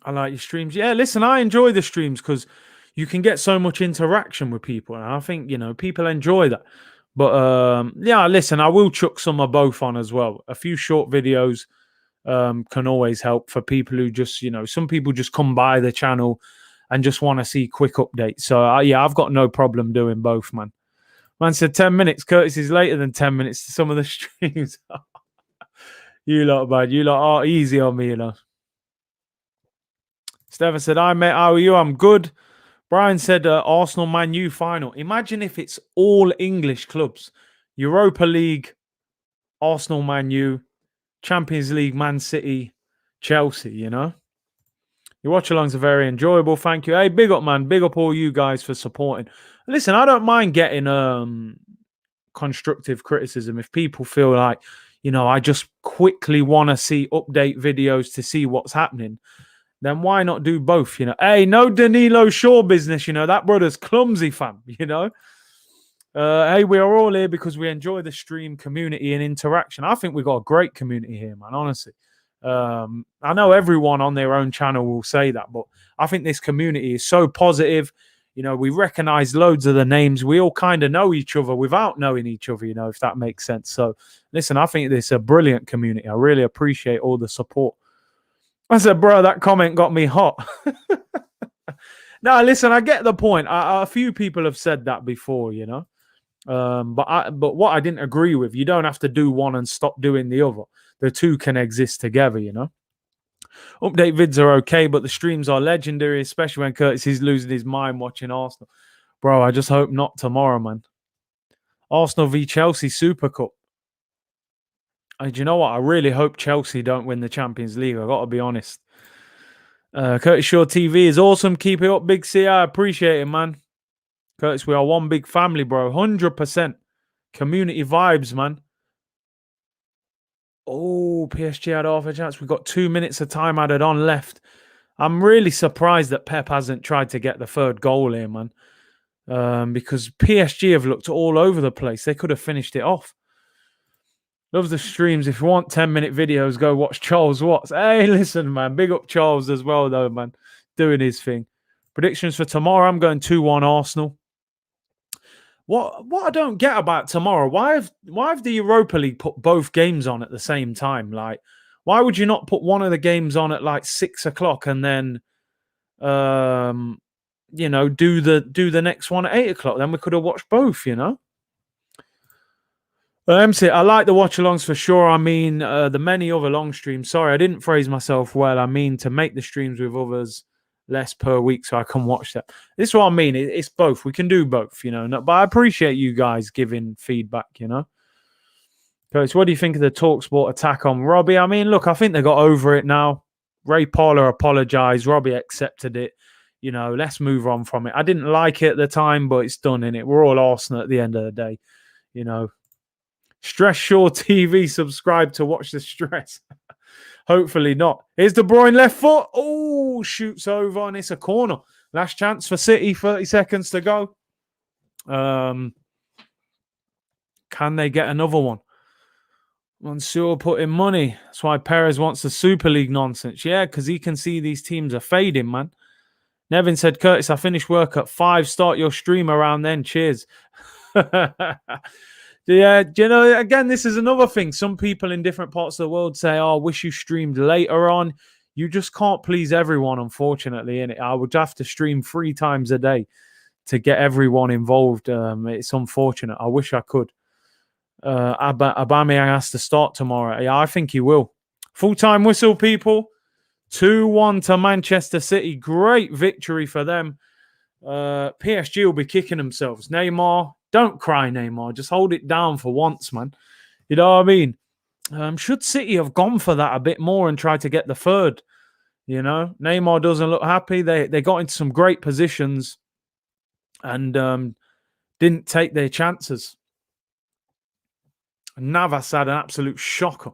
like your streams. Yeah, listen, I enjoy the streams because you can get so much interaction with people. And I think, people enjoy that. But, listen, I will chuck some of both on as well. A few short videos can always help for people who just, some people just come by the channel and just want to see quick updates. So, I've got no problem doing both, man. Man said 10 minutes. Curtis is later than 10 minutes to some of the streams. You lot, man. You lot are easy on me, Stefan said, "Hi, mate. How are you? I'm good." Brian said, Arsenal Man U final. Imagine if it's all English clubs. Europa League, Arsenal Man U, Champions League, Man City, Chelsea, Your watch-alongs are very enjoyable. Thank you. Hey, big up, man. Big up all you guys for supporting. Listen, I don't mind getting constructive criticism if people feel like, I just quickly want to see update videos to see what's happening. Then why not do both? Hey, no Danilo Shaw business. That brother's clumsy, fam. Hey, we are all here because we enjoy the stream community and interaction. I think we've got a great community here, man. Honestly, I know everyone on their own channel will say that, but I think this community is so positive. We recognize loads of the names. We all kind of know each other without knowing each other. If that makes sense. So, listen, I think this is a brilliant community. I really appreciate all the support. I said, bro, that comment got me hot. No, listen, I get the point. A few people have said that before, But what I didn't agree with, you don't have to do one and stop doing the other. The two can exist together, Update vids are okay, but the streams are legendary, especially when Curtis is losing his mind watching Arsenal. Bro, I just hope not tomorrow, man. Arsenal v Chelsea Super Cup. Do you know what? I really hope Chelsea don't win the Champions League. I've got to be honest. Curtis Shaw TV is awesome. Keep it up, Big C. I appreciate it, man. Curtis, we are one big family, bro. 100%. Community vibes, man. Oh, PSG had half a chance. We've got 2 minutes of time added on left. I'm really surprised that Pep hasn't tried to get the third goal here, man. Because PSG have looked all over the place. They could have finished it off. Love the streams. If you want 10-minute videos, go watch Charles Watts. Hey, listen, man. Big up Charles as well, though, man. Doing his thing. Predictions for tomorrow, I'm going 2-1 Arsenal. What I don't get about tomorrow, why have the Europa League put both games on at the same time? Like, why would you not put one of the games on at like 6 o'clock and then you know, do the next one at 8 o'clock? Then we could have watched both, you know. MC, I like the watch-alongs for sure. I mean, the many other long streams. Sorry, I didn't phrase myself well. I mean, to make the streams with others less per week so I can watch that. This is what I mean. It's both. We can do both, you know. But I appreciate you guys giving feedback, you know. Coach, what do you think of the TalkSport attack on Robbie? I mean, look, I think they got over it now. Ray Parler apologized. Robbie accepted it. You know, let's move on from it. I didn't like it at the time, but it's done, innit? We're all Arsenal at the end of the day, you know. Stress Shaw TV, subscribe to watch the stress. Hopefully not. Here's De Bruyne left foot. Oh, shoots over and it's a corner. Last chance for City, 30 seconds to go. Can they get another one? Mansour put in money. That's why Perez wants the Super League nonsense. Yeah, because he can see these teams are fading, man. Nevin said, Curtis, I finished work at 5. Start your stream around then. Cheers. Yeah, you know, again, this is another thing. Some people in different parts of the world say, oh, I wish you streamed later on. You just can't please everyone, unfortunately, innit? I would have to stream 3 times a day to get everyone involved. It's unfortunate. I wish I could. Aubameyang has to start tomorrow. Yeah, I think he will. Full-time whistle, people. 2-1 to Manchester City. Great victory for them. PSG will be kicking themselves. Neymar, don't cry, Neymar. Just hold it down for once, man. You know what I mean? Should City have gone for that a bit more and tried to get the third? You know, Neymar doesn't look happy. They got into some great positions and didn't take their chances. Navas had an absolute shocker.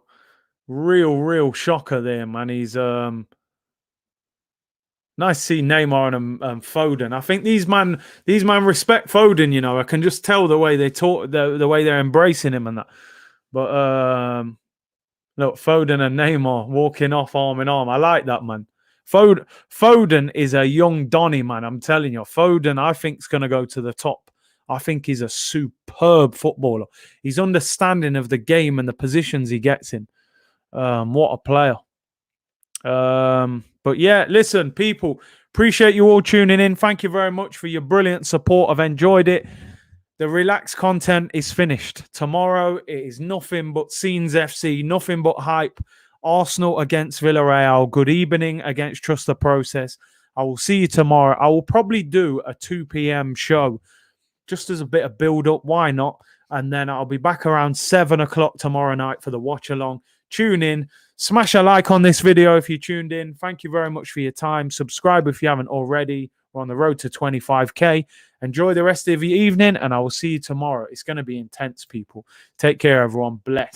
Real shocker there, man. He's nice to see Neymar and Foden. I think these man respect Foden, you know. I can just tell the way they talk, the way they're embracing him and that. But look, Foden and Neymar walking off arm in arm. I like that, man. Foden is a young Donny, man. I'm telling you. Foden, I think, is going to go to the top. I think he's a superb footballer. He's understanding of the game and the positions he gets in. What a player. But yeah, listen, people, appreciate you all tuning in. Thank you very much for your brilliant support. I've enjoyed it. The relaxed content is finished. Tomorrow, it is nothing but Scenes FC, nothing but hype. Arsenal against Villarreal. Good evening against Trust the Process. I will see you tomorrow. I will probably do a 2 p.m. show just as a bit of build-up. Why not? And then I'll be back around 7 o'clock tomorrow night for the watch-along. Tune in. Smash a like on this video if you tuned in. Thank you very much for your time. Subscribe if you haven't already. We're on the road to 25K. Enjoy the rest of your evening, and I will see you tomorrow. It's going to be intense, people. Take care, everyone. Bless.